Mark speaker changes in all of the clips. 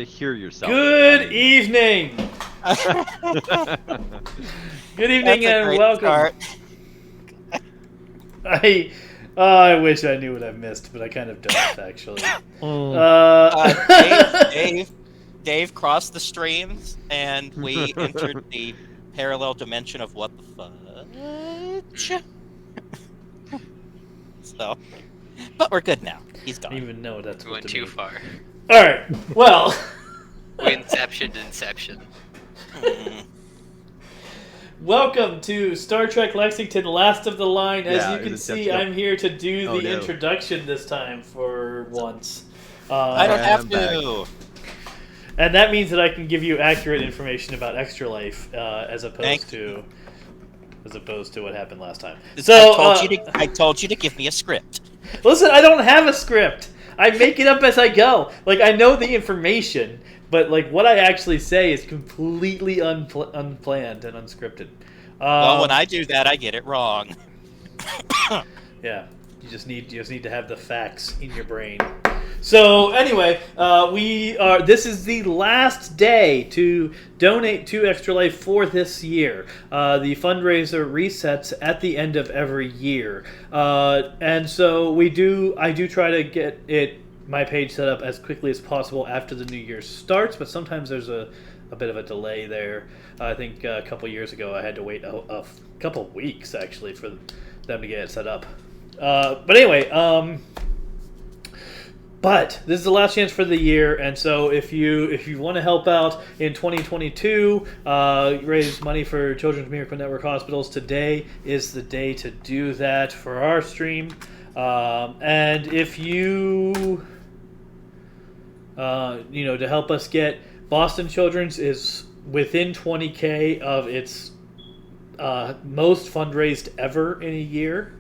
Speaker 1: to hear yourself.
Speaker 2: Good evening. Good evening and welcome. I wish I knew what I missed, but I kind of don't actually.
Speaker 3: Dave crossed the streams, and we entered the parallel dimension of what the fudge. So, but we're good now. He's gone.
Speaker 2: I don't even know what that's.
Speaker 4: We went too far.
Speaker 2: All right. Well.
Speaker 4: We inceptioned Inception.
Speaker 2: Welcome to Star Trek Lexington, Last of the Line. As you can see, I'm here to do the introduction this time for once.
Speaker 3: I don't have to.
Speaker 2: And that means that I can give you accurate information about Extra Life, as opposed to what happened last time.
Speaker 3: So I told you to give me a script.
Speaker 2: Listen, I don't have a script. I make it up as I go. Like, I know the information, but like what I actually say is completely unplanned and unscripted.
Speaker 3: Well, when I do that, I get it wrong.
Speaker 2: Yeah, you just need to have the facts in your brain. So anyway, this is the last day to donate to Extra Life for this year. The fundraiser resets at the end of every year, and so I do try to get it my page set up as quickly as possible after the new year starts, but sometimes there's a bit of a delay there. I think a couple years ago I had to wait a couple weeks actually for them to get it set up. But anyway, but this is the last chance for the year, and so if you want to help out in 2022, raise money for Children's Miracle Network hospitals, today is the day to do that for our stream. And if you, to help us get Boston Children's is within 20K of its most fundraised ever in a year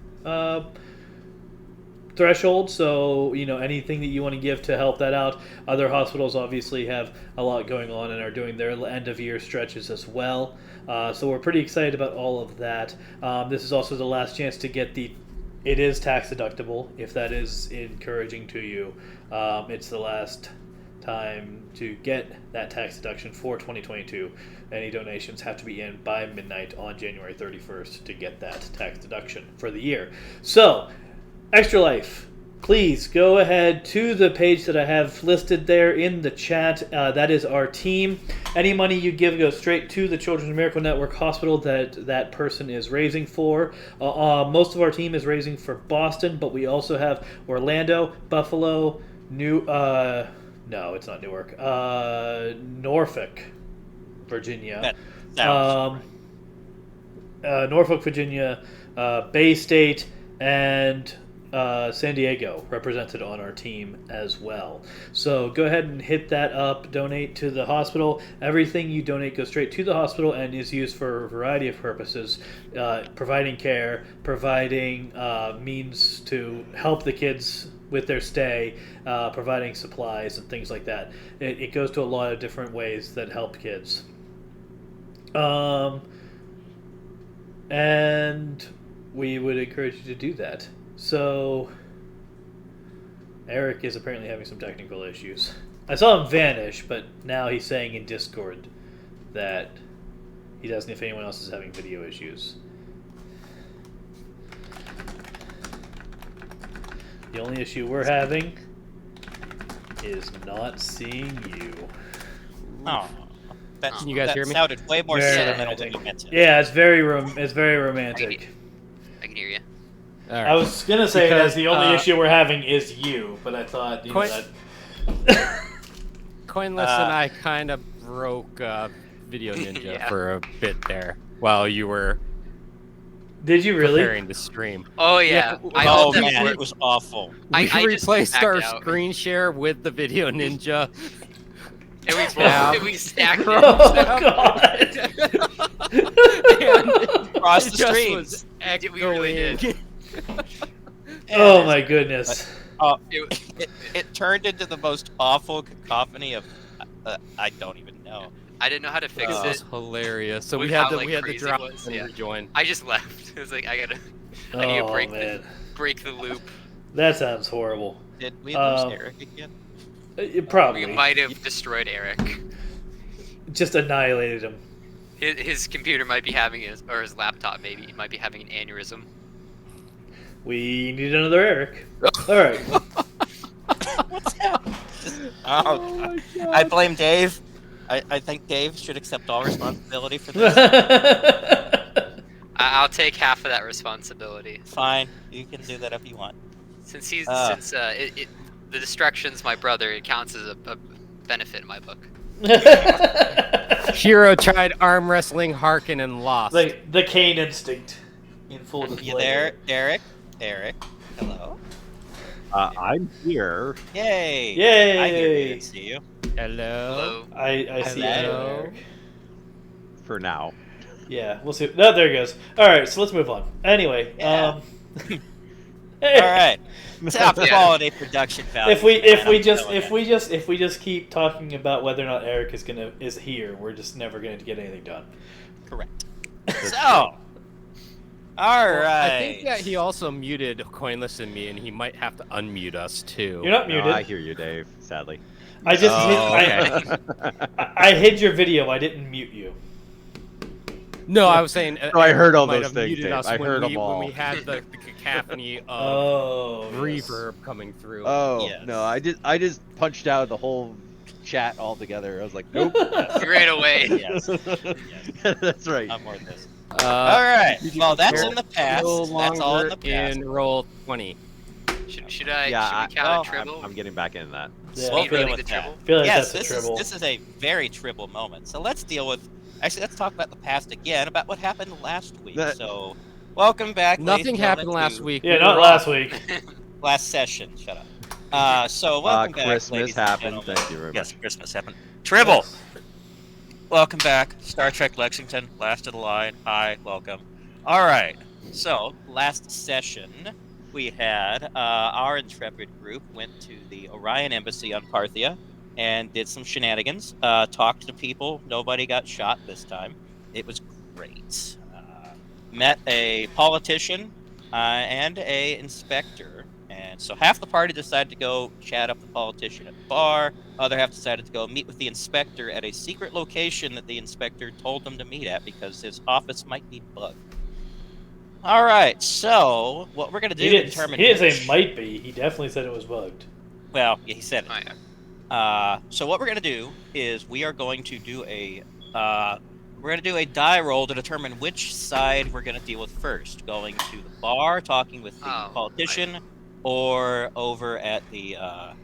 Speaker 2: threshold, so anything that you want to give to help that out. Other hospitals obviously have a lot going on and are doing their end of year stretches as well, so we're pretty excited about all of that. This is also the last chance to get it is tax deductible if that is encouraging to you. It's the last time to get that tax deduction for 2022. Any donations have to be in by midnight on January 31st to get that tax deduction for the year. So Extra Life, please go ahead to the page that I have listed there in the chat. That is our team. Any money you give goes straight to the Children's Miracle Network Hospital that person is raising for. Most of our team is raising for Boston, but we also have Orlando, Buffalo, no, it's not Newark, Norfolk, Virginia. Norfolk, Virginia, Bay State, and San Diego represented on our team as well. So go ahead and hit that up, donate to the hospital. Everything you donate goes straight to the hospital and is used for a variety of purposes, providing care, providing means to help the kids with their stay, providing supplies and things like that. It goes to a lot of different ways that help kids. And we would encourage you to do that. So, Eric is apparently having some technical issues. I saw him vanish, but now he's saying in Discord that he doesn't know if anyone else is having video issues. The only issue we're having is not seeing you.
Speaker 3: Oh,
Speaker 5: Can you guys hear me?
Speaker 3: Sounded way more
Speaker 2: Very
Speaker 3: sentimental than
Speaker 2: romantic.
Speaker 3: you meant it.
Speaker 2: Yeah, it's very romantic.
Speaker 4: I can hear you.
Speaker 5: All right.
Speaker 2: I was gonna say
Speaker 5: Because,
Speaker 2: that the only issue we're having is you, but I thought that.
Speaker 5: Coinless and I kind of broke Video Ninja
Speaker 4: Yeah.
Speaker 5: for a bit there while you were
Speaker 2: Did you really?
Speaker 5: preparing to stream.
Speaker 4: Oh yeah.
Speaker 3: Oh man, it was awful.
Speaker 5: We
Speaker 4: I just
Speaker 5: replaced
Speaker 4: backed
Speaker 5: our
Speaker 4: out.
Speaker 5: screen share with the Video Ninja.
Speaker 4: And we
Speaker 5: Yeah.
Speaker 4: we stacked
Speaker 2: Oh
Speaker 4: it.
Speaker 2: god!
Speaker 3: Across
Speaker 5: It
Speaker 3: the
Speaker 5: just
Speaker 3: streams.
Speaker 5: was
Speaker 4: We really did.
Speaker 2: Oh my goodness!
Speaker 3: It turned into the most awful cacophony of I don't even know.
Speaker 4: I didn't know how to fix
Speaker 5: This was
Speaker 4: it.
Speaker 5: hilarious. So
Speaker 4: With
Speaker 5: we had
Speaker 4: how,
Speaker 5: to
Speaker 4: like,
Speaker 5: we had to
Speaker 4: crazy it
Speaker 5: drop
Speaker 4: was,
Speaker 5: and
Speaker 4: yeah.
Speaker 5: rejoin.
Speaker 4: I just left. It was like I need to
Speaker 2: Oh
Speaker 4: break
Speaker 2: man,
Speaker 4: break the loop.
Speaker 2: that sounds horrible.
Speaker 3: Did we lose Eric again?
Speaker 2: Probably
Speaker 4: We might have destroyed Eric.
Speaker 2: just annihilated him.
Speaker 4: His computer might be having or his laptop maybe he might be having an aneurysm.
Speaker 2: We need another Eric. All right.
Speaker 3: Oh, I blame Dave. I think Dave should accept all responsibility for this.
Speaker 4: I'll take half of that responsibility.
Speaker 3: Fine, you can do that if you want.
Speaker 4: Since the destruction's my brother, it counts as a benefit in my book.
Speaker 5: Hero tried arm wrestling Harkin and lost.
Speaker 2: Like the Kane instinct in full display.
Speaker 3: You there, Eric? Eric, hello.
Speaker 1: I'm here.
Speaker 3: Yay!
Speaker 2: Yay!
Speaker 3: I hear you and see you.
Speaker 5: Hello.
Speaker 4: Hello.
Speaker 2: I see you,
Speaker 5: Hello.
Speaker 2: Eric.
Speaker 1: For now.
Speaker 2: Yeah, we'll see. No, there he goes. All right, so let's move on. Anyway,
Speaker 3: Yeah.
Speaker 2: hey,
Speaker 3: All right. Top quality production value.
Speaker 2: if we
Speaker 3: man,
Speaker 2: just keep talking about whether or not Eric is here, we're just never going to get anything done.
Speaker 3: correct. So, all right.
Speaker 5: I think that he also muted Coinless and me, and he might have to unmute us too.
Speaker 2: You're not
Speaker 1: No,
Speaker 2: muted.
Speaker 1: I hear you, Dave. Sadly.
Speaker 2: I just
Speaker 5: Oh, okay.
Speaker 2: I hid your video. I didn't mute you.
Speaker 5: No, I was saying.
Speaker 1: No, I heard all
Speaker 5: might
Speaker 1: those
Speaker 5: have
Speaker 1: things,
Speaker 5: muted
Speaker 1: Dave.
Speaker 5: us
Speaker 1: I
Speaker 5: when
Speaker 1: heard
Speaker 5: we,
Speaker 1: them all.
Speaker 5: when we had the cacophony of
Speaker 2: Oh, yes.
Speaker 5: reverb coming through.
Speaker 1: Oh
Speaker 3: Yes.
Speaker 1: no, I just punched out the whole chat altogether. I was like, nope.
Speaker 4: You ran away.
Speaker 3: Yes.
Speaker 1: That's right.
Speaker 3: I'm more than this.
Speaker 5: Uh,
Speaker 3: All right.
Speaker 5: you
Speaker 3: Well, that's
Speaker 5: are
Speaker 3: in the past.
Speaker 5: no
Speaker 3: That's all in
Speaker 5: longer
Speaker 3: the past.
Speaker 5: in roll 20.
Speaker 4: Should
Speaker 1: Yeah,
Speaker 4: we count a tribble?
Speaker 1: I'm getting back into that.
Speaker 2: Yeah,
Speaker 3: We'll
Speaker 2: I feel
Speaker 3: deal
Speaker 2: like,
Speaker 3: with
Speaker 4: the
Speaker 3: that.
Speaker 4: tribble?
Speaker 2: feel like
Speaker 3: Yes,
Speaker 2: that's a tribble.
Speaker 3: this is a very tribble moment. So let's deal with. Actually, let's talk about the past again, about what happened last week.
Speaker 1: That-
Speaker 3: So, welcome back. ladies
Speaker 5: Nothing
Speaker 3: and
Speaker 5: happened
Speaker 3: gentlemen,
Speaker 5: last
Speaker 3: to
Speaker 5: week.
Speaker 2: Yeah,
Speaker 5: We
Speaker 2: not
Speaker 5: were
Speaker 2: last
Speaker 5: off.
Speaker 2: week.
Speaker 3: Last session. Shut up. So welcome back.
Speaker 1: Christmas
Speaker 3: ladies and
Speaker 1: happened.
Speaker 3: gentlemen.
Speaker 1: Thank you very
Speaker 3: Yes,
Speaker 1: much.
Speaker 3: Christmas happened. Tribble. Welcome back. Star Trek Lexington, last of the line. Hi, welcome. All right. So last session we had our intrepid group went to the Orion embassy on Parthia and did some shenanigans. Talked to people. Nobody got shot this time. It was great. Met a politician and a inspector. And so half the party decided to go chat up the politician at the bar. Other half decided to go meet with the inspector at a secret location that the inspector told them to meet at because his office might be bugged. All right, so what we're going to do
Speaker 2: He
Speaker 3: to
Speaker 2: didn't,
Speaker 3: determine
Speaker 2: he didn't
Speaker 3: which-
Speaker 2: say might be. He definitely said it was bugged.
Speaker 3: Well, yeah, he said it.
Speaker 4: Oh, yeah.
Speaker 3: So what we're going to do is we are going to do a die roll to determine which side we're going to deal with first. Going to the bar, talking with the
Speaker 4: Oh,
Speaker 3: politician, or over at the.
Speaker 4: I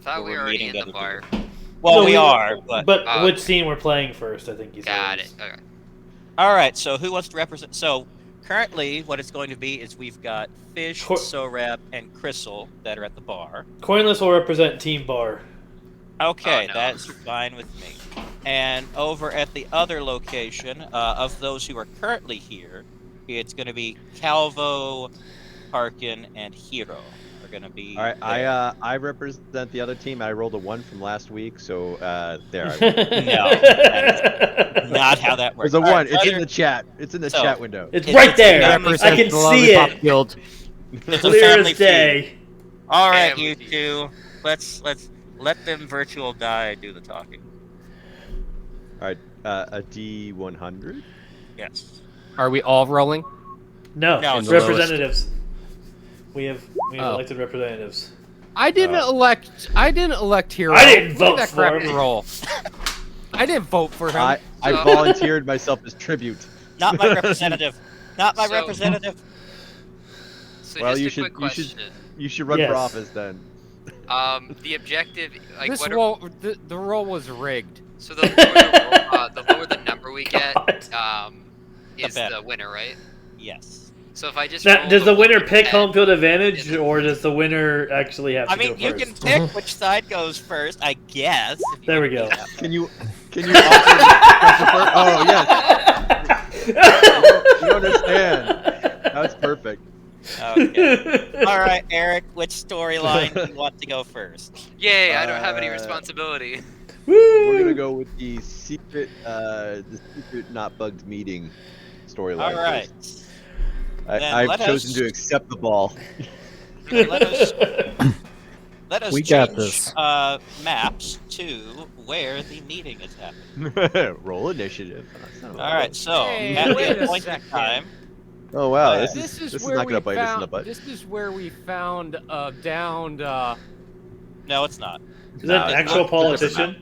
Speaker 4: thought we
Speaker 3: we're
Speaker 4: were already
Speaker 3: meeting
Speaker 4: in the
Speaker 3: other
Speaker 4: bar.
Speaker 3: Well,
Speaker 2: No,
Speaker 3: we are, but
Speaker 2: But which scene we're playing first, I think he said.
Speaker 4: Got it. Okay.
Speaker 3: all right. So who wants to represent? So currently, what it's going to be is we've got Fish,
Speaker 2: Cor-
Speaker 3: Sorab, and Crisil that are at the bar.
Speaker 2: Coinless will represent Team Bar.
Speaker 3: Okay,
Speaker 4: Oh, no.
Speaker 3: that's fine with me. And over at the other location, of those who are currently here, it's going to be Kalvo, Harkin, and Hiro are going to be.
Speaker 1: All right,
Speaker 3: there.
Speaker 1: I represent the other team. I rolled a 1 from last week, so there.
Speaker 3: Not how that works.
Speaker 1: There's a
Speaker 3: All
Speaker 1: 1.
Speaker 3: right,
Speaker 1: it's in
Speaker 3: other-
Speaker 1: the chat. It's in the
Speaker 3: So-
Speaker 1: chat window.
Speaker 2: It's
Speaker 3: It-
Speaker 2: right
Speaker 3: it's
Speaker 2: there.
Speaker 3: a
Speaker 2: I
Speaker 3: family
Speaker 2: can
Speaker 5: Represents the
Speaker 2: see
Speaker 5: Lollipop
Speaker 2: it.
Speaker 5: Guild.
Speaker 3: It's a
Speaker 2: Clear
Speaker 3: family
Speaker 2: as day.
Speaker 3: All right,
Speaker 4: Family
Speaker 3: you
Speaker 4: feud.
Speaker 3: two. Let's let them virtual die do the talking.
Speaker 1: All right, a D100.
Speaker 3: Yes.
Speaker 5: Are we all rolling?
Speaker 2: No,
Speaker 3: No,
Speaker 2: it's
Speaker 5: the lowest.
Speaker 2: representatives. We have
Speaker 5: Oh.
Speaker 2: elected representatives.
Speaker 5: I didn't elect Hero.
Speaker 2: I didn't
Speaker 5: Look
Speaker 2: vote
Speaker 5: at that
Speaker 2: for
Speaker 5: crappy
Speaker 2: him.
Speaker 5: roll. I didn't vote for him.
Speaker 1: I
Speaker 4: So-
Speaker 1: volunteered myself as tribute.
Speaker 3: Not my representative. Not my
Speaker 4: So-
Speaker 3: representative.
Speaker 4: So
Speaker 1: Well,
Speaker 4: just
Speaker 1: you
Speaker 4: a
Speaker 1: should-
Speaker 4: quick
Speaker 1: you should-
Speaker 4: question.
Speaker 1: You should run
Speaker 2: Yes.
Speaker 1: for office then.
Speaker 4: The objective, like,
Speaker 5: This
Speaker 4: what?
Speaker 5: roll, the roll was rigged.
Speaker 4: So the lower the number we get,
Speaker 2: God.
Speaker 4: is
Speaker 3: better.
Speaker 4: the winner, right?
Speaker 3: Yes.
Speaker 4: So if I just
Speaker 2: Now,
Speaker 4: roll
Speaker 2: does the winner
Speaker 4: 1 to
Speaker 2: pick
Speaker 4: 10,
Speaker 2: home field advantage,
Speaker 4: is it-
Speaker 2: or does the winner actually have to
Speaker 3: I mean,
Speaker 2: go
Speaker 3: you
Speaker 2: first?
Speaker 3: can pick which side goes first, I guess. if you
Speaker 2: There we
Speaker 3: wanna
Speaker 2: go.
Speaker 3: do that.
Speaker 1: Can you offer the first? Oh yes, you understand. That's perfect.
Speaker 3: Okay. All right, Eric. Which storyline do you want to go first?
Speaker 4: Yay! I don't have any
Speaker 1: Uh,
Speaker 4: responsibility.
Speaker 1: We're gonna go with the secret not bugged meeting storyline.
Speaker 3: All right.
Speaker 1: first.
Speaker 3: Then
Speaker 1: I've
Speaker 3: let
Speaker 1: chosen
Speaker 3: us-
Speaker 1: to accept the ball.
Speaker 3: Let us
Speaker 5: We got
Speaker 3: change
Speaker 5: this.
Speaker 3: maps to where the meeting is happening.
Speaker 1: Roll initiative.
Speaker 3: All right. So
Speaker 5: Hey,
Speaker 3: at
Speaker 5: wait
Speaker 3: the
Speaker 5: a
Speaker 3: appointed
Speaker 5: second.
Speaker 3: time.
Speaker 1: Oh wow,
Speaker 3: Yeah.
Speaker 1: this is
Speaker 5: where
Speaker 1: not gonna
Speaker 5: we
Speaker 1: bite us in the
Speaker 5: found.
Speaker 1: butt.
Speaker 5: This is where we found downed.
Speaker 3: No, it's not.
Speaker 2: Is that an
Speaker 1: No,
Speaker 2: actual
Speaker 1: it's not.
Speaker 2: politician?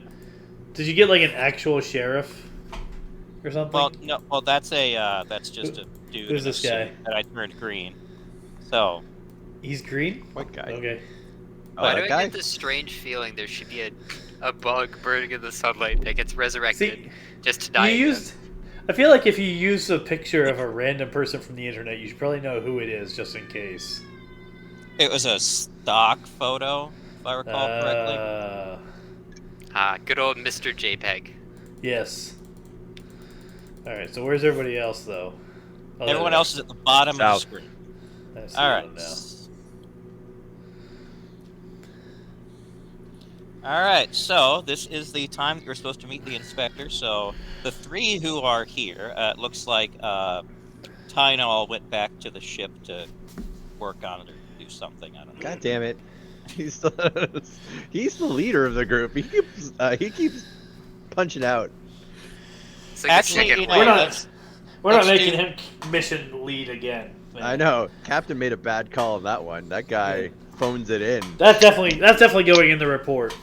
Speaker 2: Did you get like an actual sheriff or something?
Speaker 3: Well, no. Well, that's that's just a dude.
Speaker 2: Who's
Speaker 3: in a
Speaker 2: this guy?
Speaker 3: suit that I turned green. So
Speaker 2: He's green?
Speaker 1: What guy?
Speaker 2: Okay.
Speaker 1: Oh,
Speaker 4: Why
Speaker 1: that
Speaker 4: do I
Speaker 1: guy?
Speaker 4: get this strange feeling there should be a bug burning in the sunlight that gets resurrected
Speaker 2: See,
Speaker 4: just to die?
Speaker 2: you
Speaker 4: again?
Speaker 2: used. I feel like if you use a picture of a random person from the internet, you should probably know who it is, just in case.
Speaker 3: it was a stock photo, if I recall correctly.
Speaker 4: Good old Mr. JPEG.
Speaker 2: Yes. All right. So where's everybody else, though? Oh, there
Speaker 3: Everyone
Speaker 2: they are.
Speaker 3: else is at the bottom of
Speaker 1: South.
Speaker 3: the screen.
Speaker 2: I see
Speaker 3: All
Speaker 2: them
Speaker 3: right.
Speaker 2: now.
Speaker 3: All right, so this is the time that you're supposed to meet the inspector. So the three who are here, it looks like Tynol went back to the ship to work on it or do something. I don't know.
Speaker 1: God damn it. He's the leader of the group. He keeps punching out.
Speaker 4: It's like the
Speaker 3: Actually,
Speaker 4: second
Speaker 3: you know,
Speaker 2: We're
Speaker 4: wave.
Speaker 2: not. We're not
Speaker 3: Let's
Speaker 2: making
Speaker 3: do-
Speaker 2: him mission lead again. Man.
Speaker 1: I know. Captain made a bad call on that one. That guy phones it in.
Speaker 2: That's definitely going in the report.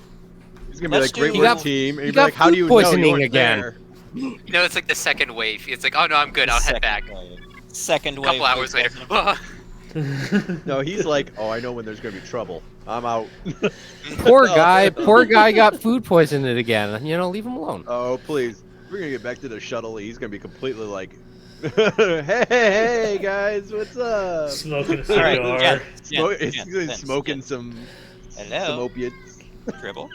Speaker 1: He's gonna be
Speaker 3: Let's
Speaker 1: like, "Great
Speaker 3: do-
Speaker 1: work,
Speaker 5: got-
Speaker 1: team." And
Speaker 5: he
Speaker 1: he'd be
Speaker 5: got
Speaker 1: like, "How do
Speaker 5: food
Speaker 1: you know
Speaker 5: poisoning
Speaker 1: you weren't
Speaker 5: again.
Speaker 1: there?"
Speaker 4: You know, it's like the second wave. It's like, oh no, I'm good. I'll head back.
Speaker 3: Second
Speaker 4: A
Speaker 3: wave.
Speaker 4: couple hours later.
Speaker 1: No, he's like, "Oh, I know when there's gonna be trouble. I'm out."
Speaker 5: Poor guy got food poisoned again. You know, leave him alone.
Speaker 1: Oh, please. We're gonna get back to the shuttle. He's gonna be completely like, hey guys, what's up?
Speaker 2: Smoking a
Speaker 3: All right,
Speaker 2: cigar.
Speaker 3: Jen,
Speaker 1: He's smoking some
Speaker 3: Hello.
Speaker 1: opiates.
Speaker 3: Tribble.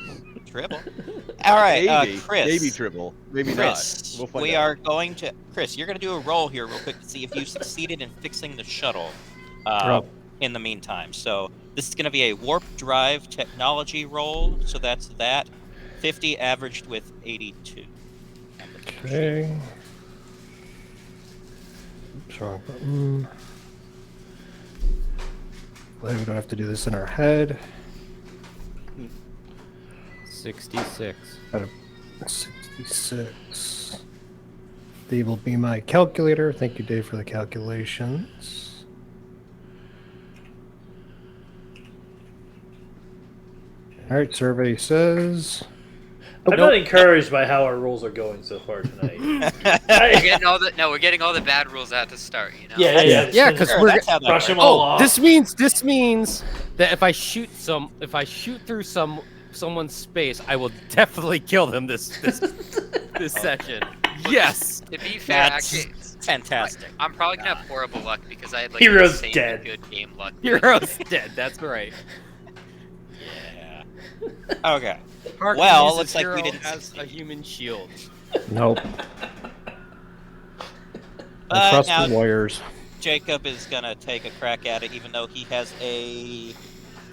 Speaker 3: All right,
Speaker 1: Maybe,
Speaker 3: Chris.
Speaker 1: maybe triple, maybe
Speaker 3: Chris,
Speaker 1: not. We'll find
Speaker 3: we
Speaker 1: out.
Speaker 3: are going to. Chris, you're going to do a roll here real quick to see if you succeeded in fixing the shuttle. In the meantime, so this is going to be a warp drive technology roll. So that's that. 50 averaged with 82.
Speaker 6: Okay. Oops, wrong button. Glad we don't have to do this in our head.
Speaker 5: 66.
Speaker 6: Out of 66. Dave will be my calculator. Thank you, Dave, for the calculations. All right, survey says.
Speaker 2: I'm not encouraged by how our rules are going so far tonight.
Speaker 4: We're getting all the bad rules at the start. You know.
Speaker 2: Yeah.
Speaker 5: Yeah, because
Speaker 3: Sure,
Speaker 5: we're
Speaker 3: that's how that
Speaker 2: brush
Speaker 3: works.
Speaker 2: them all
Speaker 5: Oh,
Speaker 2: off.
Speaker 5: this means that if I shoot through someone's space, I will definitely kill them this session. Yes.
Speaker 4: To be fair,
Speaker 3: That's
Speaker 4: actually,
Speaker 3: fantastic.
Speaker 4: I'm probably gonna have horrible luck because I had like
Speaker 2: Hero's
Speaker 4: insanely
Speaker 2: dead.
Speaker 4: good game luck.
Speaker 5: Hero's dead. That's right.
Speaker 3: Yeah. Okay.
Speaker 5: Park
Speaker 3: Well,
Speaker 5: uses
Speaker 3: looks like we
Speaker 5: hero
Speaker 3: didn't
Speaker 5: as
Speaker 3: succeed.
Speaker 5: a human shield.
Speaker 6: Nope. I trust
Speaker 3: Now
Speaker 6: the lawyers.
Speaker 3: Jacob is gonna take a crack at it, even though he has a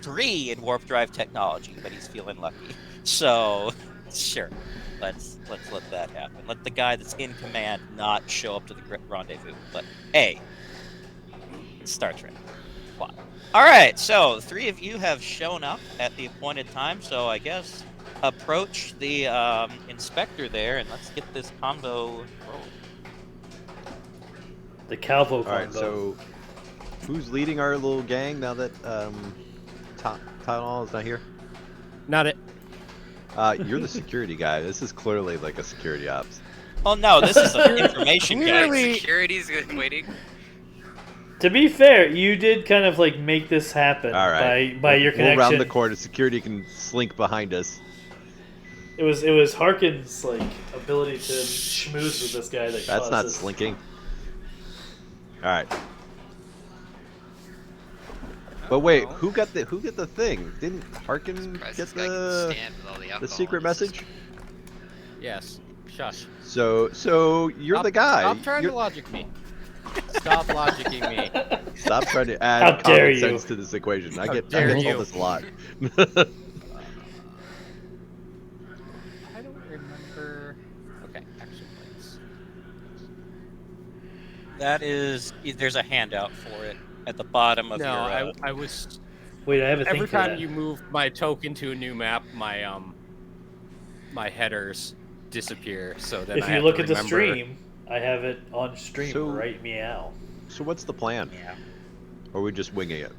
Speaker 3: 3 in warp drive technology, but he's feeling lucky. So, sure, let's let that happen. Let the guy that's in command not show up to the rendezvous. But hey, Star Trek. Why? All right, so 3 of you have shown up at the appointed time. So I guess approach the inspector there, and let's get this convo rolling.
Speaker 2: The Kalvo
Speaker 1: All right,
Speaker 2: combo.
Speaker 1: so who's leading our little gang now that Tylenol is not here?
Speaker 5: Not it.
Speaker 1: You're the security guy. This is clearly like a security ops.
Speaker 3: Oh no, this is an information guy.
Speaker 5: Clearly-
Speaker 4: Security's waiting.
Speaker 2: To be fair, you did kind of like make this happen
Speaker 1: All right.
Speaker 2: by your connection.
Speaker 1: We'll round the corner. Security can slink behind us.
Speaker 2: It was Harkin's like ability to schmooze with this guy that
Speaker 1: That's
Speaker 2: caused
Speaker 1: not
Speaker 2: this.
Speaker 1: slinking. All right. But wait, who got the thing? Didn't Harkin
Speaker 4: Surprised
Speaker 1: get
Speaker 4: this guy can
Speaker 1: the
Speaker 4: stand with all the alcohol
Speaker 1: secret
Speaker 4: in his
Speaker 1: message?
Speaker 4: system.
Speaker 5: Yes. Shush.
Speaker 1: So you're the guy.
Speaker 5: Stop trying
Speaker 1: You're-
Speaker 5: to logic me. Stop logicking me.
Speaker 1: Stop trying to
Speaker 2: How
Speaker 1: add
Speaker 2: dare
Speaker 1: common
Speaker 2: you.
Speaker 1: sense to this equation. I
Speaker 5: How
Speaker 1: get
Speaker 5: dare
Speaker 1: told
Speaker 5: you.
Speaker 1: this a lot.
Speaker 5: I don't remember. Okay, action points.
Speaker 3: That is, there's a handout for it at the bottom of
Speaker 5: No,
Speaker 3: your.
Speaker 5: I was.
Speaker 2: Wait, I have a thing
Speaker 5: Every
Speaker 2: for
Speaker 5: time
Speaker 2: that.
Speaker 5: you move my token to a new map, my headers disappear. So then
Speaker 2: If
Speaker 5: I
Speaker 2: you
Speaker 5: have
Speaker 2: look
Speaker 5: to
Speaker 2: at the
Speaker 5: remember-
Speaker 2: stream, I have it on stream
Speaker 1: So-
Speaker 2: right meow.
Speaker 1: So what's the plan?
Speaker 3: Yeah.
Speaker 1: Or are we just winging it?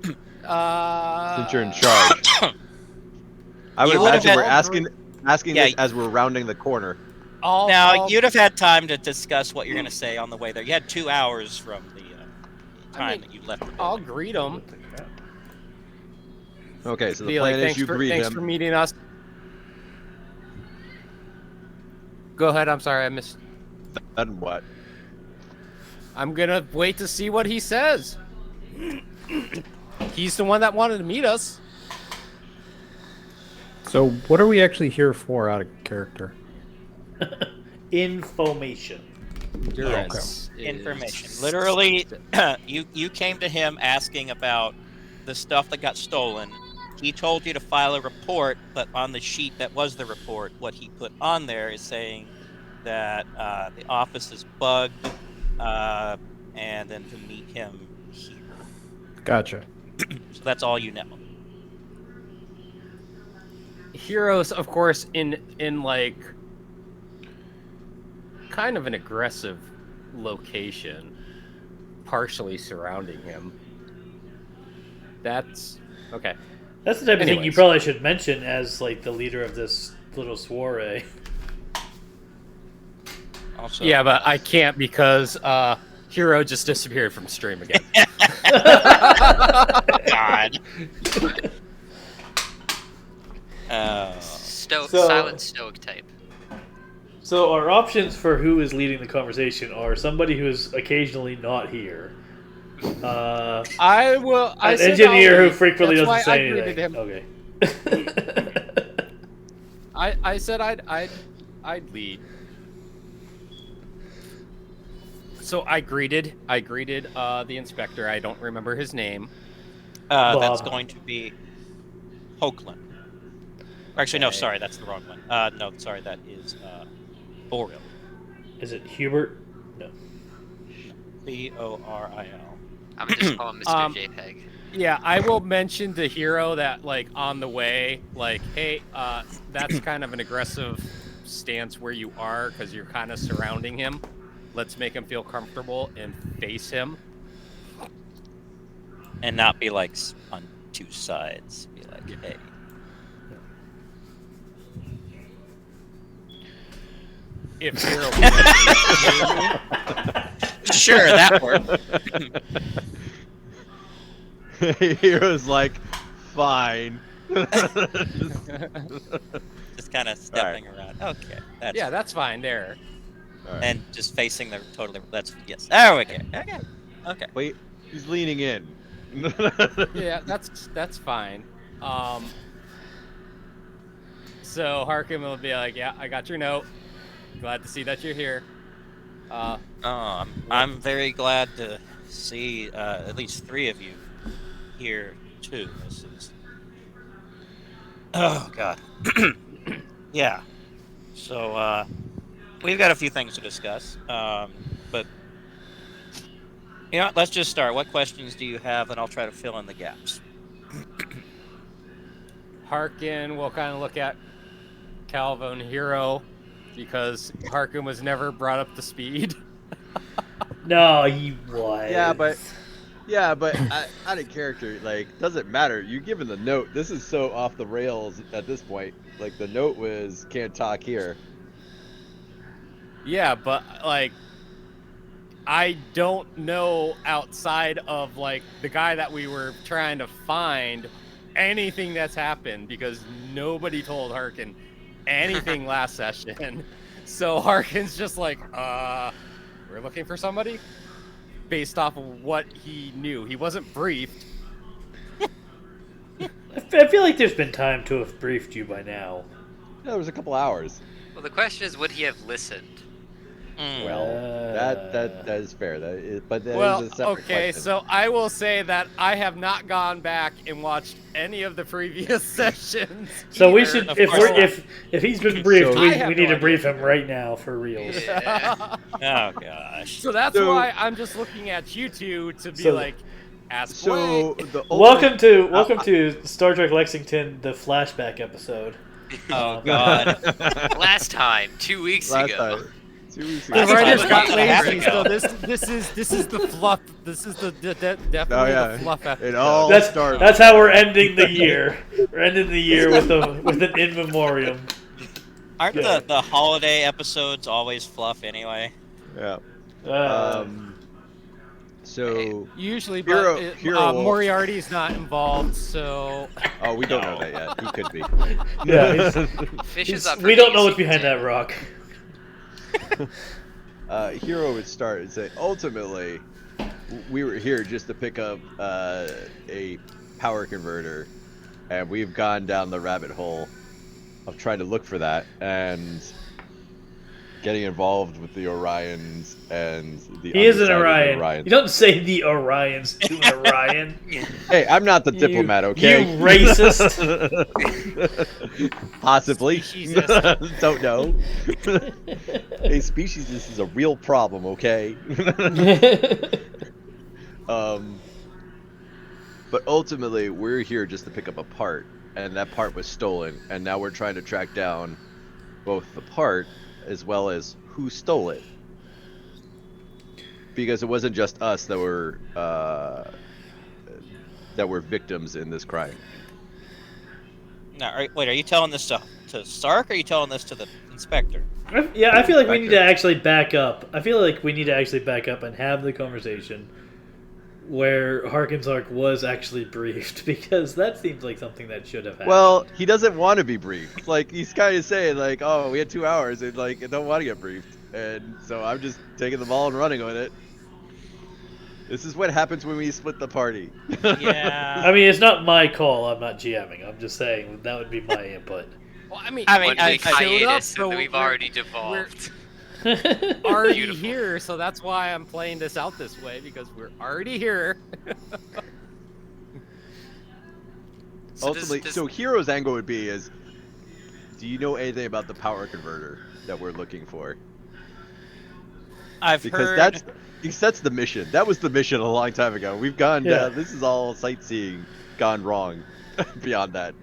Speaker 5: Since
Speaker 1: Since you're in charge. I would
Speaker 3: You would've
Speaker 1: imagine
Speaker 3: had-
Speaker 1: we're asking
Speaker 3: Yeah,
Speaker 1: this as we're rounding the corner.
Speaker 3: Now you'd have had time to discuss what you're going to say on the way there. You had 2 hours from the time that you left the
Speaker 5: I'll
Speaker 3: building.
Speaker 5: greet them.
Speaker 1: Okay, so the
Speaker 5: Be
Speaker 1: plan
Speaker 5: like,
Speaker 1: is you greet
Speaker 5: thanks
Speaker 1: him.
Speaker 5: for meeting us. Go ahead. I'm sorry, I missed.
Speaker 1: Then what?
Speaker 5: I'm gonna wait to see what he says. He's the one that wanted to meet us.
Speaker 6: So what are we actually here for out of character?
Speaker 2: Information.
Speaker 5: Durance
Speaker 3: Information.
Speaker 5: is-
Speaker 3: Literally, you came to him asking about the stuff that got stolen. He told you to file a report, but on the sheet that was the report, what he put on there is saying that the office is bugged, and then to meet him here.
Speaker 6: Gotcha.
Speaker 3: So that's all you know.
Speaker 5: Heroes, of course, in like kind of an aggressive location, partially surrounding him. That's okay.
Speaker 2: That's the type of thing you
Speaker 5: Anyways.
Speaker 2: probably should mention as like the leader of this little soiree.
Speaker 3: Also,
Speaker 5: Yeah, but I can't because Hero just disappeared from stream again.
Speaker 3: God.
Speaker 2: So-
Speaker 4: Silent stoic type.
Speaker 2: So our options for who is leading the conversation are somebody who is occasionally not here,
Speaker 5: I will. I
Speaker 2: an
Speaker 5: said
Speaker 2: engineer
Speaker 5: I'll
Speaker 2: who
Speaker 5: lead.
Speaker 2: frequently
Speaker 5: That's
Speaker 2: doesn't
Speaker 5: why
Speaker 2: say
Speaker 5: I greeted
Speaker 2: anything.
Speaker 5: him.
Speaker 2: Okay.
Speaker 5: I said I'd lead. So I greeted the inspector. I don't remember his name.
Speaker 3: That's
Speaker 2: Bob.
Speaker 3: going to be Hoagland. Actually, no,
Speaker 5: Okay.
Speaker 3: sorry, that's the wrong one. No, sorry, that is Orion.
Speaker 2: Is it Hubert? No.
Speaker 3: Boril.
Speaker 4: I'm gonna just call him Mr. JPEG.
Speaker 5: Yeah, I will mention to Hero that like on the way, like, hey, that's kind of an aggressive stance where you are because you're kind of surrounding him. Let's make him feel comfortable and face him.
Speaker 3: And not be like on two sides. Be like, hey.
Speaker 5: If Hero can actually hear me.
Speaker 3: Sure, that worked.
Speaker 1: Hero's like, fine.
Speaker 3: Just kind of stepping around. Okay, that's
Speaker 5: Yeah, that's fine there.
Speaker 1: Alright.
Speaker 3: and just facing the totally. That's yes. There we go. Okay.
Speaker 1: Wait, he's leaning in.
Speaker 5: Yeah, that's fine. So Harkin will be like, yeah, I got your note. Glad to see that you're here.
Speaker 3: Oh, I'm very glad to see at least 3 of you here too. This is. Oh God. Yeah. So we've got a few things to discuss, but you know, let's just start. What questions do you have, and I'll try to fill in the gaps.
Speaker 5: Harkin will kind of look at Kalvo and Hero because Harkin was never brought up to speed.
Speaker 2: No, he was.
Speaker 1: Yeah, but out of character, like, doesn't matter. You given the note. This is so off the rails at this point. Like, the note was can't talk here.
Speaker 5: Yeah, but like I don't know outside of like the guy that we were trying to find anything that's happened because nobody told Harkin anything last session. So Harkin's just like, we're looking for somebody based off of what he knew. He wasn't briefed.
Speaker 2: I feel like there's been time to have briefed you by now.
Speaker 1: Yeah, it was a couple hours.
Speaker 4: Well, the question is, would he have listened?
Speaker 1: Well, that is fair. But that
Speaker 5: Well,
Speaker 1: is a separate
Speaker 5: okay,
Speaker 1: question.
Speaker 5: so I will say that I have not gone back and watched any of the previous sessions.
Speaker 2: So we
Speaker 5: either.
Speaker 2: should,
Speaker 3: Of
Speaker 2: if
Speaker 3: course
Speaker 2: we're,
Speaker 3: not.
Speaker 2: if he's been briefed,
Speaker 1: So-
Speaker 2: we
Speaker 5: I have
Speaker 2: need
Speaker 5: no
Speaker 2: to brief
Speaker 5: idea.
Speaker 2: him right now for reals.
Speaker 4: Yeah.
Speaker 3: Oh gosh.
Speaker 5: So that's
Speaker 1: So-
Speaker 5: why I'm just looking at you two to be
Speaker 2: So-
Speaker 5: like, ask
Speaker 1: So
Speaker 5: away.
Speaker 1: the
Speaker 2: Welcome to Star Trek Lexington, the flashback episode.
Speaker 3: Oh God.
Speaker 4: Last time, 2 weeks
Speaker 1: last
Speaker 4: ago.
Speaker 1: time, 2 weeks
Speaker 5: The
Speaker 1: ago.
Speaker 5: writers
Speaker 3: time.
Speaker 5: got
Speaker 3: Month and a half
Speaker 5: lazy,
Speaker 3: ago.
Speaker 5: so this is the fluff. This is the definitely
Speaker 1: Oh, yeah.
Speaker 5: the fluff episode.
Speaker 1: It all
Speaker 2: That's
Speaker 1: started.
Speaker 2: that's how we're ending the year. We're ending the year with an in memoriam.
Speaker 3: Aren't
Speaker 2: Yeah.
Speaker 3: the holiday episodes always fluff anyway?
Speaker 1: Yeah.
Speaker 2: Uh,
Speaker 1: So
Speaker 5: Usually,
Speaker 1: Hero-
Speaker 5: but
Speaker 1: Hero will-
Speaker 5: Moriarty's not involved, so
Speaker 1: oh, we don't know that yet. He could be.
Speaker 2: yeah,
Speaker 4: Fishes up.
Speaker 2: we don't know what's behind that rock.
Speaker 1: Hero would start and say, ultimately, we were here just to pick up a power converter, and we've gone down the rabbit hole of trying to look for that and getting involved with the Orions and the
Speaker 2: He is an
Speaker 1: underside of the
Speaker 2: Orion. You don't say the Orions to an Orion.
Speaker 1: Hey, I'm not the diplomat, okay?
Speaker 2: You racist.
Speaker 1: Possibly.
Speaker 5: Speciesist.
Speaker 1: Don't know. Hey, speciesist is a real problem, okay? But ultimately, we're here just to pick up a part, and that part was stolen, and now we're trying to track down both the part as well as who stole it. Because it wasn't just us that were victims in this crime.
Speaker 3: Now, wait, are you telling this to Sark, or are you telling this to the inspector?
Speaker 2: Yeah, I feel like we need to
Speaker 1: Inspector.
Speaker 2: actually back up. I feel like we need to actually back up and have the conversation where Hark and Sark was actually briefed, because that seems like something that should have happened.
Speaker 1: Well, he doesn't want to be briefed. Like, he's kind of saying, like, oh, we had 2 hours, and, like, I don't want to get briefed. And so I'm just taking the ball and running with it. This is what happens when we split the party.
Speaker 3: Yeah.
Speaker 2: I mean, it's not my call. I'm not GMing. I'm just saying that would be my input.
Speaker 5: Well, I mean,
Speaker 4: One
Speaker 3: I
Speaker 4: week
Speaker 5: showed up,
Speaker 4: hiatus,
Speaker 5: so
Speaker 4: and we've
Speaker 5: we're-
Speaker 4: already devolved.
Speaker 5: already
Speaker 4: Beautiful.
Speaker 5: here, so that's why I'm playing this out this way, because we're already here.
Speaker 1: Ultimately, so Hero's angle would be is, do you know anything about the power converter that we're looking for?
Speaker 3: I've
Speaker 1: Because
Speaker 3: heard.
Speaker 1: that's the mission. That was the mission a long time ago. We've gone
Speaker 2: Yeah.
Speaker 1: down. This is all sightseeing gone wrong. Beyond that,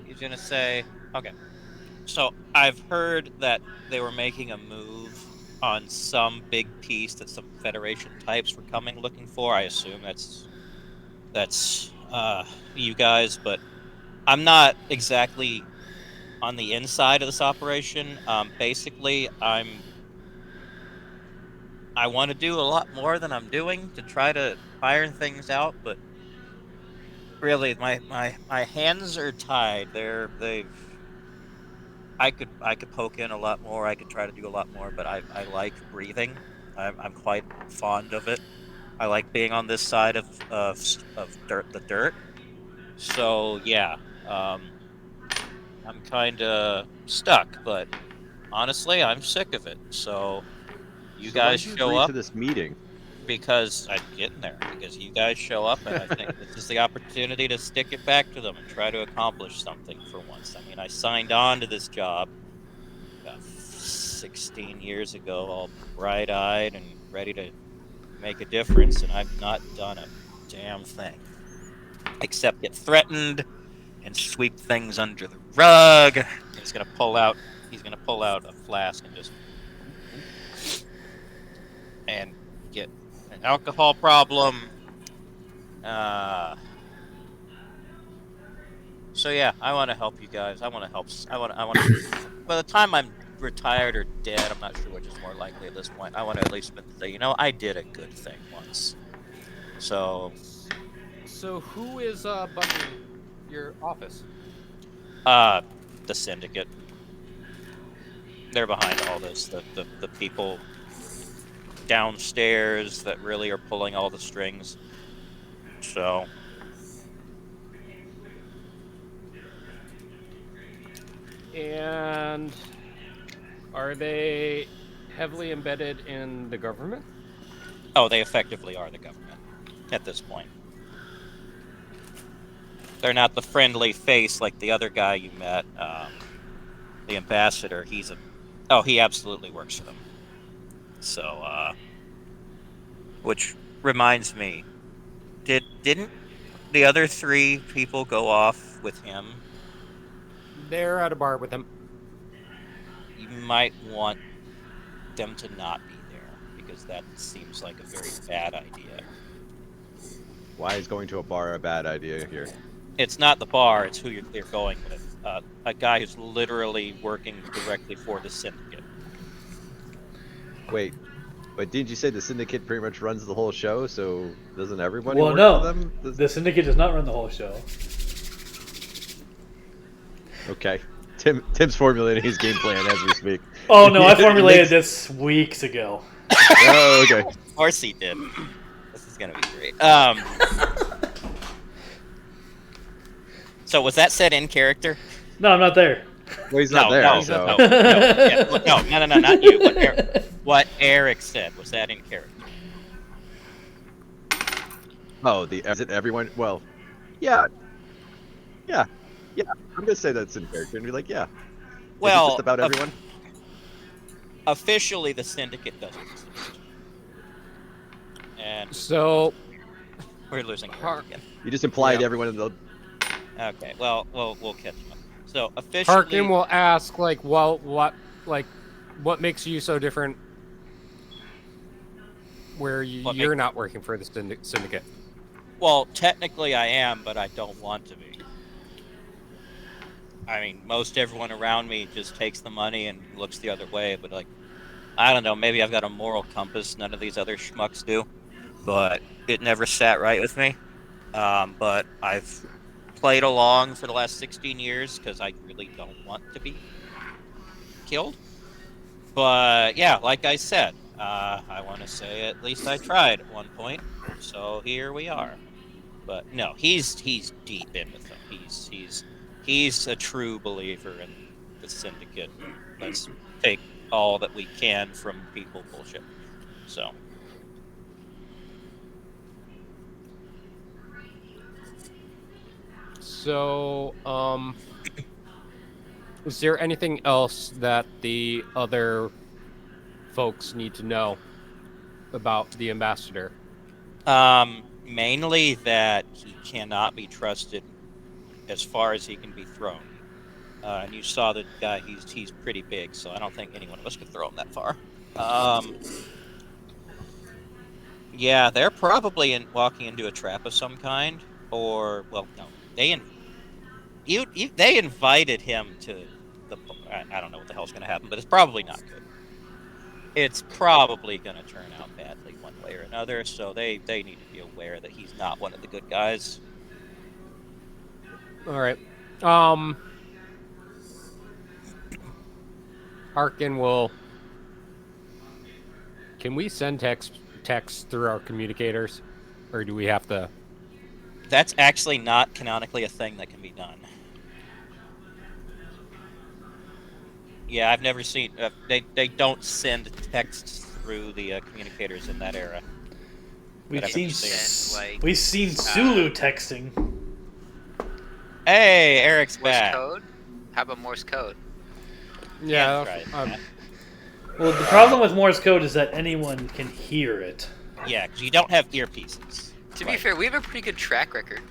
Speaker 3: He's gonna say, okay. So I've heard that they were making a move on some big piece that some Federation types were coming looking for. I assume that's you guys, but I'm not exactly on the inside of this operation. Basically, I want to do a lot more than I'm doing to try to iron things out, but really, my hands are tied. I could poke in a lot more. I could try to do a lot more, but I like breathing. I'm quite fond of it. I like being on this side of the dirt. So yeah, I'm kind of stuck. But honestly, I'm sick of it. So you guys
Speaker 1: why'd you
Speaker 3: show
Speaker 1: agree
Speaker 3: up
Speaker 1: to this meeting.
Speaker 3: because I'm getting there. Because you guys show up, and I think this is the opportunity to stick it back to them and try to accomplish something for once. I mean, I signed on to this job about 16 years ago, all bright-eyed and ready to make a difference, and I've not done a damn thing except get threatened and sweep things under the rug. He's gonna pull out a flask and just and get an alcohol problem. So yeah, I want to help you guys. I want to help. I want. By the time I'm retired or dead, I'm not sure which is more likely at this point. I want to at least say, I did a good thing once. So,
Speaker 5: So who is bugging your office?
Speaker 3: the syndicate. They're behind all this. The people downstairs that really are pulling all the strings. So.
Speaker 5: And are they heavily embedded in the government?
Speaker 3: Oh, they effectively are the government at this point. They're not the friendly face like the other guy you met, the ambassador. He absolutely works for them. So, which reminds me, didn't the other 3 people go off with him?
Speaker 5: They're at a bar with him.
Speaker 3: You might want them to not be there, because that seems like a very bad idea.
Speaker 1: Why is going to a bar a bad idea here?
Speaker 3: It's not the bar, it's who they're going with. A guy who's literally working directly for the syndicate.
Speaker 1: Wait, but didn't you say the syndicate pretty much runs the whole show? So doesn't everybody
Speaker 2: Well,
Speaker 1: work
Speaker 2: no.
Speaker 1: for them?
Speaker 2: The syndicate does not run the whole show.
Speaker 1: Okay. Tim's formulating his game plan as we speak.
Speaker 2: Oh no, I formulated this weeks ago.
Speaker 1: Oh, okay.
Speaker 3: Of course he did. This is gonna be great. So was that said in character?
Speaker 2: No, I'm not there.
Speaker 1: Well, he's not there,
Speaker 3: no,
Speaker 1: so.
Speaker 3: no, not you. What Eric said, was that in character?
Speaker 1: Oh, is it everyone? Well, yeah. I'm gonna say that's in character and be like, yeah. Is it
Speaker 3: Well,
Speaker 1: just about everyone.
Speaker 3: Officially, the syndicate doesn't exist. And
Speaker 5: So
Speaker 3: we're losing Eric
Speaker 5: Hark.
Speaker 3: again.
Speaker 1: You just implied
Speaker 5: Yeah.
Speaker 1: everyone in the.
Speaker 3: Okay, well, we'll catch him up. So officially,
Speaker 5: Harkin will ask, like, well, what, like, what makes you so different? Where you're not working for the syndicate?
Speaker 3: Well, technically I am, but I don't want to be. I mean, most everyone around me just takes the money and looks the other way, but like, I don't know, maybe I've got a moral compass none of these other schmucks do, but it never sat right with me. But I've played along for the last 16 years because I really don't want to be killed. But yeah, like I said, I want to say at least I tried at one point, so here we are. But no, he's deep in with them. He's a true believer in the syndicate. Let's take all that we can from people bullshit. So
Speaker 5: is there anything else that the other folks need to know about the ambassador?
Speaker 3: mainly that he cannot be trusted as far as he can be thrown. And you saw the guy; he's pretty big, so I don't think any one of us could throw him that far. Yeah, they're probably walking into a trap of some kind, or well, no, they invited him to the. I don't know what the hell's going to happen, but it's probably not good. It's probably going to turn out badly one way or another. So they need to be aware that he's not one of the good guys.
Speaker 5: All right. Harkin will. Can we send text through our communicators, or do we have to?
Speaker 3: That's actually not canonically a thing that can be done. Yeah, I've never seen. They don't send texts through the communicators in that era.
Speaker 2: We've seen
Speaker 4: Send,
Speaker 2: Sulu texting.
Speaker 3: Hey, Eric's
Speaker 4: Morse
Speaker 3: back.
Speaker 4: code? How about Morse code?
Speaker 5: Yeah.
Speaker 3: Right.
Speaker 2: Well, the problem with Morse code is that anyone can hear it.
Speaker 3: Yeah, because you don't have earpieces.
Speaker 4: To be fair, we have a pretty good track record.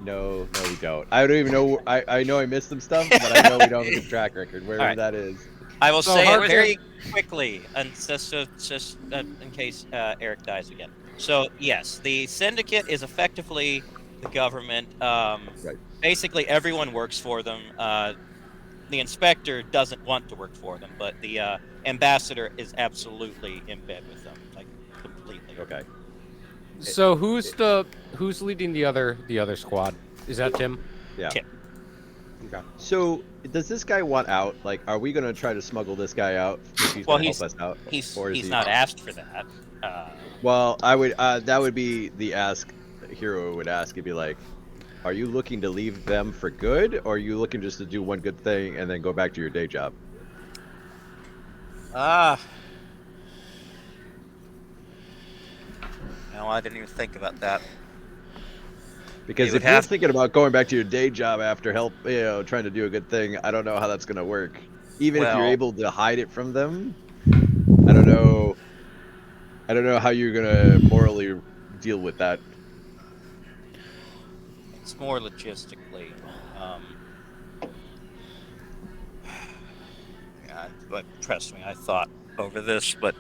Speaker 1: No, we don't. I don't even know. I know I missed some stuff, but I know we don't have a good track record, wherever
Speaker 3: All right.
Speaker 1: that is.
Speaker 3: I will say
Speaker 4: Harkin-
Speaker 3: it very quickly, and just in case Eric dies again. So yes, the syndicate is effectively the government.
Speaker 1: Right.
Speaker 3: Basically, everyone works for them. The inspector doesn't want to work for them, but the ambassador is absolutely in bed with them, like completely.
Speaker 1: Okay.
Speaker 5: So who's leading the other squad? Is that Tim?
Speaker 1: Yeah.
Speaker 3: Tim.
Speaker 1: Okay. So, does this guy want out? Like, are we gonna try to smuggle this guy out? If he's
Speaker 3: Well,
Speaker 1: gonna help us out,
Speaker 3: He's
Speaker 1: or is he...
Speaker 3: not asked for that.
Speaker 1: Well, I would. That would be the ask. Hero would ask. He'd be like, "Are you looking to leave them for good, or are you looking just to do one good thing and then go back to your day job?"
Speaker 3: No, I didn't even think about that.
Speaker 1: Because if you're thinking about going back to your day job after trying to do a good thing, I don't know how that's gonna work. Even if you're able to hide it from them, I don't know. I don't know how you're gonna morally deal with that.
Speaker 3: It's more logistically. Yeah, but trust me, I thought over this, but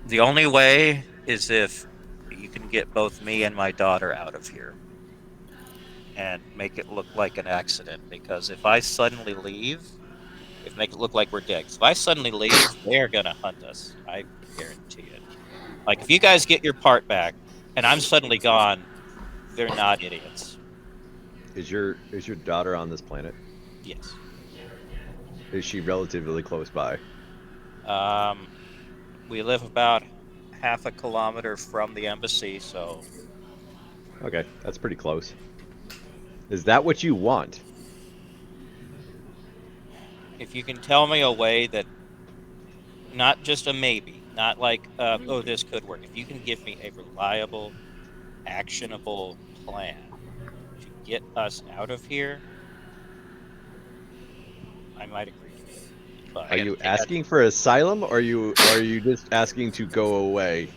Speaker 3: the only way is if you can get both me and my daughter out of here and make it look like an accident. Because if I suddenly leave, make it look like we're dead. 'Cause if I suddenly leave, they're gonna hunt us. I guarantee it. Like if you guys get your part back and I'm suddenly gone, they're not idiots.
Speaker 1: Is your daughter on this planet?
Speaker 3: Yes.
Speaker 1: Is she relatively close by?
Speaker 3: We live about half a kilometer from the embassy, so.
Speaker 1: Okay, that's pretty close. Is that what you want?
Speaker 3: If you can tell me a way that, not just a maybe, not like, oh, this could work. If you can give me a reliable, actionable plan to get us out of here, I might agree to it. But
Speaker 1: Are you asking for asylum, or are you just asking to go away?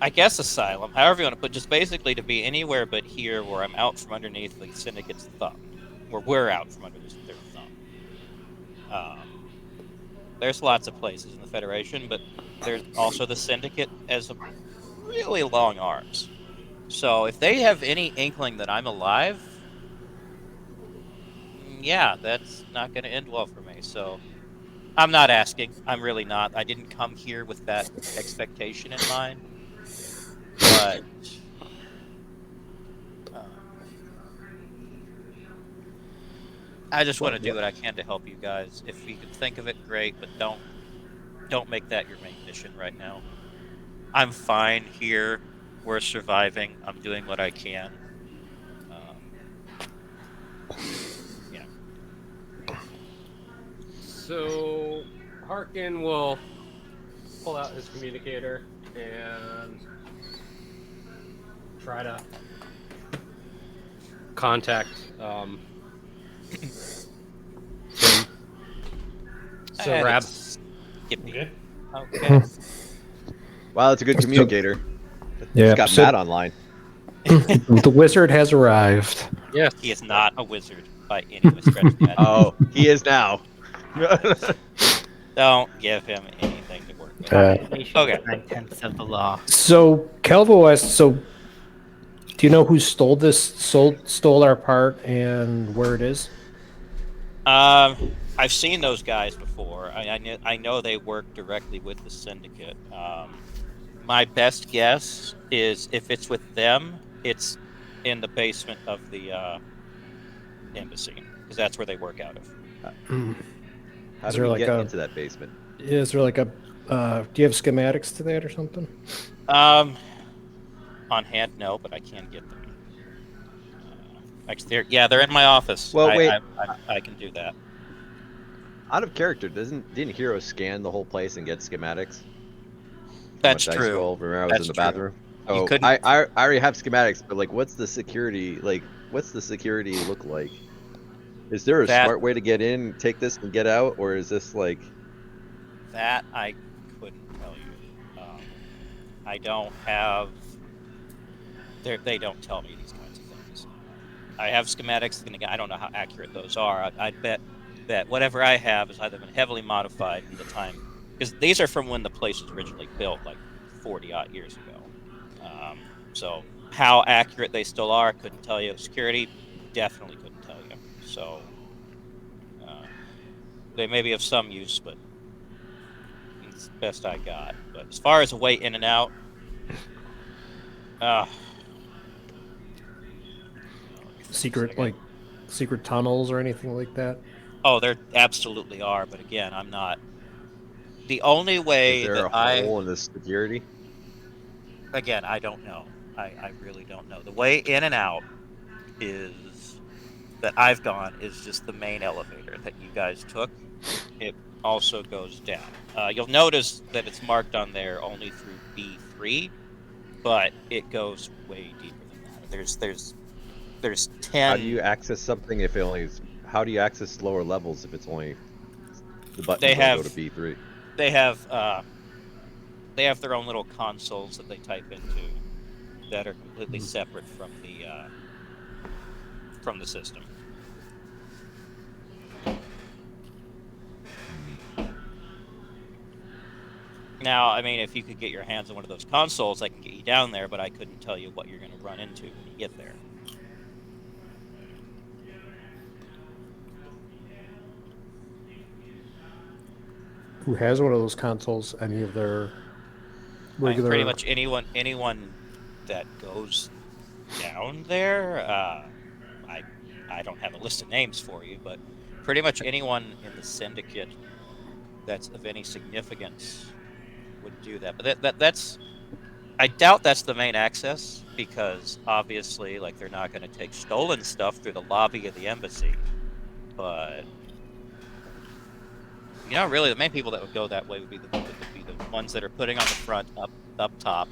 Speaker 3: I guess asylum, however you want to put, just basically to be anywhere but here, where I'm out from underneath the syndicate's thumb, where we're out from under their thumb. There's lots of places in the Federation, but there's also the Syndicate as a really long arms. So if they have any inkling that I'm alive, yeah, that's not going to end well for me. So I'm not asking. I'm really not. I didn't come here with that expectation in mind. But I just want to do what I can to help you guys. If you can think of it, great. But don't make that your main mission right now. I'm fine here. We're surviving. I'm doing what I can. Yeah.
Speaker 5: So Harkin will pull out his communicator and try to contact Tim. So
Speaker 3: And
Speaker 5: Rab,
Speaker 3: it's Skippy.
Speaker 2: Okay.
Speaker 3: Okay.
Speaker 1: Wow, that's a good communicator.
Speaker 6: Yeah,
Speaker 1: It's got
Speaker 6: so-
Speaker 1: Matt online.
Speaker 6: The wizard has arrived.
Speaker 5: yes,
Speaker 3: He is not a wizard by any stretch of the imagination.
Speaker 1: Oh, he is now.
Speaker 3: Don't give him anything to work with. Okay.
Speaker 7: 9/10 of the law.
Speaker 6: So Kalvo asked, so do you know who stole our part and where it is?
Speaker 3: I've seen those guys before. I know they work directly with the Syndicate. My best guess is if it's with them, it's in the basement of the embassy, because that's where they work out of.
Speaker 1: How
Speaker 6: Is
Speaker 1: do
Speaker 6: there
Speaker 1: we
Speaker 6: like
Speaker 1: get
Speaker 6: a-
Speaker 1: into that basement?
Speaker 6: Is there like a do you have schematics to that or something?
Speaker 3: On hand, no, but I can get them. Actually, they're in my office.
Speaker 1: Well, wait.
Speaker 3: I can do that.
Speaker 1: Out of character, didn't Hero scan the whole place and get schematics?
Speaker 3: That's
Speaker 1: Dice
Speaker 3: true.
Speaker 1: roll, remember I was
Speaker 3: That's
Speaker 1: in the
Speaker 3: true.
Speaker 1: bathroom.
Speaker 3: You
Speaker 1: Oh,
Speaker 3: couldn't-
Speaker 1: I already have schematics, but like, what's the security look like? Is there a
Speaker 3: That-
Speaker 1: smart way to get in, take this, and get out, or is this like?
Speaker 3: That I couldn't tell you. I don't have. They don't tell me these kinds of things. I have schematics. I don't know how accurate those are. I'd bet that whatever I have has either been heavily modified in the time, because these are from when the place was originally built, like 40 odd years ago. So how accurate they still are, couldn't tell you. Security, definitely couldn't tell you. So they may be of some use, but it's the best I got. But as far as a way in and out,
Speaker 6: secret tunnels or anything like that?
Speaker 3: oh, there absolutely are. But again, I'm not. The only way
Speaker 1: Is there
Speaker 3: that
Speaker 1: a hole in the security?
Speaker 3: again, I don't know. I really don't know. The way in and out is that I've gone is just the main elevator that you guys took. It also goes down. You'll notice that it's marked on there only through B3, but it goes way deeper than that. There's 10.
Speaker 1: How do you access something if it only is? How do you access lower levels if it's only the button
Speaker 3: They
Speaker 1: go
Speaker 3: have-
Speaker 1: to B3?
Speaker 3: They have their own little consoles that they type into that are completely separate from the system. Now, I mean, if you could get your hands on one of those consoles, I can get you down there, but I couldn't tell you what you're going to run into when you get there.
Speaker 6: Who has one of those consoles? Any of their
Speaker 3: I mean,
Speaker 6: regular?
Speaker 3: pretty much anyone that goes down there. I don't have a list of names for you, but pretty much anyone in the syndicate that's of any significance would do that. But that's I doubt that's the main access, because obviously, like, they're not going to take stolen stuff through the lobby of the embassy. But really, the main people that would go that way would be the ones that are putting on the front up top.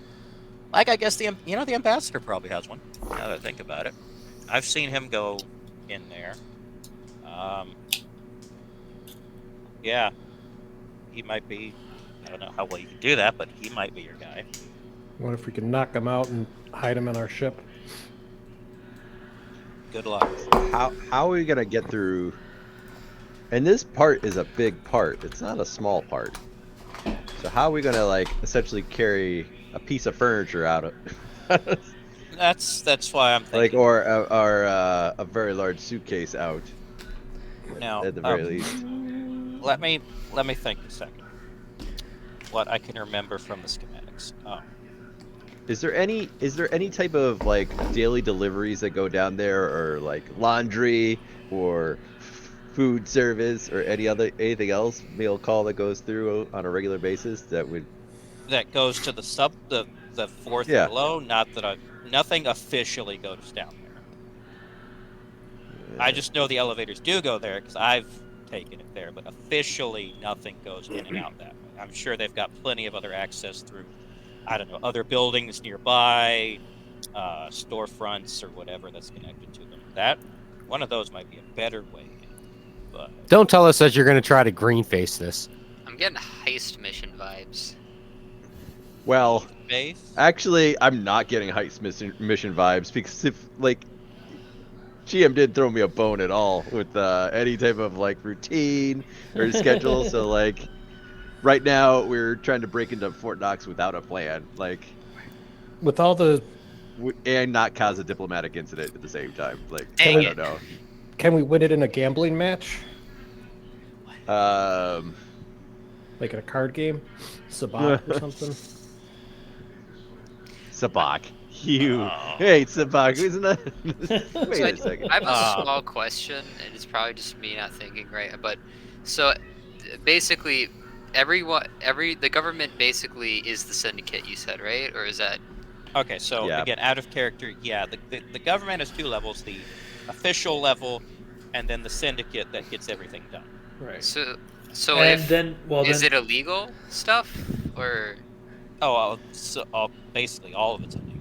Speaker 3: Like, I guess the ambassador probably has one. Now that I think about it, I've seen him go in there. Yeah, he might be. I don't know how well you can do that, but he might be your guy.
Speaker 6: What if we can knock them out and hide them in our ship?
Speaker 3: Good luck.
Speaker 1: How are we gonna get through And this part is a big part. It's not a small part. So how are we gonna like essentially carry a piece of furniture out of
Speaker 3: That's why I'm
Speaker 1: like
Speaker 3: thinking.
Speaker 1: or a very large suitcase out
Speaker 3: Now,
Speaker 1: at the very least.
Speaker 3: let me think a second. What I can remember from the schematics.
Speaker 1: Is there any type of like daily deliveries that go down there, or like laundry or food service or anything else meal call that goes through on a regular basis that would?
Speaker 3: That goes to the fourth
Speaker 1: Yeah.
Speaker 3: below. Not that nothing officially goes down there. I just know the elevators do go there because I've taken it there, but officially nothing goes in and out that way. I'm sure they've got plenty of other access through, I don't know, other buildings nearby, storefronts or whatever that's connected to them. That one of those might be a better way in, but
Speaker 5: Don't tell us that you're going to try to green face this.
Speaker 4: I'm getting heist mission vibes.
Speaker 1: Well,
Speaker 3: base.
Speaker 1: actually, I'm not getting heist mission vibes because if like GM didn't throw me a bone at all with any type of like routine or schedule. So like right now we're trying to break into Fort Knox without a plan, like
Speaker 6: With all the,
Speaker 1: and not cause a diplomatic incident at the same time. Like
Speaker 4: Dang
Speaker 1: I
Speaker 4: it.
Speaker 1: don't know.
Speaker 6: can we win it in a gambling match?
Speaker 1: Um,
Speaker 6: Like in a card game? Sabat or something?
Speaker 1: Sabak. You.
Speaker 3: Oh.
Speaker 1: Hey, Sabak, isn't that? Wait
Speaker 4: So
Speaker 1: a second.
Speaker 4: I have a small question, and it's probably just me not thinking right. But so basically, the government basically is the syndicate. You said, right? Or is that?
Speaker 3: Okay, so
Speaker 1: Yeah.
Speaker 3: again, out of character, yeah, the government has two levels: the official level, and then the syndicate that gets everything done.
Speaker 2: Right.
Speaker 4: So
Speaker 2: And
Speaker 4: if
Speaker 2: then, well,
Speaker 4: is
Speaker 2: then,
Speaker 4: it illegal stuff or?
Speaker 3: Basically all of it's illegal.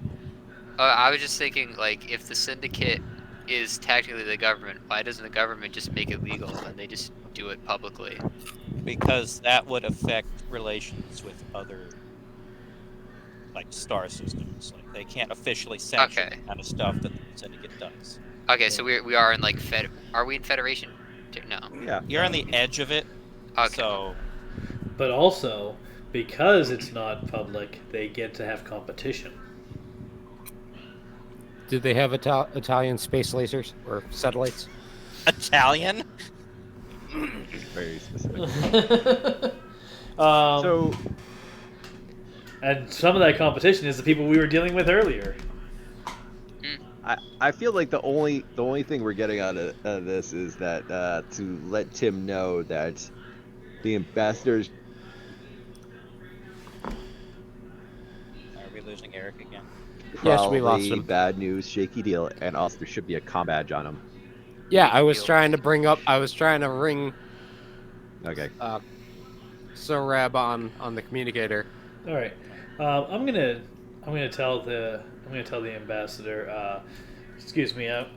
Speaker 4: I was just thinking, like, if the syndicate is technically the government, why doesn't the government just make it legal and they just do it publicly?
Speaker 3: Because that would affect relations with other, like, star systems. Like, they can't officially sanction
Speaker 4: Okay.
Speaker 3: the kind of stuff that the syndicate does.
Speaker 4: Okay, so we are in like Are we in Federation? No.
Speaker 1: Yeah.
Speaker 3: You're on the edge of it,
Speaker 4: Okay.
Speaker 3: so
Speaker 2: but also because it's not public, they get to have competition.
Speaker 5: Do they have Italian space lasers or satellites?
Speaker 3: Italian.
Speaker 1: Very specific.
Speaker 2: So, and some of that competition is the people we were dealing with earlier.
Speaker 1: I feel like the only thing we're getting out of this is that to let Tim know that the ambassadors.
Speaker 3: Are we losing Eric again?
Speaker 5: Yes, we lost
Speaker 1: Probably
Speaker 5: him.
Speaker 1: bad news, shaky deal, and also there should be a comm badge on him.
Speaker 5: Yeah, I was trying to ring
Speaker 1: Okay.
Speaker 5: Sorab on the communicator.
Speaker 2: All right, I'm gonna tell the ambassador. Excuse me, I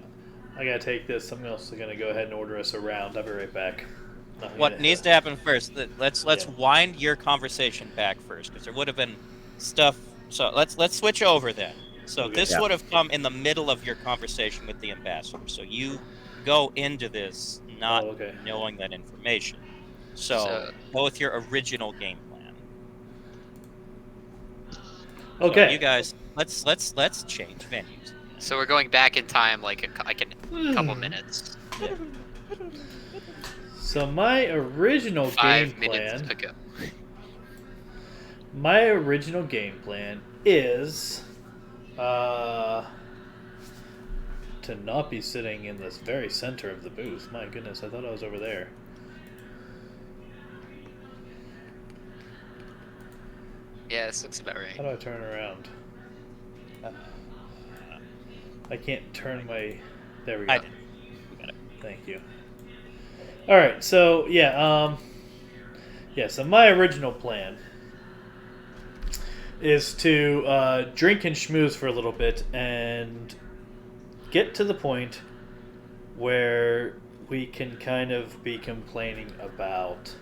Speaker 2: gotta take this. I'm also gonna go ahead and order us around. I'll be right back.
Speaker 3: What needs to happen first? Let's
Speaker 2: Yeah.
Speaker 3: wind your conversation back first, because there would have been stuff. So let's switch over then. So
Speaker 2: Okay.
Speaker 3: this
Speaker 1: Yeah.
Speaker 3: would have come in the middle of your conversation with the ambassador. So you go into this not
Speaker 2: Oh, okay.
Speaker 3: knowing that information. So go with your original game plan. So
Speaker 2: Okay.
Speaker 3: you guys, let's change venues.
Speaker 4: So we're going back in time like a couple minutes.
Speaker 2: So my original
Speaker 4: 5
Speaker 2: game
Speaker 4: minutes
Speaker 2: plan.
Speaker 4: ago.
Speaker 2: My original game plan is to not be sitting in this very center of the booth. My goodness, I thought I was over there.
Speaker 4: Yeah, this looks about
Speaker 2: How
Speaker 4: right.
Speaker 2: do I turn around? I can't turn my. There we go.
Speaker 3: I did. We got it.
Speaker 2: Thank you. All right, so yeah, so my original plan is to drink and schmooze for a little bit and get to the point where we can kind of be complaining about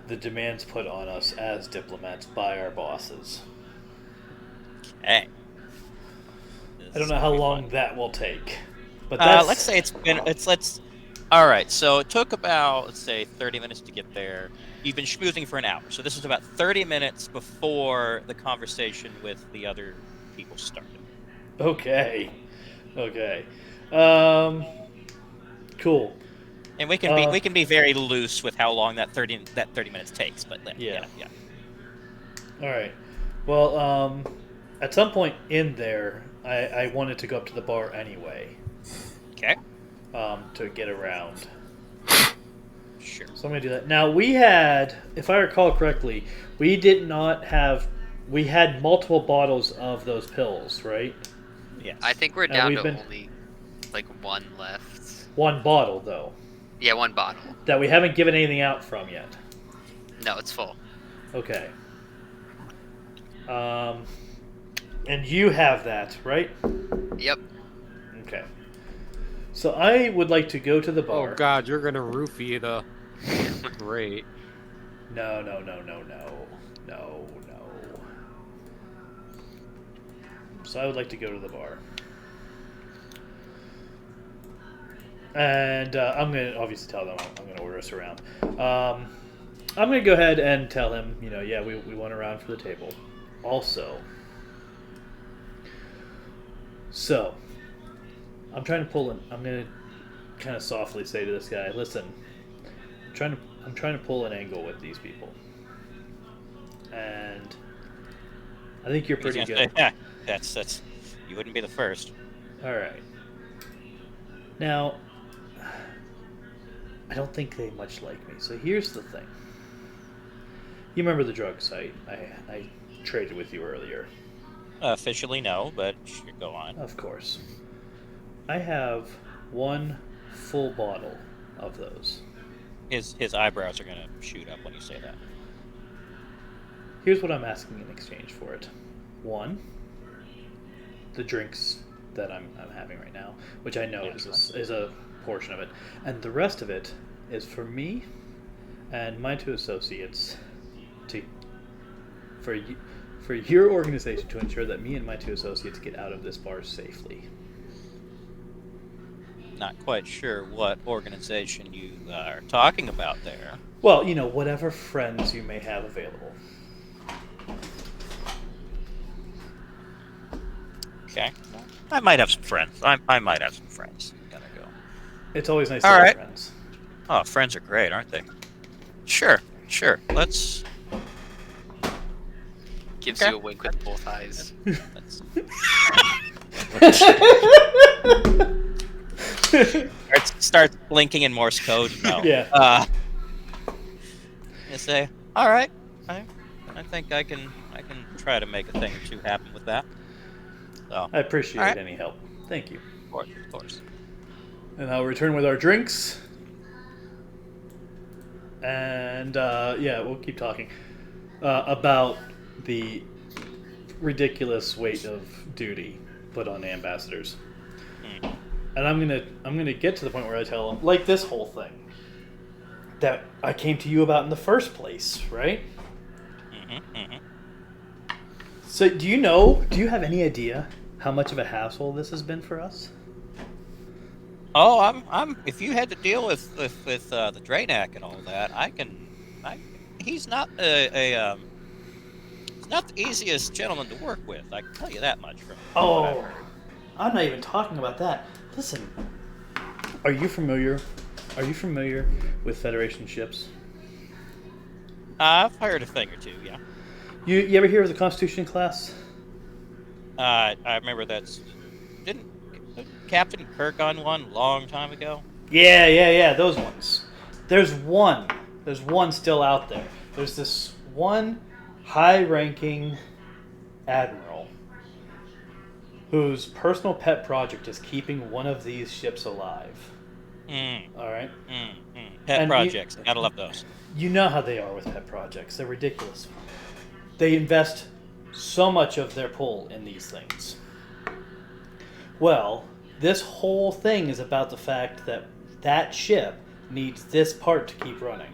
Speaker 2: the demands put on us as diplomats by our bosses.
Speaker 3: Hey.
Speaker 2: I don't know how long that will take, but that's,
Speaker 3: Let's say let's All right, so it took about, let's say, 30 minutes to get there. You've been schmoozing for an hour, so this is about 30 minutes before the conversation with the other people started.
Speaker 2: Okay. Cool.
Speaker 3: And we can be very loose with how long that 30 minutes takes, but yeah.
Speaker 2: All right. Well, at some point in there, I wanted to go up to the bar anyway.
Speaker 3: Okay.
Speaker 2: To get around.
Speaker 3: Sure.
Speaker 2: So I'm going to do that. Now, we had, if I recall correctly, we had multiple bottles of those pills, right?
Speaker 3: Yes.
Speaker 4: I think we're down to only like one left.
Speaker 2: One bottle, though.
Speaker 4: Yeah, one bottle.
Speaker 2: That we haven't given anything out from yet.
Speaker 4: No, it's full.
Speaker 2: Okay. And you have that, right?
Speaker 4: Yep.
Speaker 2: Okay. So I would like to go to the bar.
Speaker 5: Oh God, you're gonna roofie the. Great.
Speaker 2: No. So I would like to go to the bar. And I'm going to obviously tell them I'm going to order us around. I'm going to go ahead and tell him, we want a round for the table. Also, so I'm going to kind of softly say to this guy, listen, I'm trying to pull an angle with these people. And I think you're pretty good.
Speaker 3: Yeah, that's you wouldn't be the first.
Speaker 2: All right. Now, I don't think they much like me. So here's the thing. You remember the drug site I traded with you earlier?
Speaker 3: Officially, no, but sure, go on.
Speaker 2: Of course. I have one full bottle of those.
Speaker 3: His eyebrows are gonna shoot up when you say that.
Speaker 2: Here's what I'm asking in exchange for it. One, the drinks that I'm having right now, which I know is a portion of it, and the rest of it is for me and my two associates for your organization to ensure that me and my two associates get out of this bar safely.
Speaker 3: Not quite sure what organization you are talking about there.
Speaker 2: Well, whatever friends you may have available.
Speaker 3: Okay. I might have some friends. I might have some friends. Gotta go.
Speaker 2: It's always nice to
Speaker 3: All
Speaker 2: have
Speaker 3: right.
Speaker 2: friends.
Speaker 3: Oh, friends are great, aren't they? Sure. Let's.
Speaker 4: Gives you a wink with both eyes.
Speaker 3: Start blinking in Morse code. No.
Speaker 2: Yeah.
Speaker 3: You say, all right. I think I can try to make a thing or two happen with that. So,
Speaker 2: I appreciate
Speaker 3: right.
Speaker 2: any help. Thank you.
Speaker 3: Of course.
Speaker 2: And I'll return with our drinks. And, we'll keep talking about the ridiculous weight of duty put on ambassadors. And I'm gonna get to the point where I tell them, like this whole thing that I came to you about in the first place, right? So do you have any idea how much of a hassle this has been for us?
Speaker 3: Oh, I'm. If you had to deal with the Draenac and all that, he's not he's not the easiest gentleman to work with. I can tell you that much from what I've heard.
Speaker 2: I'm not even talking about that. Listen, are you familiar with Federation ships?
Speaker 3: I've heard a thing or two. Yeah.
Speaker 2: You ever hear of the Constitution class?
Speaker 3: I remember didn't Captain Kirk on one a long time ago?
Speaker 2: Yeah, those ones. There's one still out there. There's this one high-ranking admiral whose personal pet project is keeping one of these ships alive. All right?
Speaker 3: Pet projects. Gotta love those.
Speaker 2: You know how they are with pet projects. They're ridiculous. They invest so much of their pull in these things. Well, this whole thing is about the fact that ship needs this part to keep running.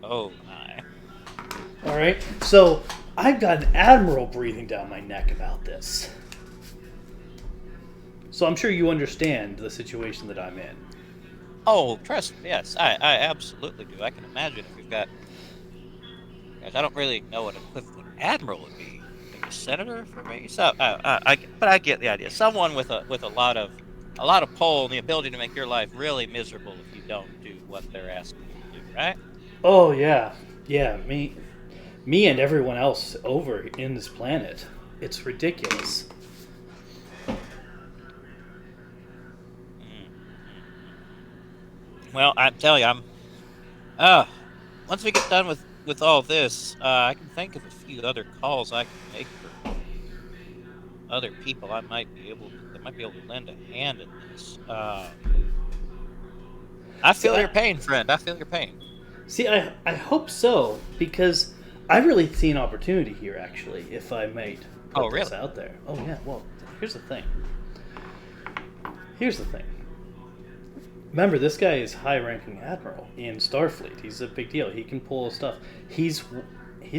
Speaker 3: Oh my.
Speaker 2: All right? So I've got an admiral breathing down my neck about this. So I'm sure you understand the situation that I'm in.
Speaker 3: Oh, trust me, yes, I absolutely do. I can imagine if you've got. Guys, I don't really know what equivalent admiral would be. Maybe a senator for me. So, but I get the idea. Someone with a lot of pull and the ability to make your life really miserable if you don't do what they're asking you to do. Right?
Speaker 2: Oh yeah, yeah. Me and everyone else over in this planet. It's ridiculous.
Speaker 3: Mm. Well, I tell you, uh once we get done with all this, I can think of a few other calls I can make for other people. I might be able to lend a hand in this. I
Speaker 2: See,
Speaker 3: feel your pain, friend. I feel your pain.
Speaker 2: I hope so because I really see an opportunity here. Actually, if I might put
Speaker 3: Oh,
Speaker 2: this
Speaker 3: really?
Speaker 2: out there. Oh yeah. Well, here's the thing. Here's the thing. Remember, this guy is high-ranking admiral in Starfleet. He's a big deal. He can pull stuff. He's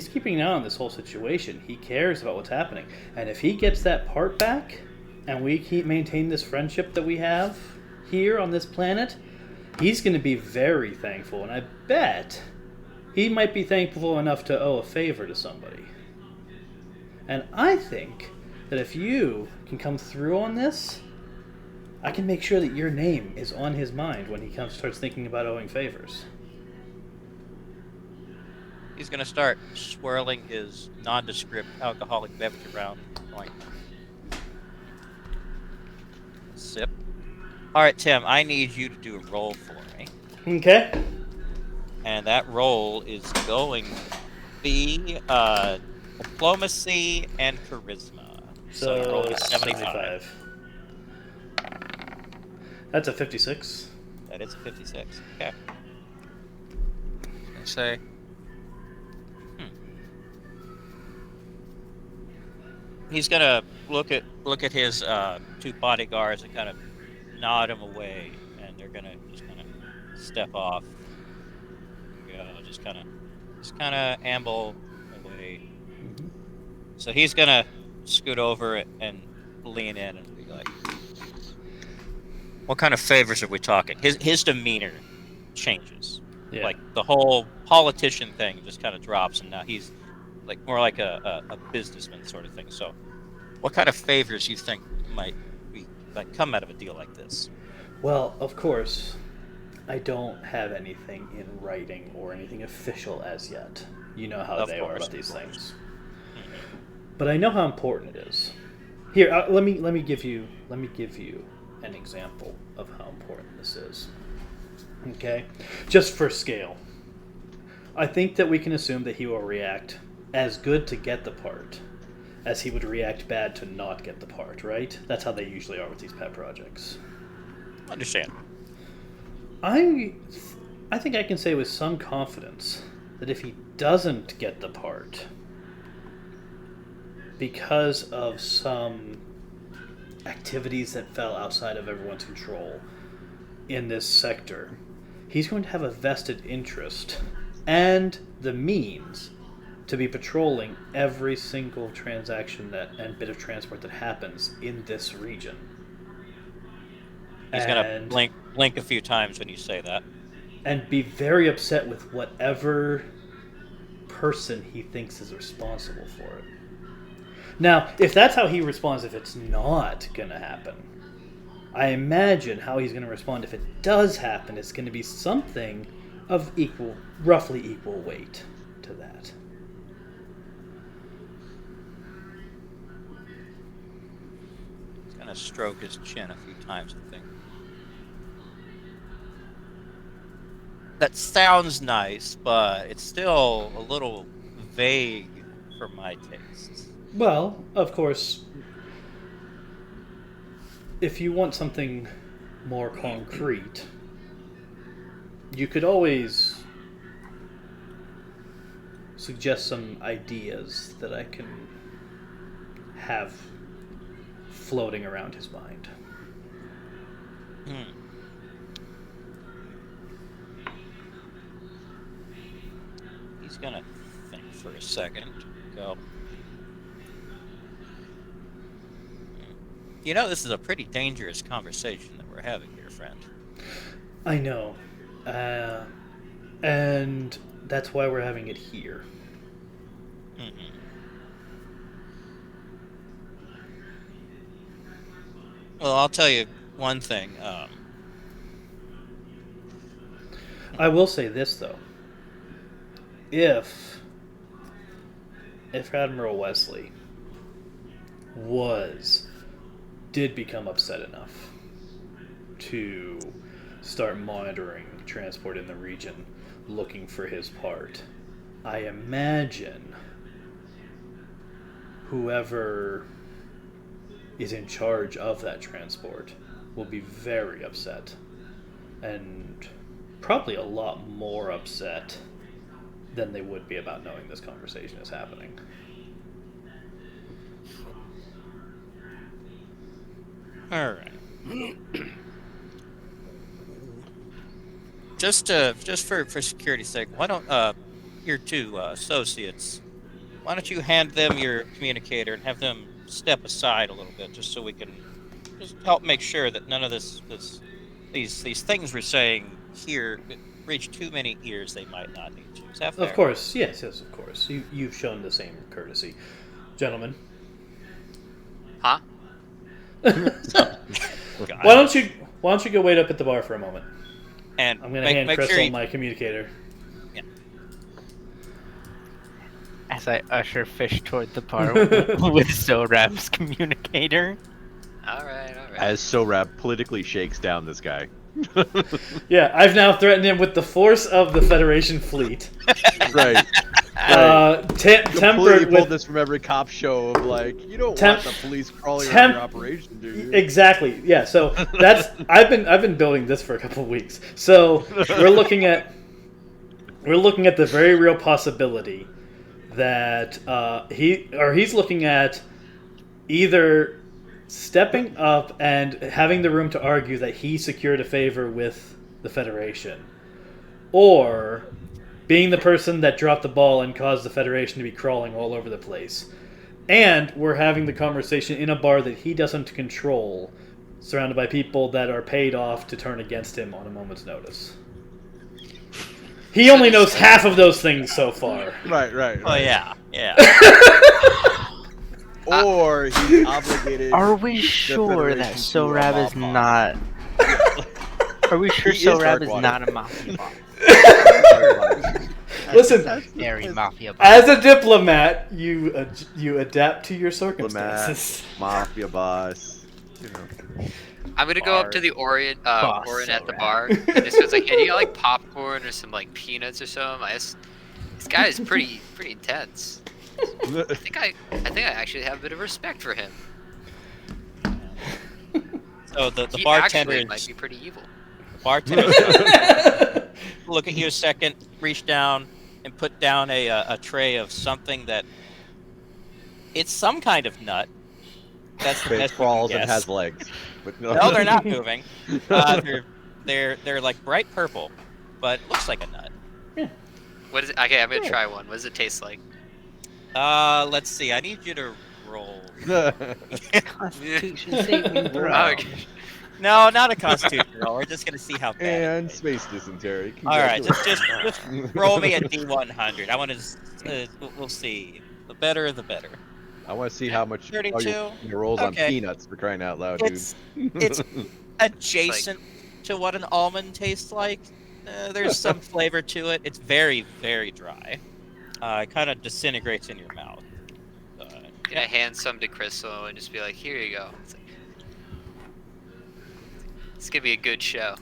Speaker 2: keeping an eye on this whole situation. He cares about what's happening. And if he gets that part back, and we keep maintain this friendship that we have here on this planet, he's going to be very thankful. And I bet he might be thankful enough to owe a favor to somebody. And I think that if you can come through on this, I can make sure that your name is on his mind when he starts thinking about owing favors.
Speaker 3: He's gonna start swirling his nondescript alcoholic beverage around, going sip. All right, Tim. I need you to do a roll for me,
Speaker 2: Okay.
Speaker 3: and that roll is going to be diplomacy and charisma. So your roll is 75.
Speaker 2: That's a 56.
Speaker 3: That is a 56. Okay. I say. He's gonna look at his two bodyguards and kind of nod him away, and they're gonna just kind of step off. Just kind of amble away.
Speaker 2: Mm-hmm.
Speaker 3: So he's gonna scoot over and lean in and be like, "What kind of favors are we talking?" His demeanor changes.
Speaker 2: Yeah.
Speaker 3: Like the whole politician thing just kind of drops, and now he's like more like a businessman sort of thing. So, what kind of favors you think might come out of a deal like this?
Speaker 2: Well, of course, I don't have anything in writing or anything official as yet. You know how they are about these things.
Speaker 3: Mm-hmm.
Speaker 2: But I know how important it is. Here, let me give you an example of how important this is. Okay, just for scale, I think that we can assume that he will react as good to get the part as he would react bad to not get the part. Right? That's how they usually are with these pet projects.
Speaker 3: Understand?
Speaker 2: I think I can say with some confidence that if he doesn't get the part because of some activities that fell outside of everyone's control in this sector, he's going to have a vested interest and the means to be patrolling every single transaction and bit of transport that happens in this region.
Speaker 3: He's gonna blink a few times when you say that,
Speaker 2: and be very upset with whatever person he thinks is responsible for it. Now, if that's how he responds if it's not going to happen, I imagine how he's going to respond if it does happen is going to be something of roughly equal weight to that.
Speaker 3: he's gonna stroke his chin a few times and think, that sounds nice, but it's still a little vague for my tastes.
Speaker 2: Well, of course, if you want something more concrete, you could always suggest some ideas that I can have floating around his mind.
Speaker 3: He's gonna think for a second. Go. You know, this is a pretty dangerous conversation that we're having here, friend.
Speaker 2: I know. And that's why we're having it here.
Speaker 3: Mm-hmm. Well, I'll tell you one thing.
Speaker 2: I will say this, though. If Admiral Wesley did become upset enough to start monitoring transport in the region, looking for his part, I imagine whoever is in charge of that transport will be very upset, and probably a lot more upset than they would be about knowing this conversation is happening.
Speaker 3: All right. Just for security's sake, why don't your two associates, why don't you hand them your communicator and have them step aside a little bit, just so we can just help make sure that none of these things we're saying here reach too many ears they might not need to. Is that fair?
Speaker 2: Of course, yes, of course. You've shown the same courtesy, gentlemen.
Speaker 4: Huh?
Speaker 2: Why don't you go wait up at the bar for a moment?
Speaker 3: And
Speaker 2: I'm gonna hand Crisil
Speaker 3: sure
Speaker 2: my communicator.
Speaker 3: Yeah.
Speaker 7: As I usher Fish toward the bar with Sorab's communicator.
Speaker 4: All right.
Speaker 1: As Sorab politically shakes down this guy.
Speaker 2: Yeah, I've now threatened him with the force of the Federation fleet.
Speaker 1: Right.
Speaker 2: Tempered
Speaker 1: Completely pulled
Speaker 2: with
Speaker 1: this from every cop show of like, you don't want the police crawling around your operation, do you?
Speaker 2: Exactly. Yeah. So that's I've been building this for a couple of weeks. So we're looking at the very real possibility that he's looking at either stepping up and having the room to argue that he secured a favor with the Federation, or being the person that dropped the ball and caused the Federation to be crawling all over the place. And we're having the conversation in a bar that he doesn't control, surrounded by people that are paid off to turn against him on a moment's notice. He only knows half of those things so far.
Speaker 1: Right.
Speaker 3: Oh yeah.
Speaker 1: Or he's obligated.
Speaker 7: Are we sure that Sorab is not? Are we sure
Speaker 1: He is
Speaker 7: Sorab is
Speaker 1: Darkwater.
Speaker 7: not a mafia boss?
Speaker 2: Listen,
Speaker 7: That's very mafia boss.
Speaker 2: as a diplomat, you adapt to your circumstances.
Speaker 1: Mafia boss. You know.
Speaker 4: I'm gonna go up to the Orion
Speaker 7: Boss,
Speaker 4: Orion
Speaker 7: so
Speaker 4: at the
Speaker 7: rad.
Speaker 4: bar and just goes like, "Hey, do you got like popcorn or some like peanuts or something?" This guy is pretty intense. I think I actually have a bit of respect for him.
Speaker 3: So the
Speaker 4: He
Speaker 3: bartender
Speaker 4: actually might
Speaker 3: is
Speaker 4: be pretty evil.
Speaker 3: bartender. Look at you a second, reach down, and put down a tray of something that it's some kind of nut. That's the
Speaker 1: It
Speaker 3: best
Speaker 1: crawls
Speaker 3: you can
Speaker 1: and
Speaker 3: guess.
Speaker 1: has legs. But
Speaker 3: No, they're not moving. They're like bright purple, but looks like a nut.
Speaker 4: What is it? Okay, I'm gonna try one. What does it taste like?
Speaker 3: Let's see. I need you to roll.
Speaker 7: Constitution saving throw.
Speaker 4: Oh, okay.
Speaker 3: No, not a constitution roll. We're just gonna see how bad.
Speaker 1: And
Speaker 3: it is.
Speaker 1: space dysentery.
Speaker 3: All right,
Speaker 1: Congratulations.
Speaker 3: just roll me a D100. I want to. We'll see. The better, the better.
Speaker 1: I want to see how much
Speaker 3: 32?
Speaker 1: your rolls on
Speaker 3: Okay.
Speaker 1: peanuts for crying out loud,
Speaker 3: It's adjacent to what an almond tastes like. There's some flavor to it. It's very, very dry. It kind of disintegrates in your mouth.
Speaker 4: Can I hand some to Crisil and just be like, "Here you go." It's gonna be a good show.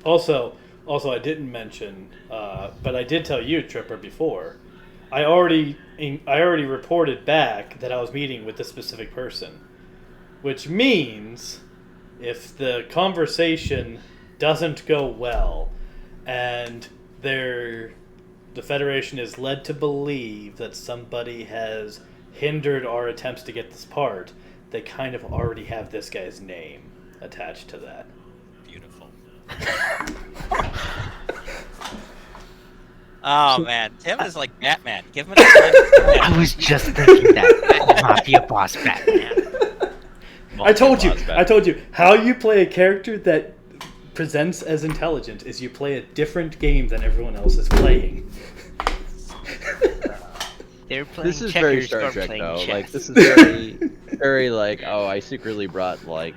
Speaker 2: Also, I didn't mention, but I did tell you, Tripper, before. I already reported back that I was meeting with this specific person, which means if the conversation doesn't go well, and the Federation is led to believe that somebody has hindered our attempts to get this part, they kind of already have this guy's name attached to that.
Speaker 3: Beautiful. Oh man, Tim is like Batman. Give him a
Speaker 7: I was just thinking that. Mafia boss Batman.
Speaker 2: I told you how you play a character that presents as intelligent is you play a different game than everyone else is playing.
Speaker 7: They're playing
Speaker 1: This is very
Speaker 7: checkers
Speaker 1: Star
Speaker 7: or
Speaker 1: Trek,
Speaker 7: playing
Speaker 1: though.
Speaker 7: chess.
Speaker 1: Like, this is very, very like, oh, I secretly brought, like,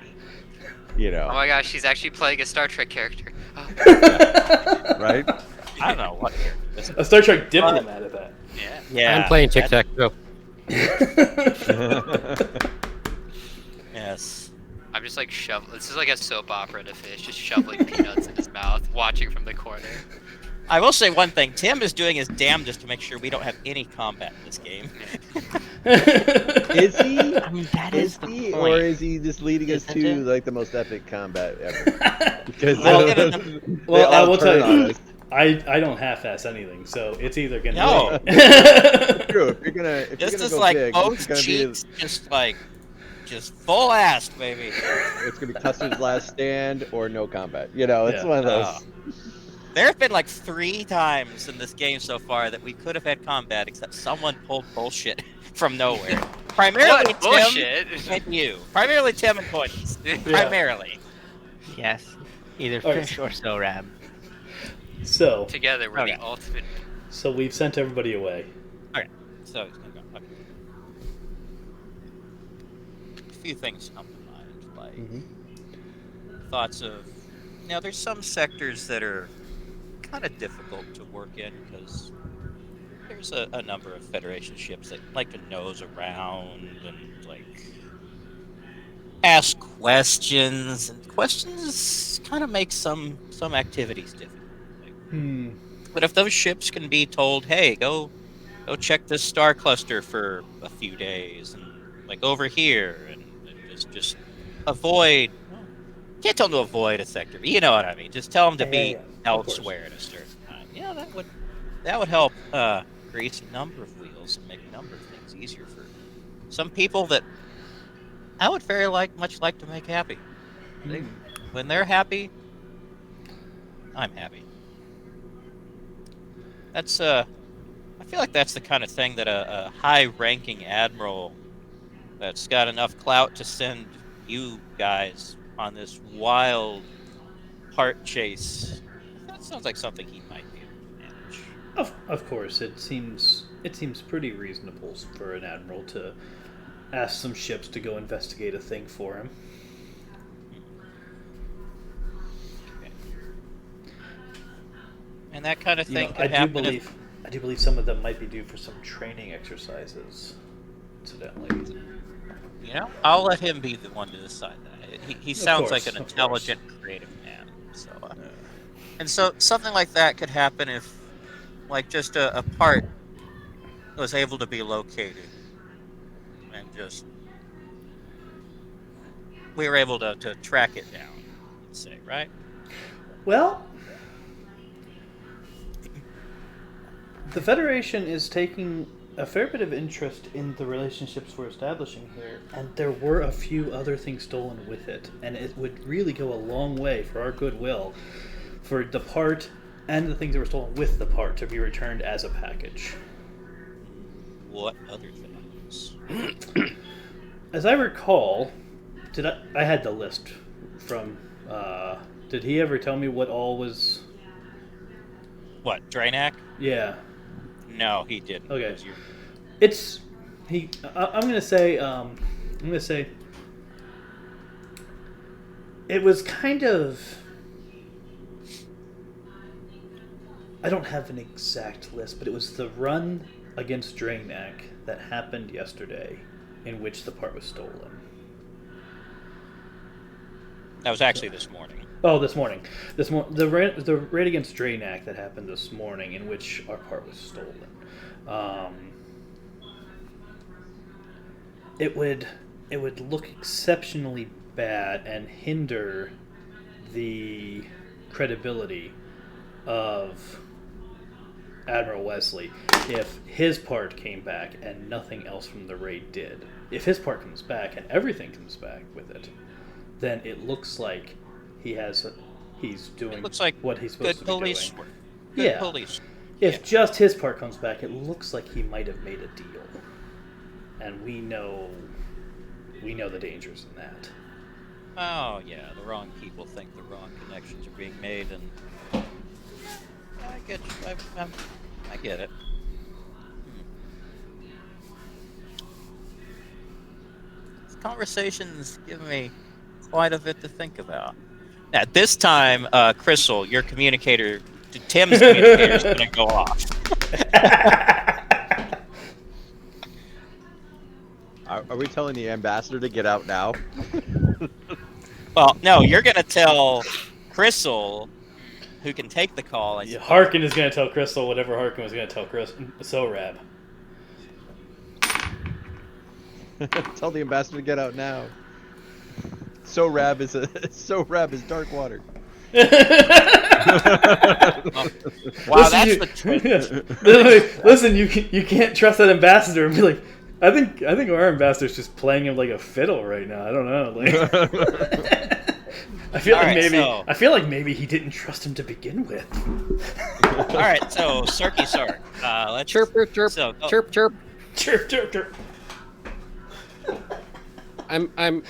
Speaker 1: you know,
Speaker 4: Oh my gosh, she's actually playing a Star Trek character. Oh.
Speaker 1: right?
Speaker 3: I don't know what character this is.
Speaker 2: A Star Trek diplomat at that.
Speaker 3: Yeah.
Speaker 6: I'm playing Tic Tac Toe.
Speaker 3: Yes.
Speaker 4: I'm just like shoveling. This is like a soap opera to Fish, just shoveling peanuts in his mouth, watching from the corner.
Speaker 3: I will say one thing. Tim is doing his damnedest to make sure we don't have any combat in this game.
Speaker 1: Is he?
Speaker 7: I mean, that is the
Speaker 1: Or
Speaker 7: point.
Speaker 1: is he just leading us
Speaker 7: Isn't
Speaker 1: to
Speaker 7: it?
Speaker 1: like the most epic combat ever? Because
Speaker 2: Well,
Speaker 1: they
Speaker 2: well, I
Speaker 1: all
Speaker 2: will
Speaker 1: turn
Speaker 2: tell
Speaker 1: on
Speaker 2: you,
Speaker 1: us.
Speaker 2: I don't half-ass anything, so it's either gonna
Speaker 3: No.
Speaker 2: be
Speaker 1: True. If you're gonna
Speaker 3: This
Speaker 1: go
Speaker 3: is like
Speaker 1: big,
Speaker 3: both
Speaker 1: it's gonna
Speaker 3: cheeks, just full ass, baby.
Speaker 1: it's gonna be Custer's last stand or no combat. You know, it's
Speaker 2: Yeah.
Speaker 1: one of those.
Speaker 3: Oh. There have been like 3 times in this game so far that we could have had combat, except someone pulled bullshit from nowhere. Primarily
Speaker 4: What
Speaker 3: Tim
Speaker 4: bullshit?
Speaker 3: and you. Primarily Tim and Coins. Primarily.
Speaker 7: Yes. Either
Speaker 2: All right.
Speaker 7: fish or Soram.
Speaker 2: So
Speaker 4: Together, we're
Speaker 3: Okay.
Speaker 4: the ultimate.
Speaker 2: so we've sent everybody away.
Speaker 3: So he's gonna go. Okay. A few things come to mind, like thoughts of, there's some sectors that are kind of difficult to work in because there's a number of Federation ships that like to nose around and like ask questions, and questions kind of make some activities difficult. But if those ships can be told, hey, go check this star cluster for a few days, and like over here, and just avoid. Can't tell them to avoid a sector, but you know what I mean. Just tell them to be elsewhere at a certain time. Yeah, that would help grease a number of wheels and make a number of things easier for some people that I would very much like to make happy. When they're happy, I'm happy. That's I feel like that's the kind of thing that a high-ranking admiral that's got enough clout to send you guys on this wild part chase. That sounds like something he might be able to manage.
Speaker 2: Of course, it seems pretty reasonable for an admiral to ask some ships to go investigate a thing for him.
Speaker 3: Okay. And that kind of thing
Speaker 2: I
Speaker 3: could happen.
Speaker 2: do believe some of them might be due for some training exercises. Incidentally,
Speaker 3: I'll let him be the one to decide that. He sounds
Speaker 2: course,
Speaker 3: like an
Speaker 2: of
Speaker 3: intelligent, creative man. So, and so something like that could happen if, like, just a part was able to be located, and just we were able to track it down. Let's say, right?
Speaker 2: well, the Federation is taking a fair bit of interest in the relationships we're establishing here, and there were a few other things stolen with it, and it would really go a long way for our goodwill for the part and the things that were stolen with the part to be returned as a package.
Speaker 3: What other things?
Speaker 2: As I recall, I had the list from, did he ever tell me what all was...
Speaker 3: What, Draenak?
Speaker 2: Yeah.
Speaker 3: No, he didn't.
Speaker 2: Okay.
Speaker 3: Because
Speaker 2: I'm gonna say it was kind of, I don't have an exact list, but it was the run against Draenak that happened yesterday in which the part was stolen.
Speaker 3: That was actually this morning.
Speaker 2: Oh, this morning. The raid against Draenak that happened this morning, in which our part was stolen. It would look exceptionally bad and hinder the credibility of Admiral Wesley if his part came back and nothing else from the raid did. If his part comes back and everything comes back with it, then it looks like he's doing what he's supposed to be doing.
Speaker 3: Good police work.
Speaker 2: Yeah.
Speaker 3: Police.
Speaker 2: If just his part comes back, it looks like he might have made a deal, and we know the dangers in that.
Speaker 3: Oh yeah, the wrong people think the wrong connections are being made, and I get you. I get it. This conversation's given me quite a bit to think about. At this time, Crisil, your communicator, Tim's communicator, is going to go off.
Speaker 1: Are we telling the ambassador to get out now?
Speaker 3: Well, no, you're going to tell Crisil, who can take the call.
Speaker 2: Yeah, Harkin is going to tell Crisil whatever Harkin was going to tell Sorab.
Speaker 1: Tell the ambassador to get out now. Sorab is dark water.
Speaker 3: Wow,
Speaker 2: Listen,
Speaker 3: that's the trick.
Speaker 2: Listen, you can't trust that ambassador and be like, I think our ambassador's just playing him like a fiddle right now. I don't know. Like, I feel like maybe he didn't trust him to begin with.
Speaker 3: All right, so Sark. Let's
Speaker 5: Chirp, chirp,
Speaker 3: so,
Speaker 5: chirp, chirp.
Speaker 2: Chirp, chirp, chirp.
Speaker 5: I'm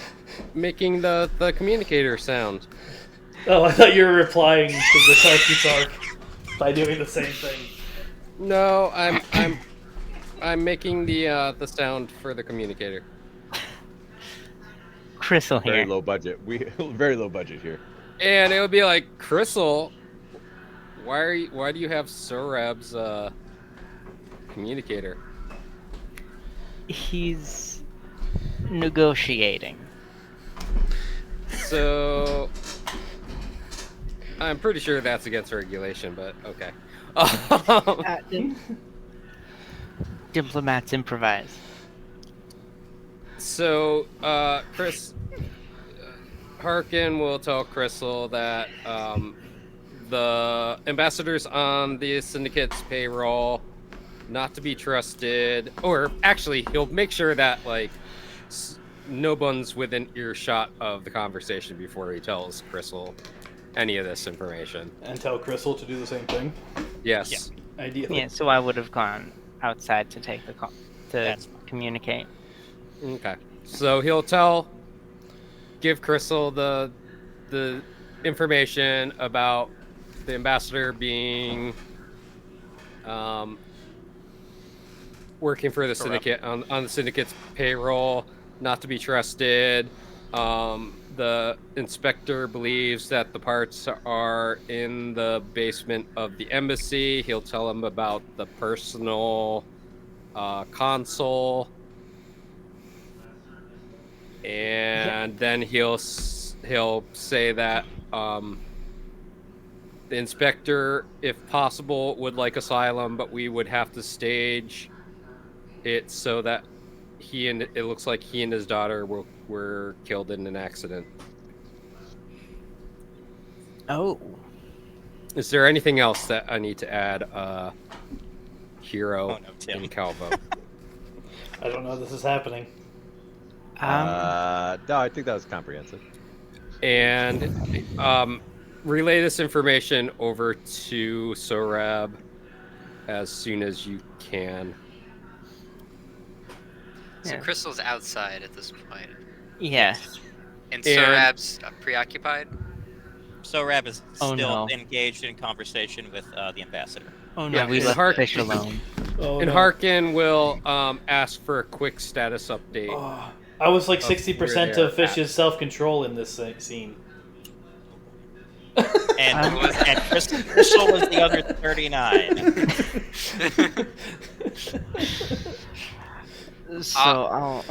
Speaker 5: making the communicator sound.
Speaker 2: Oh, I thought you were replying to the Sark by doing the same thing.
Speaker 5: No, I'm making the sound for the communicator.
Speaker 7: Crisil here.
Speaker 1: Very low budget. Very low budget here.
Speaker 5: And it would be like, Crisil, why do you have Sorab's communicator?
Speaker 7: He's negotiating.
Speaker 5: So I'm pretty sure that's against regulation, but okay.
Speaker 7: Diplomats improvise.
Speaker 5: So Harkin will tell Crisil that the ambassadors on the syndicate's payroll, not to be trusted, or actually he'll make sure that like no one's within earshot of the conversation before he tells Crisil any of this information.
Speaker 2: And tell Crisil to do the same thing.
Speaker 5: Yes.
Speaker 2: Yeah. Ideally.
Speaker 7: Yeah, so I would have gone outside to take the call to communicate.
Speaker 5: Okay. So he'll give Crisil the information about the ambassador being working for the syndicate on the syndicate's payroll, not to be trusted. The inspector believes that the parts are in the basement of the embassy. He'll tell him about the personal console. And then he'll say that the inspector, if possible, would like asylum, but we would have to stage it so that it looks like he and his daughter were killed in an accident.
Speaker 7: Oh.
Speaker 5: Is there anything else that I need to add, Hero
Speaker 3: Tim.
Speaker 5: and Kalvo?
Speaker 2: I don't know this is happening.
Speaker 1: No, I think that was comprehensive.
Speaker 5: And relay this information over to Sorab as soon as you can.
Speaker 4: So
Speaker 7: Yeah.
Speaker 4: Crystal's outside at this point.
Speaker 7: Yes.
Speaker 4: And Sorab's preoccupied?
Speaker 3: Sorab is still
Speaker 7: no.
Speaker 3: engaged in conversation with the ambassador.
Speaker 7: Oh no,
Speaker 5: Yeah,
Speaker 7: we
Speaker 5: and
Speaker 7: left Fish alone.
Speaker 2: Oh,
Speaker 5: And
Speaker 2: no.
Speaker 5: Harkin will ask for a quick status update.
Speaker 2: Oh, I was like
Speaker 5: Of
Speaker 2: 60%
Speaker 5: where
Speaker 2: of Fish's self-control in this scene.
Speaker 3: And Crisil was the other 39.
Speaker 7: So I'll...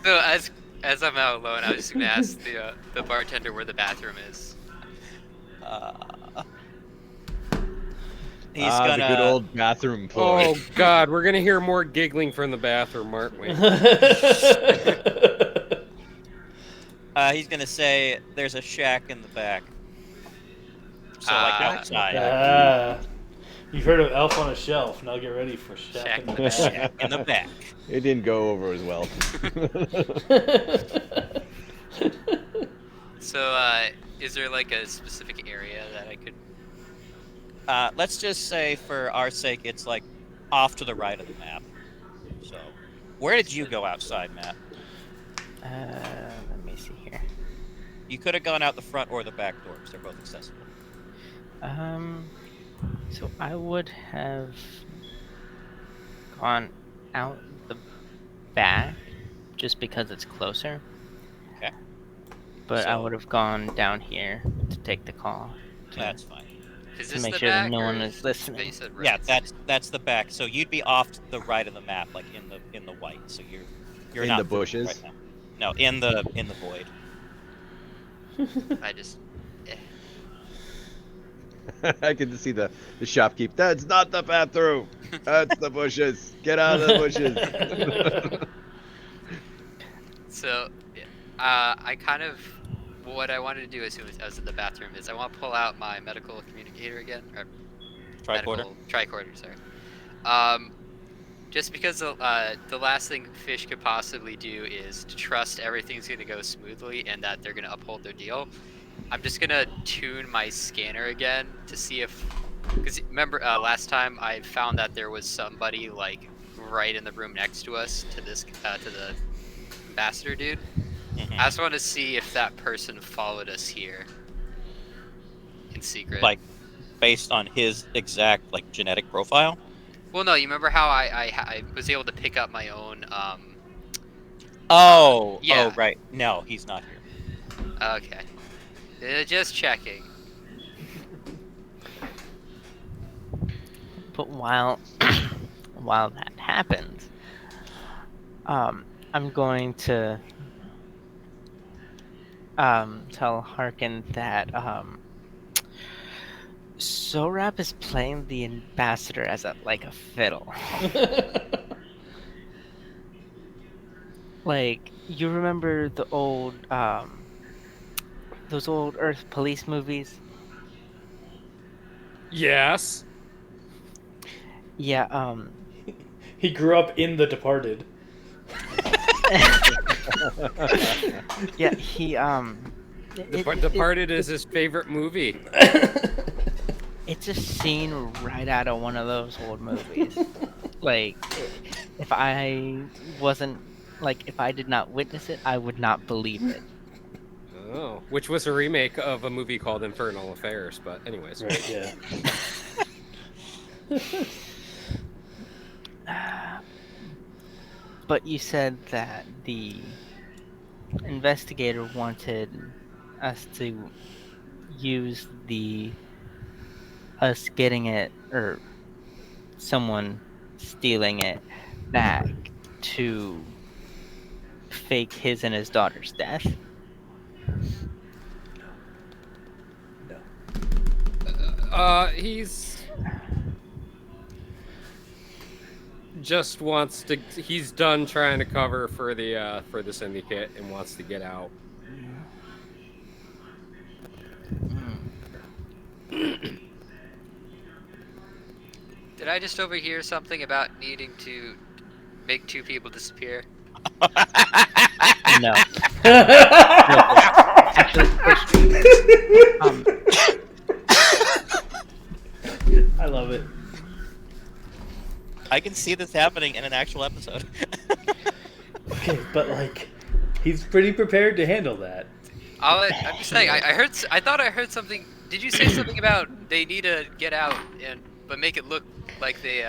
Speaker 4: So as I'm out alone, I was just gonna ask the bartender where the bathroom is.
Speaker 3: He's
Speaker 1: The
Speaker 3: gonna
Speaker 1: good old bathroom ploy.
Speaker 5: Oh God, we're gonna hear more giggling from the bathroom, aren't we?
Speaker 3: he's gonna say there's a shack in the back. So like outside.
Speaker 2: You've heard of Elf on a Shelf. Now get ready for Shack in the Back.
Speaker 3: Shack in the back.
Speaker 1: It didn't go over as well.
Speaker 4: So is there like a specific area that I could?
Speaker 3: Let's just say for our sake it's like off to the right of the map. So where did you go outside, Matt?
Speaker 7: let me see here.
Speaker 3: You could have gone out the front or the back door, because they're both accessible.
Speaker 7: So I would have gone out the back just because it's closer.
Speaker 3: Okay.
Speaker 7: But I
Speaker 3: So-
Speaker 7: would have gone down here to take the call.
Speaker 3: That's fine.
Speaker 4: Is
Speaker 7: To
Speaker 4: this
Speaker 7: make
Speaker 4: the
Speaker 7: sure that
Speaker 4: back,
Speaker 7: no
Speaker 4: or
Speaker 7: one is listening.
Speaker 4: that you said
Speaker 3: Yeah,
Speaker 4: right?
Speaker 3: that's the back. So you'd be off to the right of the map, like in the white. So you're
Speaker 1: In
Speaker 3: not
Speaker 1: the
Speaker 3: visible
Speaker 1: bushes?
Speaker 3: right now. No, in the void.
Speaker 4: I just.
Speaker 1: I can see the shopkeep. That's not the bathroom. That's the bushes. Get out of the bushes.
Speaker 4: So, I kind of. What I wanted to do as soon as I was in the bathroom is I want to pull out my medical communicator again. Or
Speaker 3: Tricorder.
Speaker 4: medical tricorder, sorry. Just because the last thing Fish could possibly do is to trust everything's going to go smoothly and that they're going to uphold their deal. I'm just going to tune my scanner again to see if... Because remember, last time I found that there was somebody, like, right in the room next to us, to this, to the ambassador dude.
Speaker 3: Mhm.
Speaker 4: I just want to see if that person followed us here. In secret.
Speaker 3: Like, based on his exact like genetic profile.
Speaker 4: Well, no, you remember how I was able to pick up my own, yeah.
Speaker 3: Oh, right. No, he's not here.
Speaker 4: Okay. Just checking.
Speaker 7: But while that happens, I'm going to tell Harkin that Sorap is playing the ambassador as a fiddle. Like, you remember the old those old Earth police movies?
Speaker 5: Yes.
Speaker 7: Yeah,
Speaker 2: He grew up in The Departed.
Speaker 7: yeah, he
Speaker 5: Departed is his favorite movie.
Speaker 7: it's a scene right out of one of those old movies. Like, if I did not witness it, I would not believe it.
Speaker 5: Oh, which was a remake of a movie called Infernal Affairs, but anyways.
Speaker 2: Right, yeah.
Speaker 7: But you said that the investigator wanted us to use us getting it, or someone stealing it back to fake his and his daughter's death.
Speaker 5: He's just wants to. He's done trying to cover for the syndicate and wants to get out.
Speaker 4: Did I just overhear something about needing to make two people disappear?
Speaker 7: No. Actually,
Speaker 2: I love it.
Speaker 3: I can see this happening in an actual episode.
Speaker 2: Okay, but like, he's pretty prepared to handle that.
Speaker 4: I'm just saying. I thought I heard something. Did you say something about they need to get out but make it look like they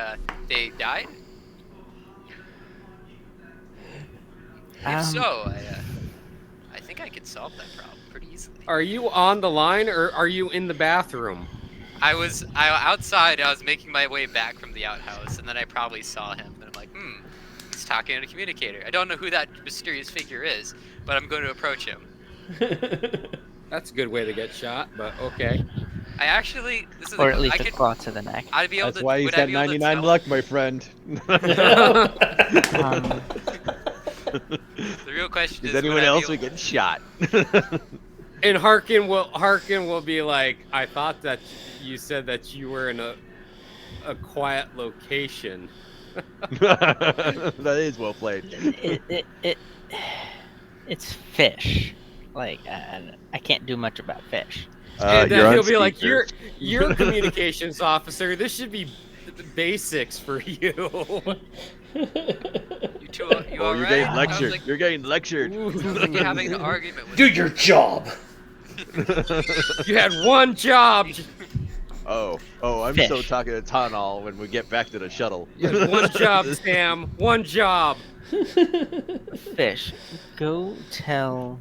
Speaker 4: died? If so, I think I could solve that problem pretty easily.
Speaker 5: Are you on the line or are you in the bathroom?
Speaker 4: I outside. I was making my way back from the outhouse, and then I probably saw him. And I'm like, he's talking on a communicator. I don't know who that mysterious figure is, but I'm going to approach him.
Speaker 5: That's a good way to get shot, but okay.
Speaker 4: I actually, this is
Speaker 7: or at least a claw to the neck.
Speaker 4: I'd be able
Speaker 1: That's
Speaker 4: to.
Speaker 1: why he's
Speaker 4: would I
Speaker 1: got
Speaker 4: be able to
Speaker 1: 99
Speaker 4: tell-
Speaker 1: luck, my friend.
Speaker 4: The real question
Speaker 1: Is
Speaker 4: is,
Speaker 1: anyone
Speaker 4: would I
Speaker 1: else
Speaker 4: be
Speaker 1: we getting shot?
Speaker 5: And Harkin will be like, I thought that you said that you were in a quiet location.
Speaker 1: That is well played.
Speaker 7: It's fish. Like, I can't do much about fish.
Speaker 5: And
Speaker 1: you're
Speaker 5: then
Speaker 1: on
Speaker 5: he'll be like,
Speaker 1: speaker.
Speaker 5: you're a communications officer. This should be the basics for you.
Speaker 4: You
Speaker 1: Oh,
Speaker 4: all
Speaker 1: you're
Speaker 4: right?
Speaker 1: getting
Speaker 4: Sounds
Speaker 1: lectured.
Speaker 4: like-
Speaker 1: You're getting lectured.
Speaker 4: sounds like you're having an argument with
Speaker 2: Do your job.
Speaker 5: You had one job.
Speaker 1: Oh, I'm so
Speaker 7: Fish.
Speaker 1: talking to Tanal when we get back to the shuttle.
Speaker 5: You had one job, Sam. One job.
Speaker 7: Fish, go tell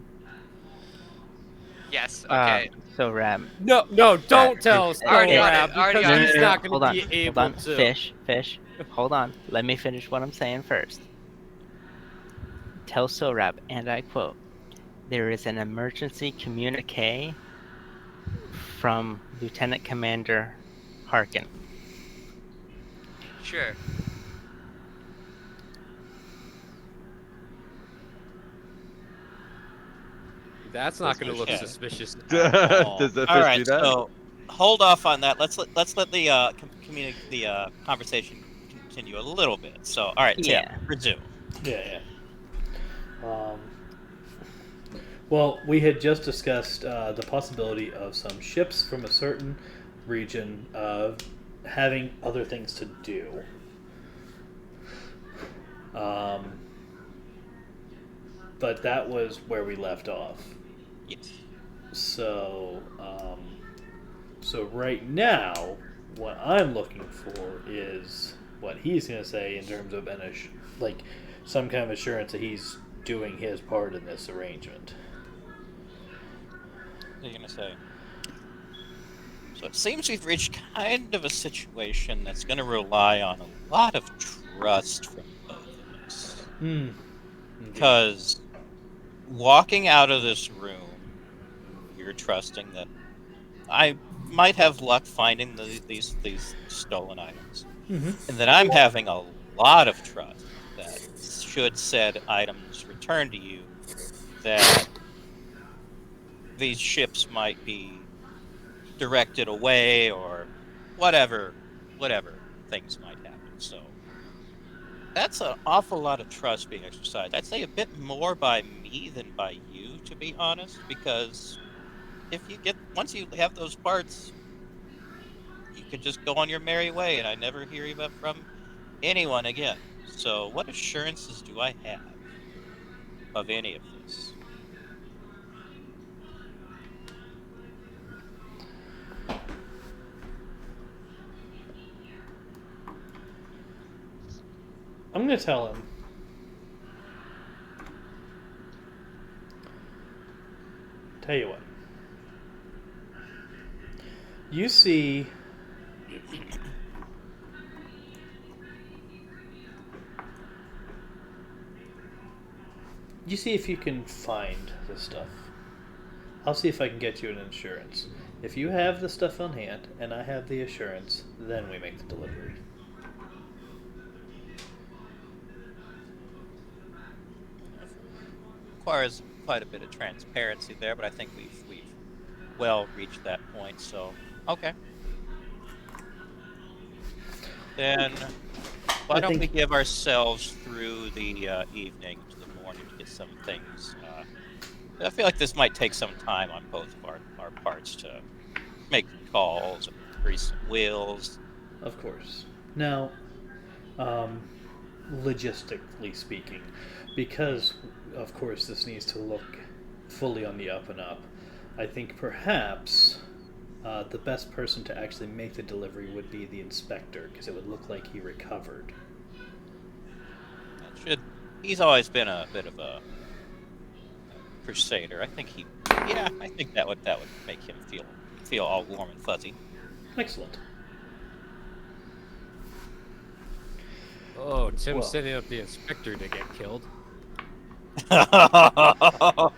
Speaker 4: Yes. Okay.
Speaker 7: Sorab.
Speaker 5: No, don't tell
Speaker 4: Already on
Speaker 5: Sorab
Speaker 4: it, already
Speaker 5: because
Speaker 4: on
Speaker 5: he's
Speaker 4: it.
Speaker 5: not going
Speaker 7: Hold
Speaker 5: to
Speaker 7: on,
Speaker 5: be
Speaker 7: hold
Speaker 5: able
Speaker 7: on.
Speaker 5: to.
Speaker 7: Fish, hold on. Let me finish what I'm saying first. Tell Sorab, and I quote, "There is an emergency communique from Lieutenant Commander Harkin."
Speaker 4: Sure.
Speaker 5: That's not going to look
Speaker 3: Okay.
Speaker 5: suspicious.
Speaker 1: Does the
Speaker 3: All
Speaker 1: fish
Speaker 3: right,
Speaker 1: do that?
Speaker 3: so hold off on that. Let's let the conversation continue a little bit. So, all right, Tim,
Speaker 7: Yeah.
Speaker 3: resume.
Speaker 2: Yeah. Well, we had just discussed the possibility of some ships from a certain region having other things to do. But that was where we left off.
Speaker 3: Yes.
Speaker 2: So, so right now, what I'm looking for is what he's going to say in terms of like some kind of assurance that he's doing his part in this arrangement.
Speaker 3: What are you gonna say? So it seems we've reached kind of a situation that's going to rely on a lot of trust from both of us. Because walking out of this room, you're trusting that I might have luck finding these stolen items, and that I'm having a lot of trust that should said items return to you, that these ships might be directed away or whatever things might happen. So that's an awful lot of trust being exercised. I'd say a bit more by me than by you, to be honest, because once you have those parts, you could just go on your merry way, and I never hear even from anyone again. So what assurances do I have of any of this?
Speaker 2: I'm going to tell him. Tell you what. You see if you can find the stuff. I'll see if I can get you an insurance. If you have the stuff on hand and I have the assurance, then we make the delivery.
Speaker 3: Requires quite a bit of transparency there, but I think we've well reached that point. So okay, then why don't we give ourselves through the evening to the morning to get some things? I feel like this might take some time on both of our parts to make calls and grease some wheels.
Speaker 2: Of course. Now, logistically speaking, because of course this needs to look fully on the up and up, I think perhaps the best person to actually make the delivery would be the inspector, because it would look like he recovered.
Speaker 3: He's always been a bit of a crusader. I think that would make him feel all warm and fuzzy.
Speaker 2: Excellent.
Speaker 5: Oh, Tim's setting up the inspector to get killed.
Speaker 3: All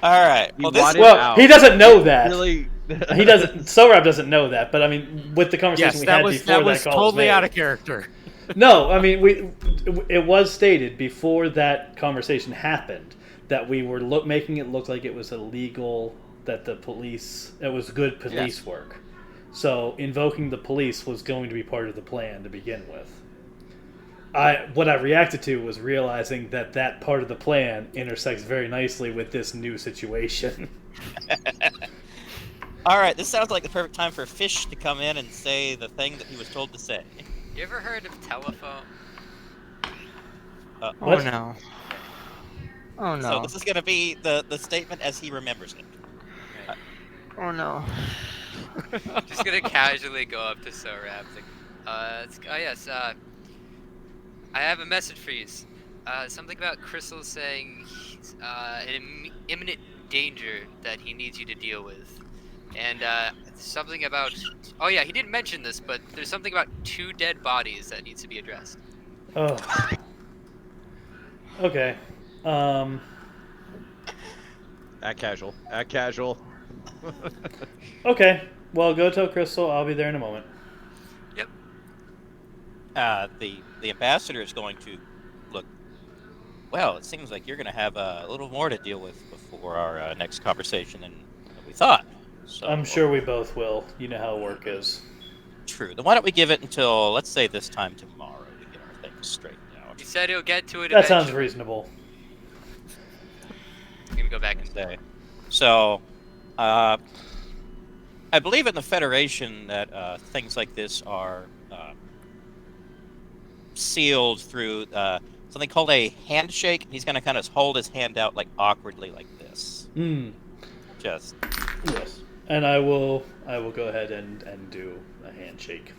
Speaker 3: right.
Speaker 2: He doesn't know that.
Speaker 1: Really?
Speaker 2: He doesn't. Sorab doesn't know that. But I mean, with the conversation we had before
Speaker 5: that was
Speaker 2: call
Speaker 5: totally
Speaker 2: was
Speaker 5: out of character.
Speaker 2: No, I mean it was stated before that conversation happened that we were making it look like it was illegal, that it was good police work. So invoking the police was going to be part of the plan to begin with. What I reacted to was realizing that part of the plan intersects very nicely with this new situation.
Speaker 3: All right, this sounds like the perfect time for Fish to come in and say the thing that he was told to say.
Speaker 4: You ever heard of telephone?
Speaker 7: Oh no. Oh no.
Speaker 3: So this is going to be the statement as he remembers it.
Speaker 7: Oh no.
Speaker 4: Just gonna casually go up to Sorab. Oh yes. I have a message for you. Something about Crisil saying he's in imminent danger that he needs you to deal with, and something about. Oh yeah, he didn't mention this, but there's something about 2 dead bodies that needs to be addressed.
Speaker 2: Oh. Okay.
Speaker 1: Act casual. Act casual.
Speaker 2: Okay. Well, go tell Crystal. I'll be there in a moment.
Speaker 4: Yep.
Speaker 3: The ambassador is going to look. Well, it seems like you're going to have a little more to deal with before our next conversation than we thought. So,
Speaker 2: I'm sure we both will. You know how work is.
Speaker 3: True. Then why don't we give it until, let's say, this time tomorrow to get our things straightened out.
Speaker 4: He said he'll get to it.
Speaker 2: That
Speaker 4: eventually.
Speaker 2: sounds reasonable.
Speaker 4: I'm gonna go back and
Speaker 3: Say. So, I believe in the Federation that things like this are sealed through something called a handshake. He's going to kind of hold his hand out like awkwardly like this. Just
Speaker 2: Yes. And I will go ahead and do a handshake.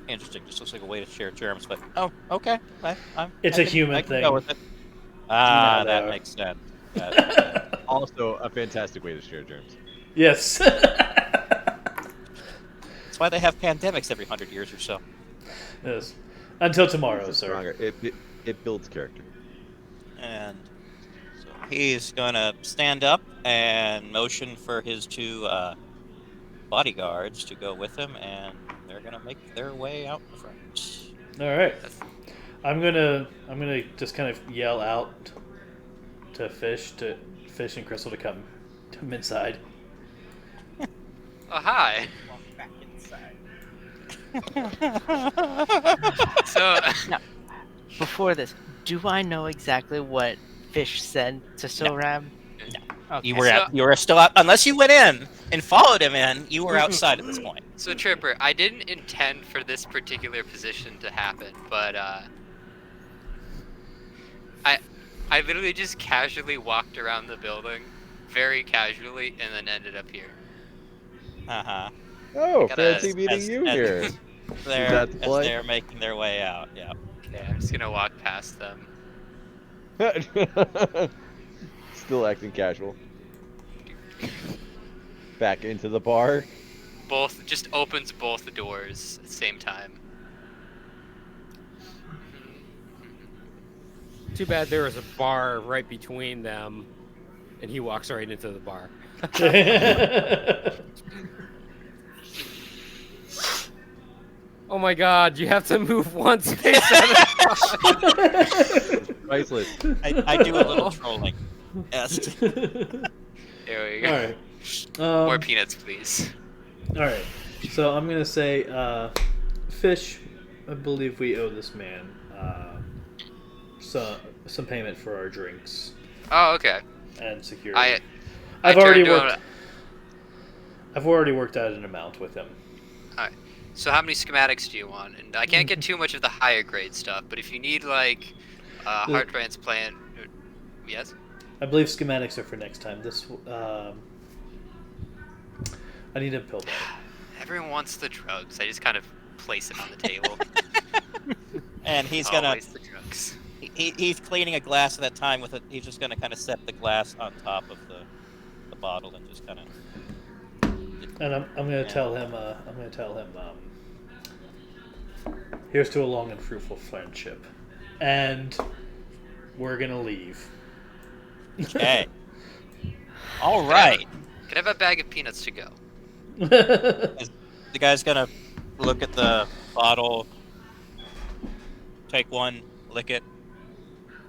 Speaker 3: interesting. Just looks like a way to share germs, but oh, okay.
Speaker 2: It's
Speaker 3: I
Speaker 2: a
Speaker 3: can-
Speaker 2: human
Speaker 3: I can
Speaker 2: thing.
Speaker 3: Go with it.
Speaker 2: You know how they
Speaker 3: That
Speaker 2: are.
Speaker 3: makes sense. That-
Speaker 1: Also, a fantastic way to share germs.
Speaker 2: Yes.
Speaker 3: That's why they have pandemics every 100 years or so.
Speaker 2: Yes. Until tomorrow,
Speaker 1: It's
Speaker 2: sir.
Speaker 1: stronger. It builds character.
Speaker 3: And so he's gonna stand up and motion for his 2 bodyguards to go with him, and they're gonna make their way out in front.
Speaker 2: All right. I'm gonna just kind of yell out to Fish and Crystal to come inside.
Speaker 4: Oh hi. So
Speaker 7: Before this, do I know exactly what Fish said to Sorab? Okay.
Speaker 3: You were still out unless you went in and followed him in. You were outside at this point.
Speaker 4: So Tripper, I didn't intend for this particular position to happen, but I literally just casually walked around the building, very casually, and then ended up here.
Speaker 1: Oh,
Speaker 4: Gotta-
Speaker 1: fancy meeting
Speaker 3: as-
Speaker 1: you
Speaker 3: as-
Speaker 1: here.
Speaker 3: They're,
Speaker 1: that the
Speaker 3: as
Speaker 1: play?
Speaker 3: they're making their way out. Yeah.
Speaker 4: Okay, I'm just gonna walk past them.
Speaker 1: Still acting casual. Back into the bar.
Speaker 4: Both just opens both the doors at the same time.
Speaker 5: Too bad there was a bar right between them, and he walks right into the bar. Oh my god, you have to move one space at a time.
Speaker 1: Priceless.
Speaker 3: I do a little trolling. Yes.
Speaker 4: There we go.
Speaker 2: All right.
Speaker 4: More peanuts, please.
Speaker 2: All right. So I'm gonna say, Fish. I believe we owe this man some payment for our drinks
Speaker 4: Oh, okay.
Speaker 2: and security.
Speaker 4: I
Speaker 2: I've
Speaker 4: turned
Speaker 2: already
Speaker 4: to
Speaker 2: worked.
Speaker 4: him.
Speaker 2: I've already worked out an amount with him.
Speaker 4: So how many schematics do you want? And I can't get too much of the higher grade stuff, but if you need like heart transplant, yes.
Speaker 2: I believe schematics are for next time. This. I need a pill bag.
Speaker 4: Everyone wants the drugs. I just kind of place it on the table.
Speaker 3: And he's gonna
Speaker 4: Always the drugs.
Speaker 3: he's cleaning a glass at that time with it. He's just gonna kind of set the glass on top of the bottle and just kind of.
Speaker 2: And I'm gonna tell him. Here's to a long and fruitful friendship, and we're gonna leave.
Speaker 3: Okay. All right.
Speaker 4: Can I have a bag of peanuts to go?
Speaker 3: The guy's gonna look at the bottle, take one, lick it,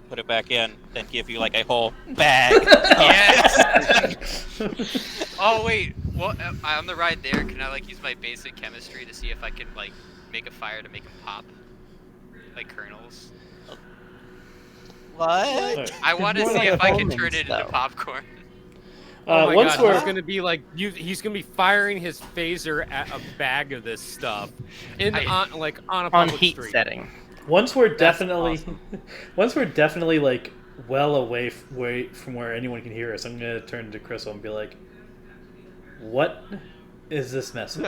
Speaker 3: put it back in, then give you like a whole bag.
Speaker 4: Yes. Oh wait. Well, on the ride there, can I like use my basic chemistry to see if I can like make a fire to make them pop, like kernels?
Speaker 3: What?
Speaker 4: I want to
Speaker 7: more
Speaker 4: see
Speaker 7: like
Speaker 4: if I can
Speaker 7: almonds,
Speaker 4: turn it into
Speaker 7: though.
Speaker 4: popcorn.
Speaker 5: Oh my
Speaker 2: once
Speaker 5: god,
Speaker 2: we're
Speaker 5: he's gonna be like, he's gonna be firing his phaser at a bag of this stuff on a
Speaker 7: On
Speaker 5: public
Speaker 7: heat
Speaker 5: street.
Speaker 7: setting.
Speaker 2: once we're
Speaker 5: That's
Speaker 2: definitely
Speaker 5: awesome.
Speaker 2: once we're definitely like well away from where anyone can hear us, I'm going to turn to Crisil and be like, "What is this message?"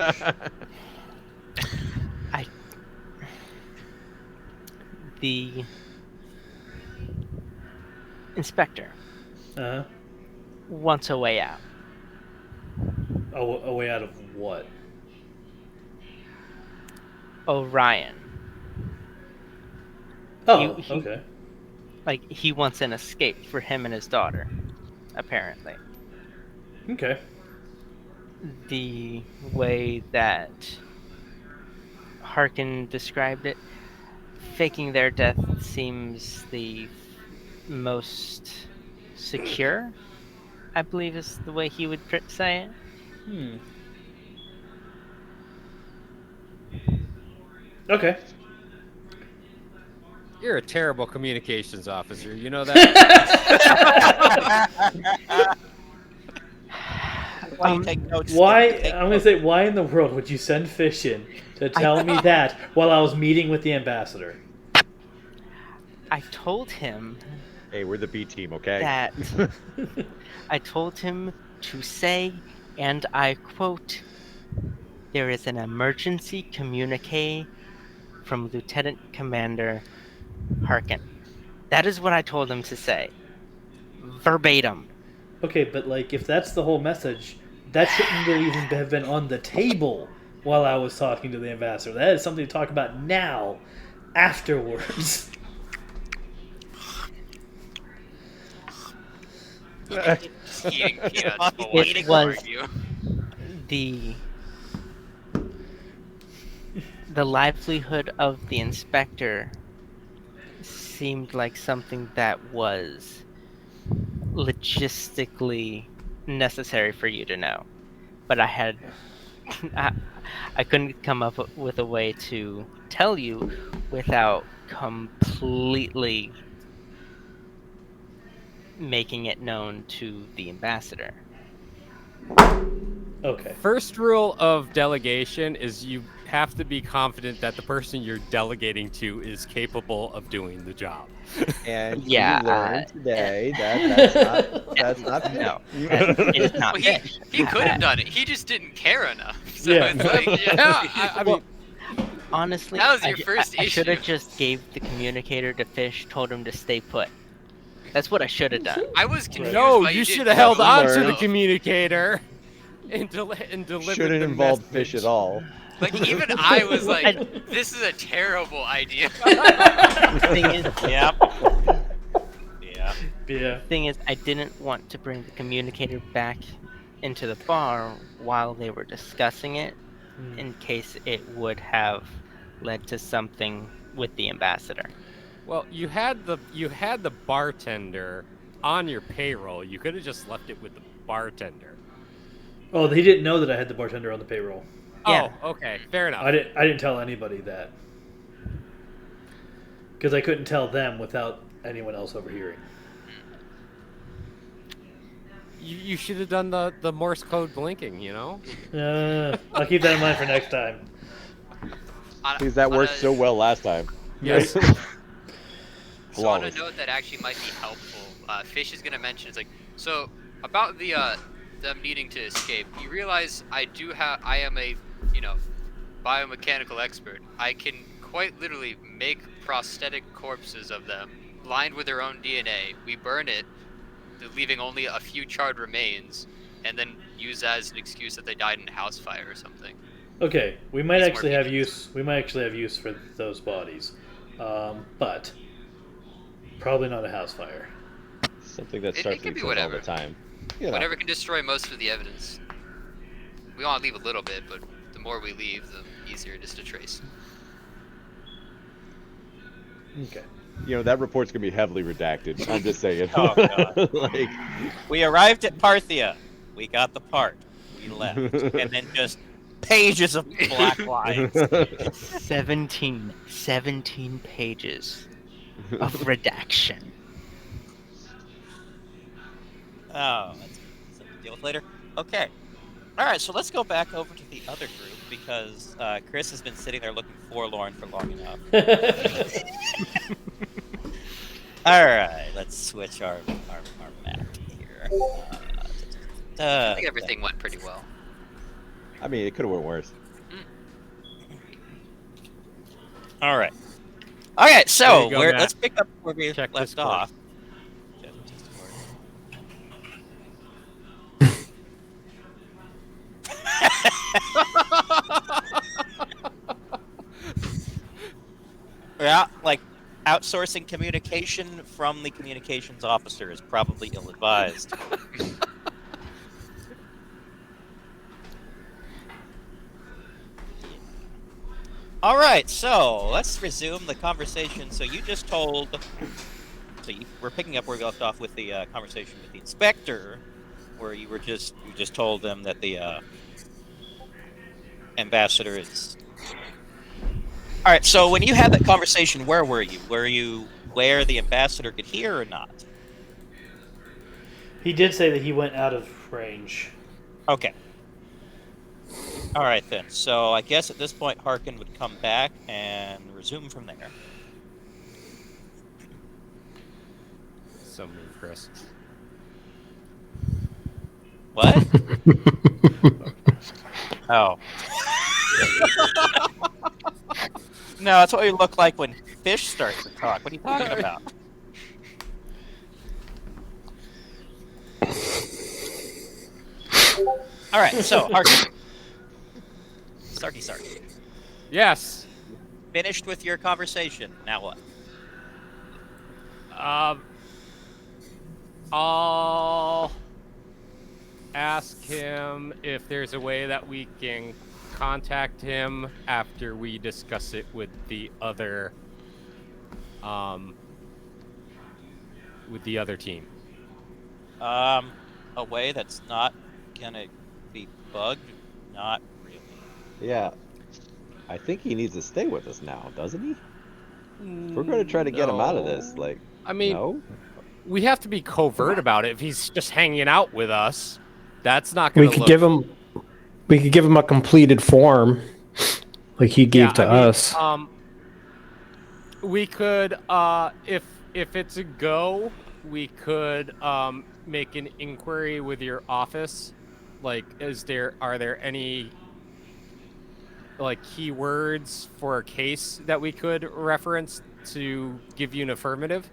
Speaker 7: The inspector
Speaker 2: Uh-huh.
Speaker 7: wants a way out.
Speaker 2: A way out of what?
Speaker 7: Orion.
Speaker 2: Oh,
Speaker 7: He-
Speaker 2: okay.
Speaker 7: Like, he wants an escape for him and his daughter, apparently.
Speaker 2: Okay.
Speaker 7: The way that Harkin described it, faking their death seems the most secure, I believe is the way he would say it.
Speaker 2: Okay.
Speaker 5: You're a terrible communications officer. You know that?
Speaker 3: Why you take notes?
Speaker 2: Why?
Speaker 3: Take
Speaker 2: I'm going to
Speaker 3: notes.
Speaker 2: say, why in the world would you send fish in to tell me that while I was meeting with the ambassador?
Speaker 7: I told him
Speaker 1: Hey, we're the B team, okay?
Speaker 7: that I told him to say, and I quote, "There is an emergency communique from Lieutenant Commander Harkin." That is what I told him to say. Verbatim.
Speaker 2: Okay, but like, if that's the whole message, that shouldn't even have been on the table while I was talking to the ambassador. That is something to talk about now, afterwards.
Speaker 4: Eating peanuts while
Speaker 3: It
Speaker 4: watching
Speaker 7: was-
Speaker 4: argue.
Speaker 7: The livelihood of the inspector seemed like something that was logistically necessary for you to know, but I had I couldn't come up with a way to tell you without completely making it known to the ambassador.
Speaker 2: Okay.
Speaker 5: First rule of delegation is you have to be confident that the person you're delegating to is capable of doing the job.
Speaker 1: And
Speaker 7: Yeah,
Speaker 1: we learned today that that's not
Speaker 7: No,
Speaker 1: fish.
Speaker 7: it is not
Speaker 4: Well,
Speaker 7: fish.
Speaker 4: he could have done it. He just didn't care enough. So
Speaker 2: Yeah.
Speaker 4: it's like,
Speaker 5: I mean,
Speaker 7: Honestly,
Speaker 4: That was your first
Speaker 7: I should have
Speaker 4: issue.
Speaker 7: just gave the communicator to Fish, told him to stay put. That's what I should have done.
Speaker 4: I was confused.
Speaker 5: no,
Speaker 4: why
Speaker 5: you
Speaker 4: didn't
Speaker 5: should have held
Speaker 4: go.
Speaker 5: on to the
Speaker 4: No.
Speaker 5: communicator and delivered
Speaker 1: Shouldn't
Speaker 5: the
Speaker 1: involve
Speaker 5: message.
Speaker 1: fish at all.
Speaker 4: Like even I was like, this is a terrible idea.
Speaker 7: The thing is,
Speaker 3: Yep. Yeah.
Speaker 2: Yeah.
Speaker 7: thing is, I didn't want to bring the communicator back into the bar while they were discussing it, in case it would have led to something with the ambassador.
Speaker 5: Well, you had the bartender on your payroll. You could have just left it with the bartender.
Speaker 2: Oh, he didn't know that I had the bartender on the payroll.
Speaker 7: Yeah.
Speaker 5: Oh, okay, fair enough.
Speaker 2: I didn't tell anybody that. Because I couldn't tell them without anyone else overhearing.
Speaker 5: You should have done the Morse code blinking. You know.
Speaker 2: I'll keep that in mind for next time.
Speaker 1: Because that worked so well last time.
Speaker 5: Yes.
Speaker 4: So on a
Speaker 1: Flawless.
Speaker 4: note that actually might be helpful, Fish is gonna mention it's like so about the them needing to escape. You realize I am a biomechanical expert. I can quite literally make prosthetic corpses of them, lined with their own DNA. We burn it, leaving only a few charred remains, and then use that as an excuse that they died in a house fire or something.
Speaker 2: Okay, we might
Speaker 4: Needs more
Speaker 2: actually have
Speaker 4: peanuts.
Speaker 2: use. We might actually have use for those bodies, but probably not a house fire.
Speaker 1: Something that
Speaker 4: It
Speaker 1: starts
Speaker 4: can be
Speaker 1: all the
Speaker 4: whatever.
Speaker 1: time. You know.
Speaker 4: Whatever can destroy most of the evidence. We want to leave a little bit, but the more we leave, the easier it is to trace.
Speaker 2: Okay.
Speaker 1: You know, that report's gonna be heavily redacted. I'm just saying.
Speaker 3: Oh, God.
Speaker 1: Like,
Speaker 3: We arrived at Parthia. We got the part. We left. And then just pages of black lines.
Speaker 7: 17 pages of redaction.
Speaker 3: Oh, that's something to deal with later. Okay. All right, so let's go back over to the other group because Chris has been sitting there looking forlorn for long enough. All right, let's switch our map here.
Speaker 4: I think everything went pretty well.
Speaker 1: I mean, it could have went worse.
Speaker 3: All right. Okay, so
Speaker 5: you go, Matt.
Speaker 3: let's pick up where we
Speaker 5: Check
Speaker 3: left
Speaker 5: Discord.
Speaker 3: off. Yeah, like outsourcing communication from the communications officer is probably ill-advised. All right, so let's resume the conversation. So you just told. We're picking up where we left off with the conversation with the inspector, where you just told them that the ambassador is. All right, so when you had that conversation, where were you? Were you where the ambassador could hear or not?
Speaker 2: He did say that he went out of range.
Speaker 3: Okay. All right then. So I guess at this point, Harkin would come back and resume from there.
Speaker 5: So mean, Chris.
Speaker 3: What? Oh. No, that's what we look like when fish starts to talk. What are you talking about? All right, so Harkin. Sark.
Speaker 5: Yes.
Speaker 3: Finished with your conversation. Now what?
Speaker 5: I'll ask him if there's a way that we can contact him after we discuss it with the other team.
Speaker 3: A way that's not gonna be bugged? Not really.
Speaker 1: Yeah. I think he needs to stay with us now, doesn't he? We're going to try to get him out of this. Like,
Speaker 5: I mean,
Speaker 1: no?
Speaker 5: we have to be covert about it. If he's just hanging out with us, that's not going to look...
Speaker 6: We could give him a completed form like he gave to us.
Speaker 5: We could, if it's a go, we could make an inquiry with your office. Like, are there any like keywords for a case that we could reference to give you an affirmative?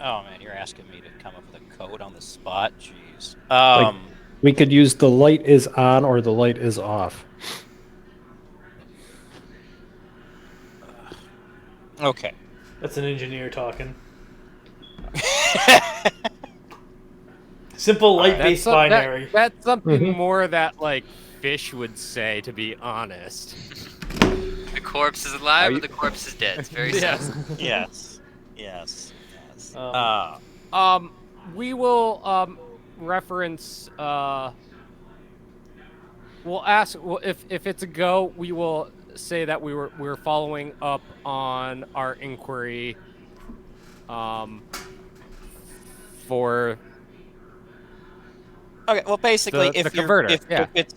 Speaker 3: Oh man, you're asking me to come up with a code on the spot? Jeez.
Speaker 6: Like, we could use the light is on or the light is off.
Speaker 3: Okay.
Speaker 2: That's an engineer talking. Simple light-based binary.
Speaker 5: That's something more that like fish would say, to be honest.
Speaker 4: The corpse is alive or the corpse is dead. It's very simple.
Speaker 3: Yes.
Speaker 5: We will reference. We'll ask. Well, if it's a go, we will say that we're following up on our inquiry. For.
Speaker 3: Okay. Well, basically,
Speaker 5: The converter,
Speaker 3: if it's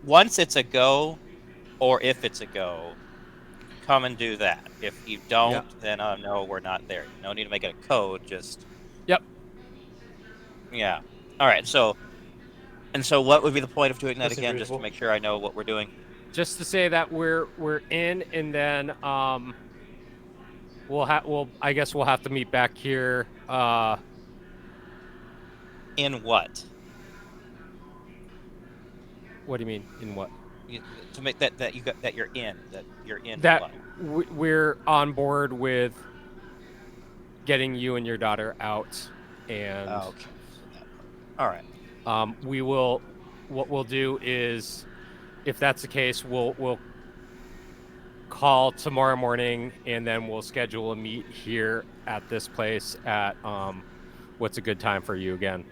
Speaker 3: once it's a go, or if it's a go, come and do that. If you don't, then no, we're not there. No need to make it a code. Just.
Speaker 5: Yep.
Speaker 3: Yeah. All right. So what would be the point of doing that again, just to
Speaker 2: reasonable.
Speaker 3: make sure I know what we're doing?
Speaker 5: Just to say that we're in, and then I guess we'll have to meet back here.
Speaker 3: In what?
Speaker 5: What do you mean? In what?
Speaker 3: To make that you're in
Speaker 5: That
Speaker 3: what?
Speaker 5: we're on board with getting you and your daughter out, and
Speaker 3: Okay. All right.
Speaker 5: we will. What we'll do is, if that's the case, we'll call tomorrow morning, and then we'll schedule a meet here at this place at what's a good time for you again?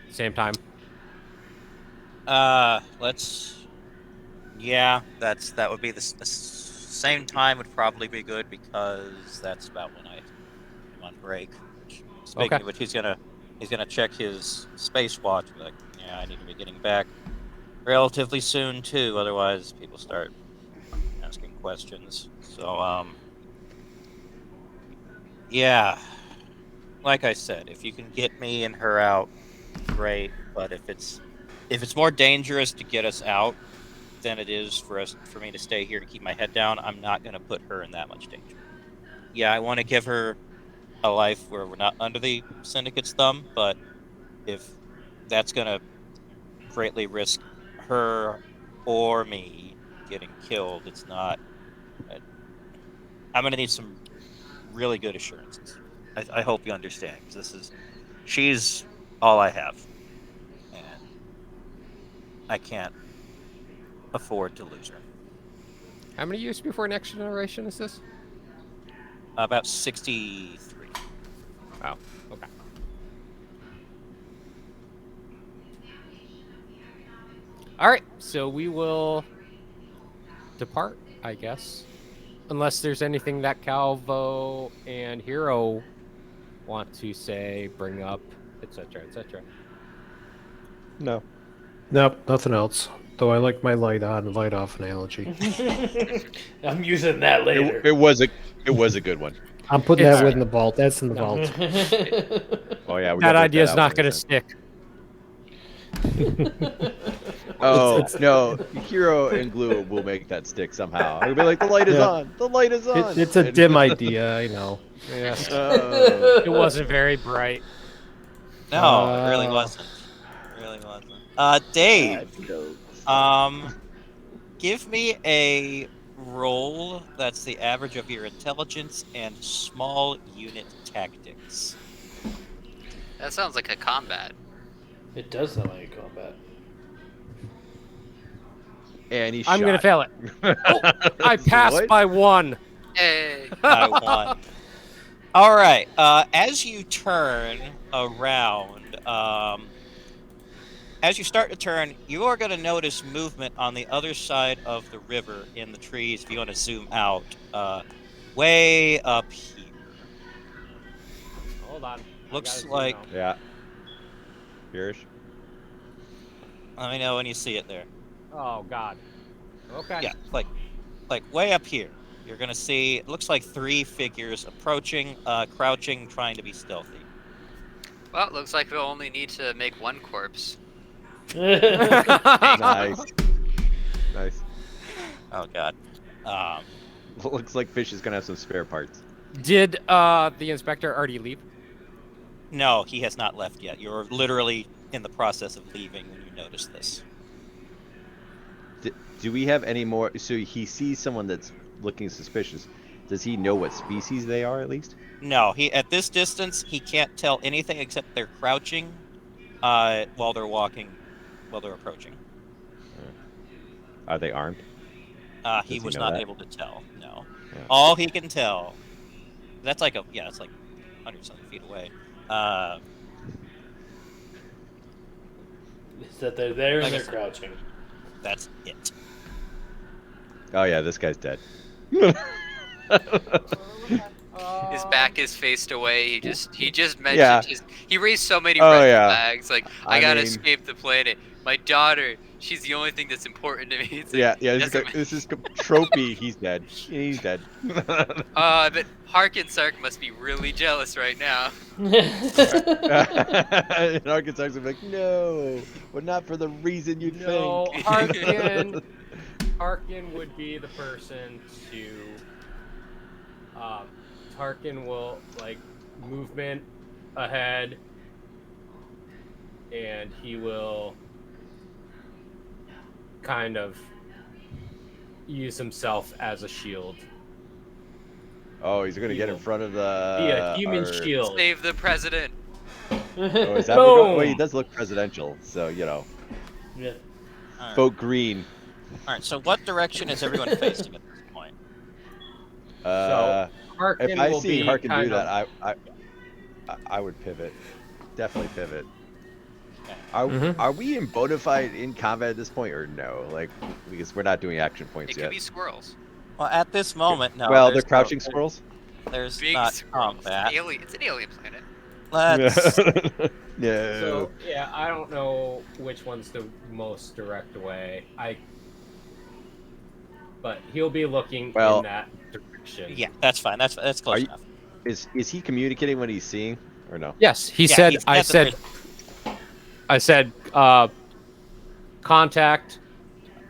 Speaker 5: Same time.
Speaker 3: Yeah, that would be the same time would probably be good, because that's about when I'm on break. Speaking of which, he's gonna check his space watch. Like, yeah, I need to be getting back relatively soon too. Otherwise, people start asking questions. So, yeah. like I said, if you can get me and her out, great. But if it's more dangerous to get us out than it is for me to stay here and keep my head down, I'm not going to put her in that much danger. Yeah, I want to give her a life where we're not under the syndicate's thumb, but if that's going to greatly risk her or me getting killed, it's not. I'm going to need some really good assurances. I hope you understand, because she's all I have, and I can't afford to lose her.
Speaker 5: How many years before Next Generation is this?
Speaker 3: About 63.
Speaker 5: Oh, okay. All right, so we will depart, I guess. Unless there's anything that Kalvo and Hero want to say, bring up, etc., etc.
Speaker 1: No.
Speaker 6: Nope, nothing else. Though I like my light on, light off analogy.
Speaker 2: I'm using that later.
Speaker 1: It was a good one.
Speaker 6: I'm putting
Speaker 5: It's-
Speaker 6: that in the vault. That's in the vault.
Speaker 1: Oh yeah, we
Speaker 5: That
Speaker 1: gotta
Speaker 5: idea is
Speaker 1: that
Speaker 5: not
Speaker 1: out
Speaker 5: going
Speaker 1: when
Speaker 5: to
Speaker 1: it's
Speaker 5: stick.
Speaker 1: Oh no, Hero and Glue will make that stick somehow. It'll be like the light is
Speaker 6: Yeah.
Speaker 1: on. The light is on.
Speaker 6: It's a dim idea, I know.
Speaker 5: Yes.
Speaker 1: Oh.
Speaker 5: It wasn't very bright.
Speaker 3: No, it really wasn't. It really wasn't. Dave, give me a roll that's the average of your intelligence and small unit tactics.
Speaker 4: That sounds like a combat.
Speaker 2: It does sound like a combat.
Speaker 1: And he's
Speaker 5: I'm going to
Speaker 1: shot.
Speaker 5: fail it. Oh, I passed
Speaker 1: What?
Speaker 5: by 1.
Speaker 4: Hey.
Speaker 3: I won. All right. As you turn around, as you start to turn, you are going to notice movement on the other side of the river in the trees. If you want to zoom out, way up here.
Speaker 5: Hold on.
Speaker 3: Looks like.
Speaker 1: Yeah. Yours.
Speaker 3: Let me know when you see it there.
Speaker 5: Oh, God. Okay.
Speaker 3: Yeah, like way up here. You're going to see. It looks like 3 figures approaching, crouching, trying to be stealthy.
Speaker 4: Well, looks like we'll only need to make 1 corpse.
Speaker 1: Nice. Nice.
Speaker 3: Oh God.
Speaker 1: Looks like Fish is gonna have some spare parts.
Speaker 5: Did the inspector already leave?
Speaker 3: No, he has not left yet. You're literally in the process of leaving when you notice this.
Speaker 1: Do we have any more? So he sees someone that's looking suspicious. Does he know what species they are at least?
Speaker 3: No, at this distance he can't tell anything except they're crouching, while they're walking, while they're approaching.
Speaker 1: Are they armed?
Speaker 3: He
Speaker 1: he
Speaker 3: was
Speaker 1: know
Speaker 3: not
Speaker 1: that?
Speaker 3: able to tell. No.
Speaker 1: Yeah.
Speaker 3: All he can tell. That's like it's like 100-something feet away.
Speaker 2: Is that they're there
Speaker 3: Like
Speaker 2: and
Speaker 3: I
Speaker 2: they're
Speaker 3: said.
Speaker 2: crouching.
Speaker 3: That's it.
Speaker 1: Oh yeah, this guy's dead.
Speaker 4: His back is faced away. He just mentioned
Speaker 1: Yeah.
Speaker 4: he raised so many
Speaker 1: Oh,
Speaker 4: red
Speaker 1: yeah.
Speaker 4: flags. Like I
Speaker 1: I
Speaker 4: gotta
Speaker 1: mean-
Speaker 4: escape the planet. My daughter, she's the only thing that's important to me. It's like,
Speaker 1: Yeah.
Speaker 4: doesn't
Speaker 1: This is Trophy. He's dead. He's dead.
Speaker 4: but Hark and Sark must be really jealous right now.
Speaker 1: And Arkansas would be like, no, but not for the reason you'd
Speaker 5: No,
Speaker 1: think.
Speaker 5: Harkin would be the person to. Harkin will like movement ahead, and he will kind of use himself as a shield.
Speaker 1: Oh, he's gonna get in front of the.
Speaker 5: Be a human
Speaker 1: our-
Speaker 5: shield.
Speaker 4: Save the president.
Speaker 1: Oh, is that what we're going- well, he
Speaker 5: Boom.
Speaker 1: does look presidential, so you know.
Speaker 2: Yeah.
Speaker 3: All right.
Speaker 1: Vote green.
Speaker 3: All right. So what direction is everyone facing at this point?
Speaker 5: Harkin
Speaker 1: If I
Speaker 5: will
Speaker 1: see
Speaker 5: be
Speaker 1: Harkin do
Speaker 5: kind
Speaker 1: that,
Speaker 5: of-
Speaker 1: I would pivot. Definitely pivot.
Speaker 3: Okay.
Speaker 1: Are we in bona fide in combat at this point or no? Like, because we're not doing action points
Speaker 4: It could
Speaker 1: yet.
Speaker 4: be squirrels.
Speaker 3: Well, at this moment, no.
Speaker 1: Well,
Speaker 3: there's
Speaker 1: they're crouching
Speaker 3: no-
Speaker 1: squirrels.
Speaker 3: There's
Speaker 4: Big
Speaker 3: not
Speaker 4: squirrels.
Speaker 3: combat.
Speaker 4: It's an alien planet.
Speaker 3: Let's.
Speaker 1: No.
Speaker 5: So yeah, I don't know which one's the most direct way. But he'll be looking
Speaker 1: Well,
Speaker 5: in that direction.
Speaker 3: Yeah, that's fine. That's
Speaker 1: Are
Speaker 3: close
Speaker 1: you-
Speaker 3: enough.
Speaker 1: Is he communicating what he's seeing? or no?
Speaker 5: Yes, he
Speaker 3: Yeah,
Speaker 5: said.
Speaker 3: he's
Speaker 5: I
Speaker 3: at the
Speaker 5: said.
Speaker 3: prison.
Speaker 5: I said. Contact.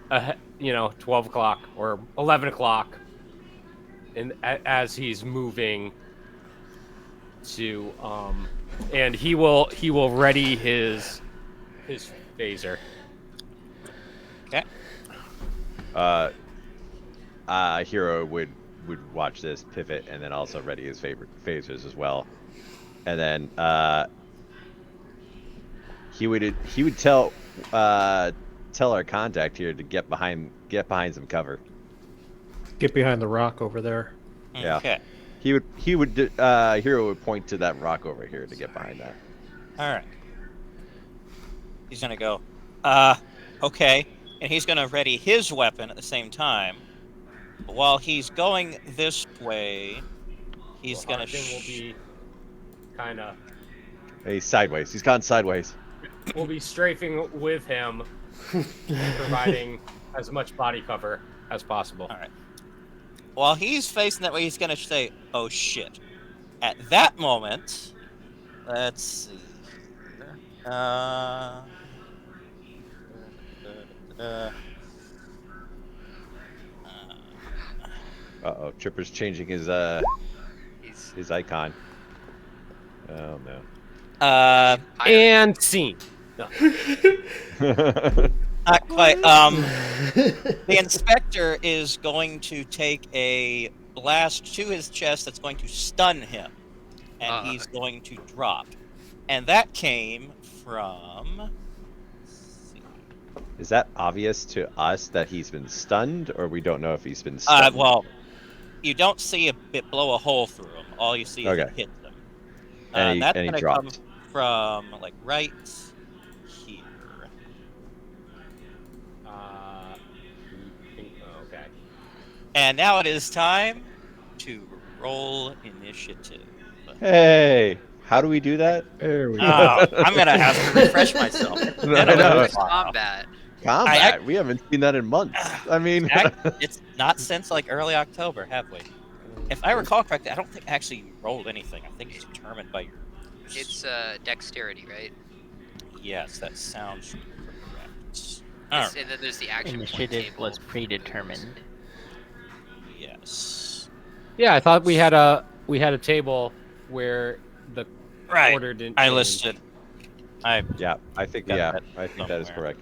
Speaker 5: 12 o'clock or 11 o'clock, and as he's moving to and he will ready his phaser.
Speaker 3: Okay.
Speaker 1: Hero would watch this, pivot, and then also ready his favorite phasers as well. And then he would tell our contact here to get behind some cover.
Speaker 6: Get behind the rock over there.
Speaker 1: Yeah.
Speaker 3: Okay.
Speaker 1: Hero would point to that rock over here to get behind that.
Speaker 3: All right. He's gonna go. Okay, and he's gonna ready his weapon at the same time. While he's going this way, he's gonna.
Speaker 5: Will be kind of.
Speaker 1: He's sideways. He's gone sideways.
Speaker 5: We'll be strafing with him, providing as much body cover as possible.
Speaker 3: All right. While he's facing that way, he's gonna say, "Oh shit!" At that moment, let's see.
Speaker 1: Uh-oh, Tripper's changing his icon. Oh no.
Speaker 5: And scene. No.
Speaker 3: Not quite. The inspector is going to take a blast to his chest that's going to stun him, and he's going to drop. And that came from.
Speaker 1: Is that obvious to us that he's been stunned, or we don't know if he's been stunned?
Speaker 3: Well, you don't see it blow a hole through him. All you see is it hit them.
Speaker 1: And
Speaker 3: that's
Speaker 1: he
Speaker 3: going to come from like right here.
Speaker 5: Okay.
Speaker 3: And now it is time to roll initiative.
Speaker 1: Hey, how do we do that?
Speaker 6: There we go.
Speaker 3: I'm going to have to refresh myself.
Speaker 4: Combat.
Speaker 1: Combat? We haven't seen that in months. I mean...
Speaker 3: It's not since like early October, have we? If I recall correctly, I don't think I actually rolled anything. I think it's determined by your...
Speaker 4: It's dexterity, right?
Speaker 3: Yes, that sounds correct.
Speaker 4: And then there's the action point
Speaker 7: Initiative
Speaker 4: table.
Speaker 7: was predetermined.
Speaker 3: Yes.
Speaker 5: Yeah, I thought we had a table where the order didn't.
Speaker 3: I
Speaker 5: change.
Speaker 3: listed.
Speaker 1: I think
Speaker 3: Got
Speaker 1: that is correct.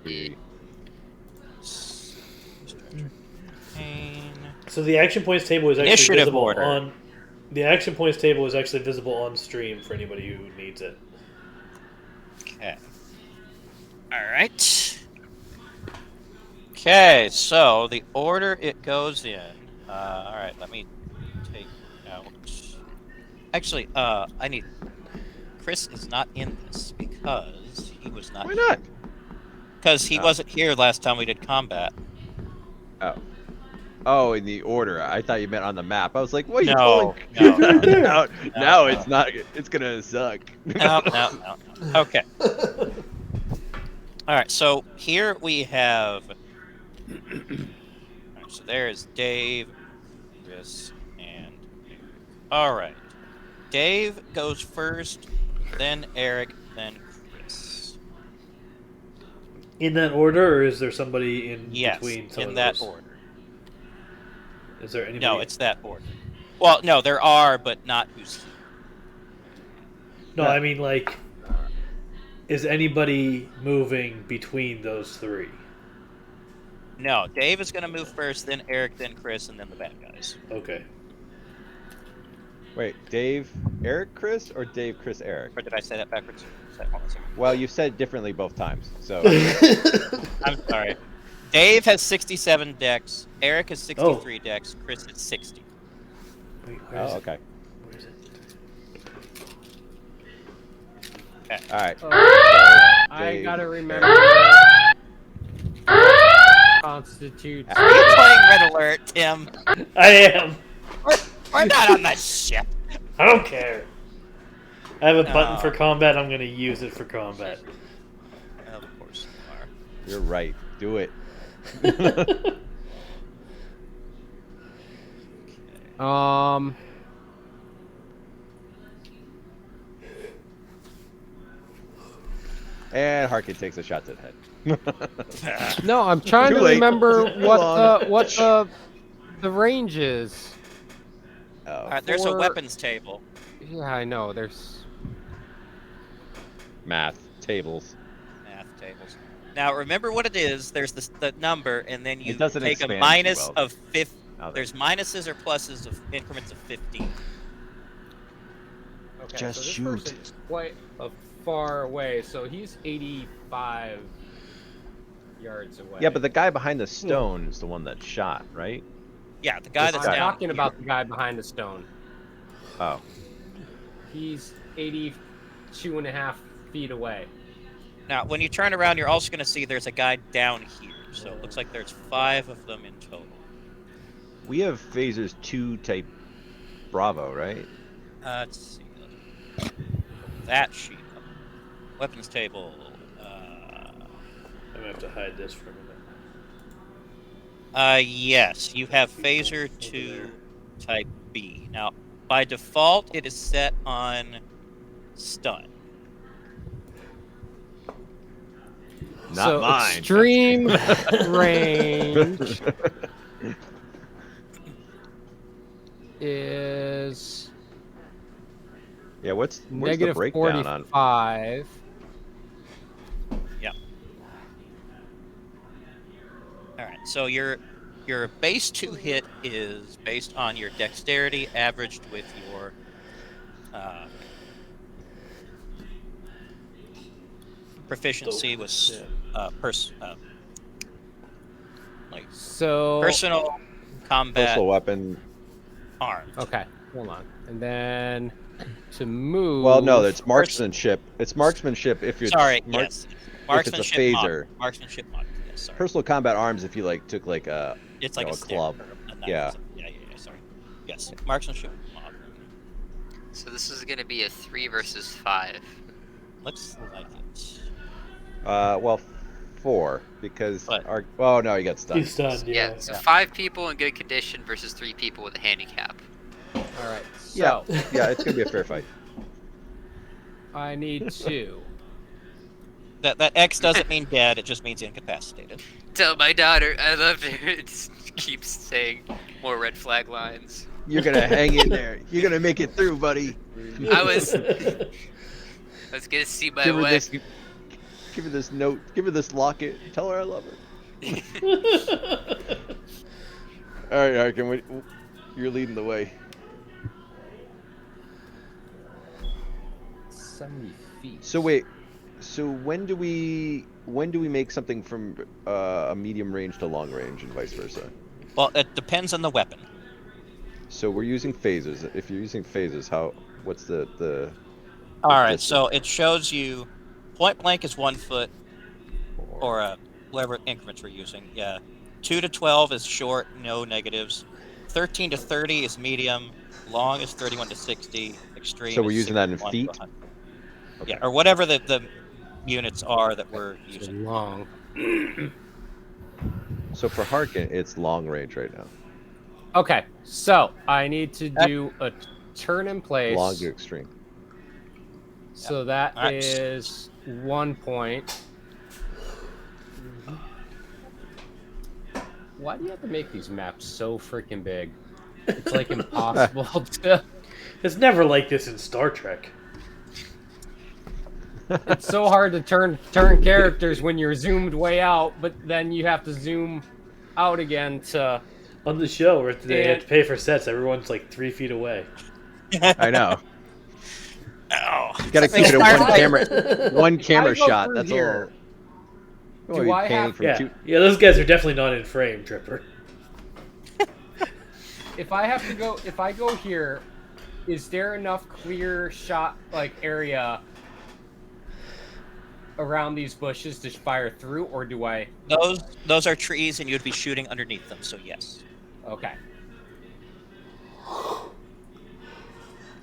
Speaker 2: So the action points table is actually
Speaker 3: Initiative
Speaker 2: visible
Speaker 3: order.
Speaker 2: on. The action points table is actually visible on stream for anybody who needs it.
Speaker 3: Okay. All right. Okay, so the order it goes in. All right, let me take out. Actually, I need. Chris is not in this because he was not.
Speaker 1: Why not?
Speaker 3: Because he wasn't here last time we did combat.
Speaker 1: Oh, in the order. I thought you meant on the map. I was like, what are you
Speaker 3: No,
Speaker 1: pulling?
Speaker 3: no.
Speaker 1: Now it's not. It's gonna suck.
Speaker 3: No. Okay. All right, so here we have. All right, so there's Dave, Chris, and Eric. All right. Dave goes first, then Eric, then Chris.
Speaker 2: In that order, or is there somebody in
Speaker 3: Yes,
Speaker 2: between some
Speaker 3: in
Speaker 2: of
Speaker 3: that
Speaker 2: those?
Speaker 3: order.
Speaker 2: Is there anybody?
Speaker 3: No, it's that order. Well, no, there are, but not who's here.
Speaker 2: No, I mean like, is anybody moving between those three?
Speaker 3: No, Dave is going to move first, then Eric, then Chris, and then the bad guys.
Speaker 2: Okay.
Speaker 1: Wait, Dave, Eric, Chris, or Dave, Chris, Eric?
Speaker 3: Or did I say that backwards? Hold on a second.
Speaker 1: Well, you said it differently both times, so.
Speaker 3: I'm sorry. Dave has 67 decks. Eric has 63 decks. Chris has 60.
Speaker 2: Wait, where is it?
Speaker 1: Okay.
Speaker 2: Where is it?
Speaker 3: Okay.
Speaker 1: All right.
Speaker 5: I
Speaker 1: Dave,
Speaker 5: gotta remember. Constitutes.
Speaker 3: Are you playing Red Alert, Tim?
Speaker 2: I am.
Speaker 3: We're not on that ship.
Speaker 2: I don't care. I have a button for combat. I'm going to use it for combat.
Speaker 3: Of course you are.
Speaker 1: You're right. Do it. And Harkin takes a shot to the head.
Speaker 6: No, I'm trying
Speaker 1: Too
Speaker 6: to
Speaker 1: late.
Speaker 6: remember
Speaker 1: Too
Speaker 6: what
Speaker 1: long.
Speaker 6: the range is.
Speaker 1: Oh,
Speaker 3: There's a
Speaker 6: For-
Speaker 3: weapons table.
Speaker 6: Yeah, I know. There's.
Speaker 1: math tables.
Speaker 3: Math tables. Now remember what it is. There's the number, and then you
Speaker 1: It doesn't
Speaker 3: take a
Speaker 1: expand
Speaker 3: minus
Speaker 1: too well.
Speaker 3: of 50.
Speaker 1: Oh,
Speaker 3: There's minuses or pluses of increments of 15.
Speaker 6: Okay,
Speaker 1: Just
Speaker 6: so this
Speaker 1: shoot.
Speaker 6: person's quite far away, so he's 85 yards away.
Speaker 1: Yeah, but the guy behind the stone is the one that shot, right?
Speaker 3: Yeah, the guy
Speaker 1: This
Speaker 3: that's
Speaker 1: guy.
Speaker 6: I'm
Speaker 3: down
Speaker 6: talking
Speaker 3: here.
Speaker 6: about the guy behind the stone.
Speaker 1: Oh.
Speaker 6: He's 82.5 feet away.
Speaker 3: Now, when you turn around, you're also going to see there's a guy down here. So it looks like there's 5 of them in total.
Speaker 1: We have phasers 2 type Bravo, right?
Speaker 3: Let's see. That sheet. Weapons table.
Speaker 2: I'm gonna have to hide this for a minute.
Speaker 3: Yes, you have phaser 2 type B. Now, by default, it is set on stun.
Speaker 1: Not
Speaker 6: so
Speaker 1: mine.
Speaker 6: extreme range is
Speaker 1: Yeah, where's the
Speaker 6: negative
Speaker 1: breakdown on?
Speaker 6: 45.
Speaker 3: All right, so your base 2 hit is based on your dexterity averaged with your proficiency with like
Speaker 6: So
Speaker 3: personal combat
Speaker 1: Personal weapon.
Speaker 3: armed.
Speaker 6: okay, hold on, and then to move.
Speaker 1: Well, no, it's marksmanship. It's marksmanship if you're
Speaker 3: Sorry,
Speaker 1: mark-
Speaker 3: yes,
Speaker 1: if it's a
Speaker 3: marksmanship.
Speaker 1: phaser.
Speaker 3: Marksmanship mod. Yes, sorry.
Speaker 1: Personal combat arms if you like took like a
Speaker 3: It's
Speaker 1: you
Speaker 3: like
Speaker 1: know,
Speaker 3: a
Speaker 1: a club.
Speaker 3: standard, a knife,
Speaker 1: Yeah.
Speaker 3: yeah. Sorry. Yes, marksmanship mod.
Speaker 4: So this is gonna be a 3 versus 5.
Speaker 3: Looks like it.
Speaker 1: Well, 4 because
Speaker 3: What?
Speaker 1: our. Oh no, you got stunned.
Speaker 2: He's stunned.
Speaker 4: Yeah,
Speaker 2: Yeah.
Speaker 4: so 5 people in good condition versus 3 people with a handicap.
Speaker 6: All right,
Speaker 1: Yeah,
Speaker 6: so
Speaker 1: yeah, it's gonna be a fair fight.
Speaker 6: I need 2.
Speaker 3: That X doesn't mean dead. It just means incapacitated.
Speaker 4: Tell my daughter I love her. It just keeps saying more red flag lines.
Speaker 1: You're gonna hang in there. You're gonna make it through, buddy.
Speaker 4: I was gonna see my
Speaker 1: Give her
Speaker 4: wife.
Speaker 1: this. Give her this note. Give her this locket. Tell her I love her. All right, Harkin, you're leading the way.
Speaker 6: 70 feet.
Speaker 1: So wait. So when do we make something from a medium range to long range and vice versa?
Speaker 3: Well, it depends on the weapon.
Speaker 1: So we're using phasers. If you're using phasers, what's the
Speaker 3: All right,
Speaker 1: distance?
Speaker 3: so it shows you point blank is 1 foot, or whatever increments we're using. Yeah, 2 to 12 is short, no negatives. 13 to 30 is medium. Long is 31 to 60. Extreme.
Speaker 1: So we're
Speaker 3: is
Speaker 1: using that in
Speaker 3: 61 to
Speaker 1: feet?
Speaker 3: 100.
Speaker 1: Okay.
Speaker 3: Yeah, or whatever the units are that we're
Speaker 6: So
Speaker 3: using.
Speaker 6: long.
Speaker 1: So for Harkin, it's long range right now.
Speaker 6: Okay, so I need to do a turn in place.
Speaker 1: Long to extreme.
Speaker 6: So that
Speaker 3: Alright.
Speaker 6: is 1 point. Why do you have to make these maps so freaking big? It's like impossible to.
Speaker 2: It's never like this in Star Trek.
Speaker 6: It's so hard to turn characters when you're zoomed way out, but then you have to zoom out again to.
Speaker 2: On the show, where they have to pay for sets, everyone's like 3 feet away.
Speaker 1: I know.
Speaker 3: Oh,
Speaker 1: You gotta keep it a one camera
Speaker 6: I go
Speaker 1: shot.
Speaker 6: through
Speaker 1: That's
Speaker 6: here,
Speaker 1: all.
Speaker 6: do
Speaker 1: We'll be
Speaker 6: I
Speaker 1: panning
Speaker 6: have-
Speaker 1: from
Speaker 2: Yeah,
Speaker 1: two-
Speaker 2: yeah, those guys are definitely not in frame, Tripper.
Speaker 6: If I go here, is there enough clear shot area around these bushes to fire through, or do I?
Speaker 3: those are trees, and you'd be shooting underneath them. So yes.
Speaker 6: Okay.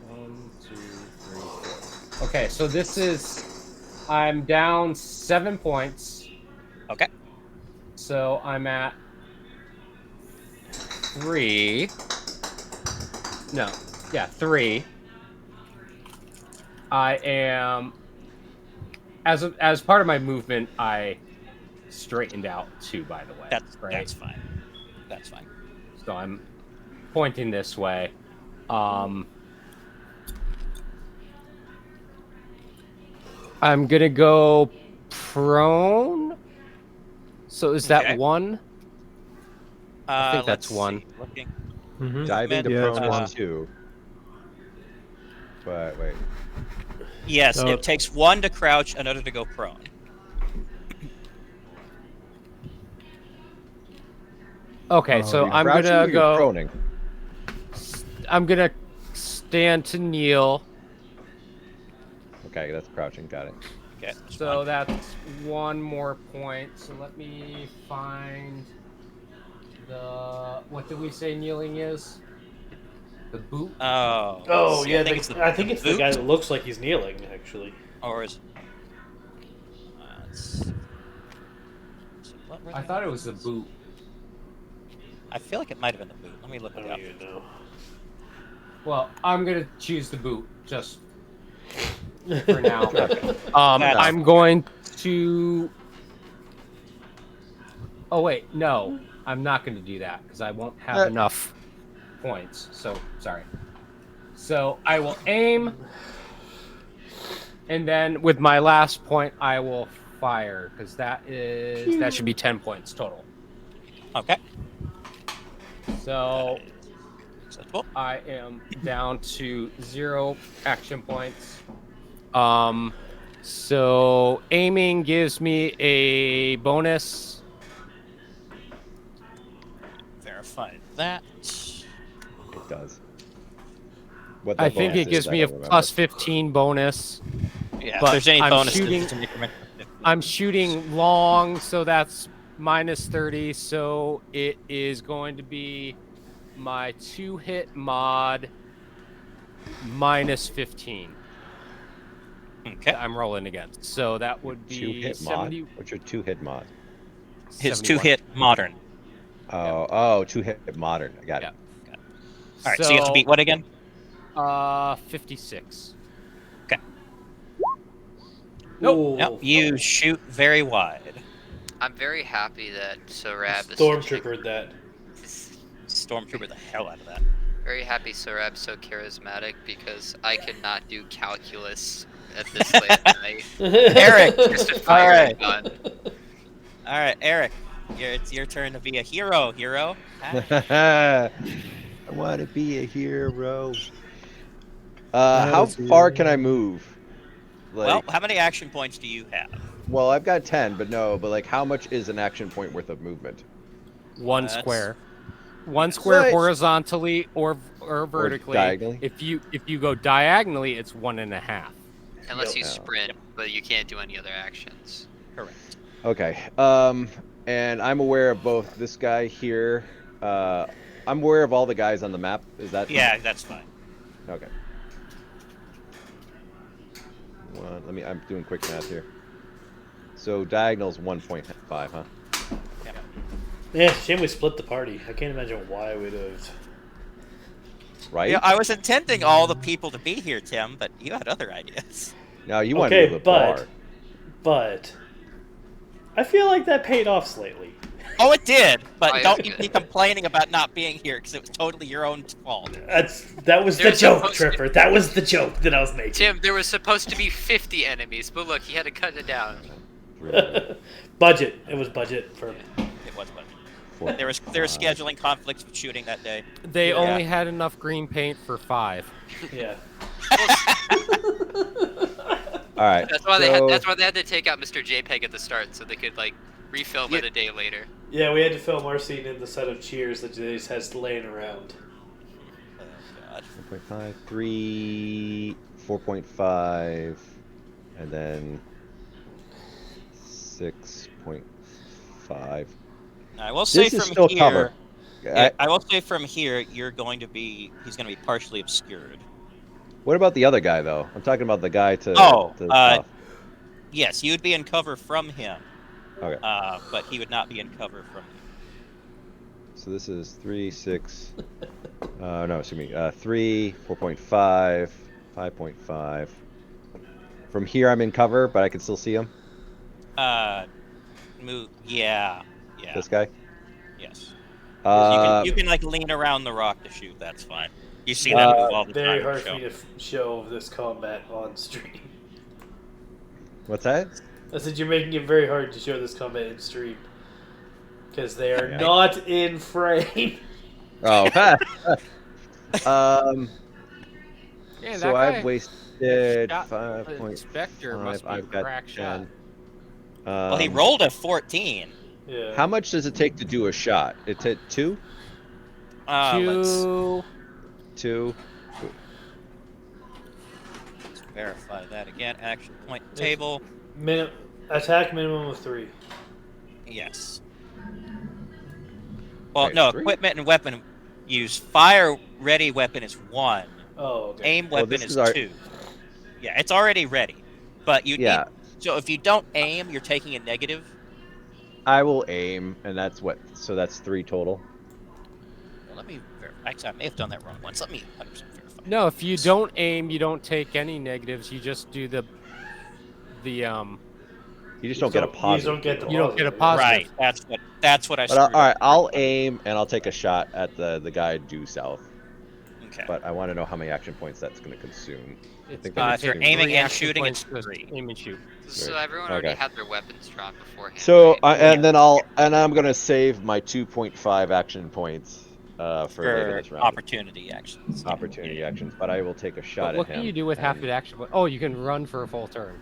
Speaker 6: 1, 2, 3, 4. Okay, so this is. I'm down 7 points.
Speaker 3: Okay.
Speaker 6: So I'm at 3. No, yeah, 3. I am
Speaker 5: as part of my movement, I straightened out too. By the way,
Speaker 3: That's
Speaker 5: right.
Speaker 3: that's fine. That's fine.
Speaker 5: So I'm pointing this way. I'm gonna go prone. So is
Speaker 3: Okay.
Speaker 5: that one? I think that's
Speaker 3: Let's
Speaker 5: one.
Speaker 3: see. Looking.
Speaker 6: Mhm.
Speaker 1: Diving to
Speaker 3: Yeah,
Speaker 1: prone
Speaker 3: it's
Speaker 1: is 2. But wait.
Speaker 3: Yes,
Speaker 6: So-
Speaker 3: it takes 1 to crouch, another to go prone.
Speaker 5: Okay, so I'm
Speaker 1: Crouching
Speaker 5: gonna
Speaker 1: or you're
Speaker 5: go.
Speaker 1: proning?
Speaker 5: I'm gonna stand to kneel.
Speaker 1: Okay, that's crouching. Got it.
Speaker 3: Okay. That's
Speaker 5: So
Speaker 3: one.
Speaker 5: that's 1 more point. So let me find the. What did we say kneeling is? The boot.
Speaker 3: Oh.
Speaker 2: Oh
Speaker 3: let's see,
Speaker 2: yeah,
Speaker 3: I think it's the
Speaker 2: I think it's the
Speaker 3: boot,
Speaker 2: guy that looks like he's kneeling. Actually,
Speaker 3: or is. Let's- what were
Speaker 5: I
Speaker 3: they?
Speaker 5: thought it was the boot.
Speaker 3: I feel like it might have been the boot. Let me look
Speaker 2: I
Speaker 3: it
Speaker 2: don't
Speaker 3: up.
Speaker 2: even know.
Speaker 5: Well, I'm gonna choose the boot just for now.
Speaker 3: That's-
Speaker 5: I'm going to. Oh wait, no, I'm not going to do that because I won't have enough points. So sorry. So I will aim, and then with my last point, I will fire because that should be 10 points total.
Speaker 3: Okay.
Speaker 5: So
Speaker 3: Acceptable.
Speaker 5: I am down to 0 action points. So aiming gives me a bonus.
Speaker 3: Verify that.
Speaker 1: It does. What
Speaker 5: I
Speaker 1: that
Speaker 5: think
Speaker 1: bonus
Speaker 5: it gives
Speaker 1: is, I
Speaker 5: me a
Speaker 1: don't remember.
Speaker 5: plus 15 bonus.
Speaker 3: Yeah.
Speaker 5: But
Speaker 3: if there's any
Speaker 5: I'm
Speaker 3: bonuses,
Speaker 5: shooting-
Speaker 3: it's an increment of 50.
Speaker 5: I'm shooting long, so that's minus 30. So it is going to be my 2-hit mod minus 15.
Speaker 3: Okay.
Speaker 5: I'm rolling against. So that would be
Speaker 1: 2-hit
Speaker 5: 70.
Speaker 1: mod? What's your 2-hit mod?
Speaker 3: His
Speaker 5: 71.
Speaker 3: 2-hit modern.
Speaker 1: Oh, 2-hit modern. I got it.
Speaker 5: Yeah.
Speaker 3: All right. So you have to beat what again?
Speaker 5: 56.
Speaker 2: Nope.
Speaker 3: No, you shoot very wide.
Speaker 4: I'm very happy that Sorab is
Speaker 2: Stormtroopered that.
Speaker 3: Stormtrooper the hell out of that.
Speaker 4: very happy Sorab's so charismatic because I cannot do calculus at this late at night.
Speaker 3: Eric.
Speaker 4: Just to fire
Speaker 3: Alright.
Speaker 4: a gun.
Speaker 3: All right, Eric. It's your turn to be a hero. Hero.
Speaker 1: I want to be a hero.
Speaker 6: That
Speaker 1: How
Speaker 6: is
Speaker 1: far
Speaker 6: you.
Speaker 1: can I move?
Speaker 3: Well, how many action points do you have?
Speaker 1: Well, I've got 10, but like, how much is an action point worth of movement?
Speaker 5: 1
Speaker 3: That's-
Speaker 5: square. 1 square
Speaker 1: Nice.
Speaker 5: horizontally or vertically.
Speaker 1: diagonally?
Speaker 5: If you go diagonally, it's 1.5.
Speaker 4: Unless you
Speaker 1: Yep.
Speaker 4: sprint, but you can't do any other actions.
Speaker 3: Correct.
Speaker 1: Okay. And I'm aware of both this guy here. I'm aware of all the guys on the map. Is that?
Speaker 3: Yeah, that's fine.
Speaker 1: Okay. I'm doing quick math here. So diagonal's 1.5, huh?
Speaker 2: Yeah, shame we split the party. I can't imagine why we'd have.
Speaker 1: Right?
Speaker 3: Yeah, I was intending all the people to be here, Tim, but you had other ideas.
Speaker 1: Now you want to
Speaker 2: Okay,
Speaker 1: move the
Speaker 2: but-
Speaker 1: bar.
Speaker 2: But I feel like that paid off slightly.
Speaker 3: Oh, it did, but
Speaker 4: Oh, yeah,
Speaker 3: don't
Speaker 4: it
Speaker 3: you
Speaker 4: did.
Speaker 3: be complaining about not being here because it was totally your own fault.
Speaker 2: That was the
Speaker 4: There's
Speaker 2: joke,
Speaker 4: supposed to-
Speaker 2: Tripper. That was the joke that I was making.
Speaker 4: Tim, there was supposed to be 50 enemies, but look, he had to cut it down.
Speaker 2: Budget. It was budget for.
Speaker 3: It was, but there were scheduling conflicts with shooting that day.
Speaker 5: They
Speaker 2: Yeah.
Speaker 5: only had enough green paint for 5.
Speaker 2: Yeah.
Speaker 1: All right.
Speaker 4: That's why
Speaker 1: so,
Speaker 4: they had to take out Mr. JPEG at the start so they could like refilm it a day later.
Speaker 2: Yeah, we had to film our scene in the set of Cheers that they just has laying around.
Speaker 3: Oh, God.
Speaker 1: 1.5, 3, 4.5, and then 6.5.
Speaker 3: I will say
Speaker 1: This is
Speaker 3: from
Speaker 1: still
Speaker 3: here.
Speaker 1: cover.
Speaker 3: I will say from here, he's going to be partially obscured.
Speaker 1: What about the other guy, though? I'm talking about the guy to.
Speaker 3: Oh,
Speaker 1: to the south.
Speaker 3: Yes, you would be in cover from him.
Speaker 1: Okay.
Speaker 3: But he would not be in cover from you.
Speaker 1: So this is 3, 6. No, excuse me. 3, 4.5, 5.5, From here, I'm in cover, but I can still see him.
Speaker 3: Move. Yeah.
Speaker 1: This guy.
Speaker 3: Yes. 'Cause you can like lean around the rock to shoot. That's fine. You see that move all the time.
Speaker 2: Very
Speaker 3: in the
Speaker 2: hard for
Speaker 3: show.
Speaker 2: me to show this combat on stream.
Speaker 1: What's that?
Speaker 2: I said you're making it very hard to show this combat in stream because they are
Speaker 1: Yeah.
Speaker 2: not in frame.
Speaker 1: Oh.
Speaker 5: Yeah,
Speaker 1: So
Speaker 5: that
Speaker 1: I've
Speaker 5: guy
Speaker 1: wasted
Speaker 5: shot
Speaker 1: 5.5.
Speaker 5: Inspector must be a
Speaker 1: I've got
Speaker 5: crack shot.
Speaker 1: 10.
Speaker 3: Well, he rolled a 14.
Speaker 2: Yeah.
Speaker 1: How much does it take to do a shot? It's at 2?
Speaker 3: Let's
Speaker 1: 2.
Speaker 3: verify that again. Action point table.
Speaker 2: Attack minimum of 3.
Speaker 3: Yes. Well,
Speaker 1: Wait,
Speaker 3: no,
Speaker 1: 3?
Speaker 3: equipment and weapon use. Fire ready weapon is 1.
Speaker 2: Oh, okay.
Speaker 3: Aim
Speaker 1: Well,
Speaker 3: weapon
Speaker 1: this
Speaker 3: is
Speaker 1: is our-
Speaker 3: 2. Yeah, it's already ready. But you
Speaker 1: Yeah.
Speaker 3: need. So if you don't aim, you're taking a negative.
Speaker 1: I will aim, and that's what. So that's 3 total.
Speaker 3: Well, let me verify. Actually, I may have done that wrong once. Let me 100% verify.
Speaker 5: No, if you don't aim, you don't take any negatives. You just do the
Speaker 1: You just don't get a positive.
Speaker 2: You don't get the
Speaker 5: You don't get a
Speaker 2: positive.
Speaker 5: positive.
Speaker 3: Right. That's what I.
Speaker 1: But all
Speaker 3: screwed up.
Speaker 1: right, I'll aim and I'll take a shot at the guy due south.
Speaker 3: Okay.
Speaker 1: But I want to know how many action points that's going to consume.
Speaker 5: It's
Speaker 1: think
Speaker 5: gonna
Speaker 1: that's
Speaker 3: if you're
Speaker 5: take
Speaker 1: three
Speaker 3: aiming
Speaker 5: 3
Speaker 3: and
Speaker 5: action
Speaker 3: shooting,
Speaker 5: points
Speaker 3: it's
Speaker 5: to
Speaker 3: 3.
Speaker 5: aim and shoot.
Speaker 4: So everyone already
Speaker 1: Okay.
Speaker 4: had their weapons drawn beforehand.
Speaker 1: So
Speaker 4: right?
Speaker 1: and then I'm going to save my 2.5 action points for later this round.
Speaker 3: Opportunity actions.
Speaker 1: Opportunity actions, but I will take a shot
Speaker 5: But what
Speaker 1: at him.
Speaker 5: can you do with half
Speaker 1: and-
Speaker 5: an action point? Oh, you can run for a full turn.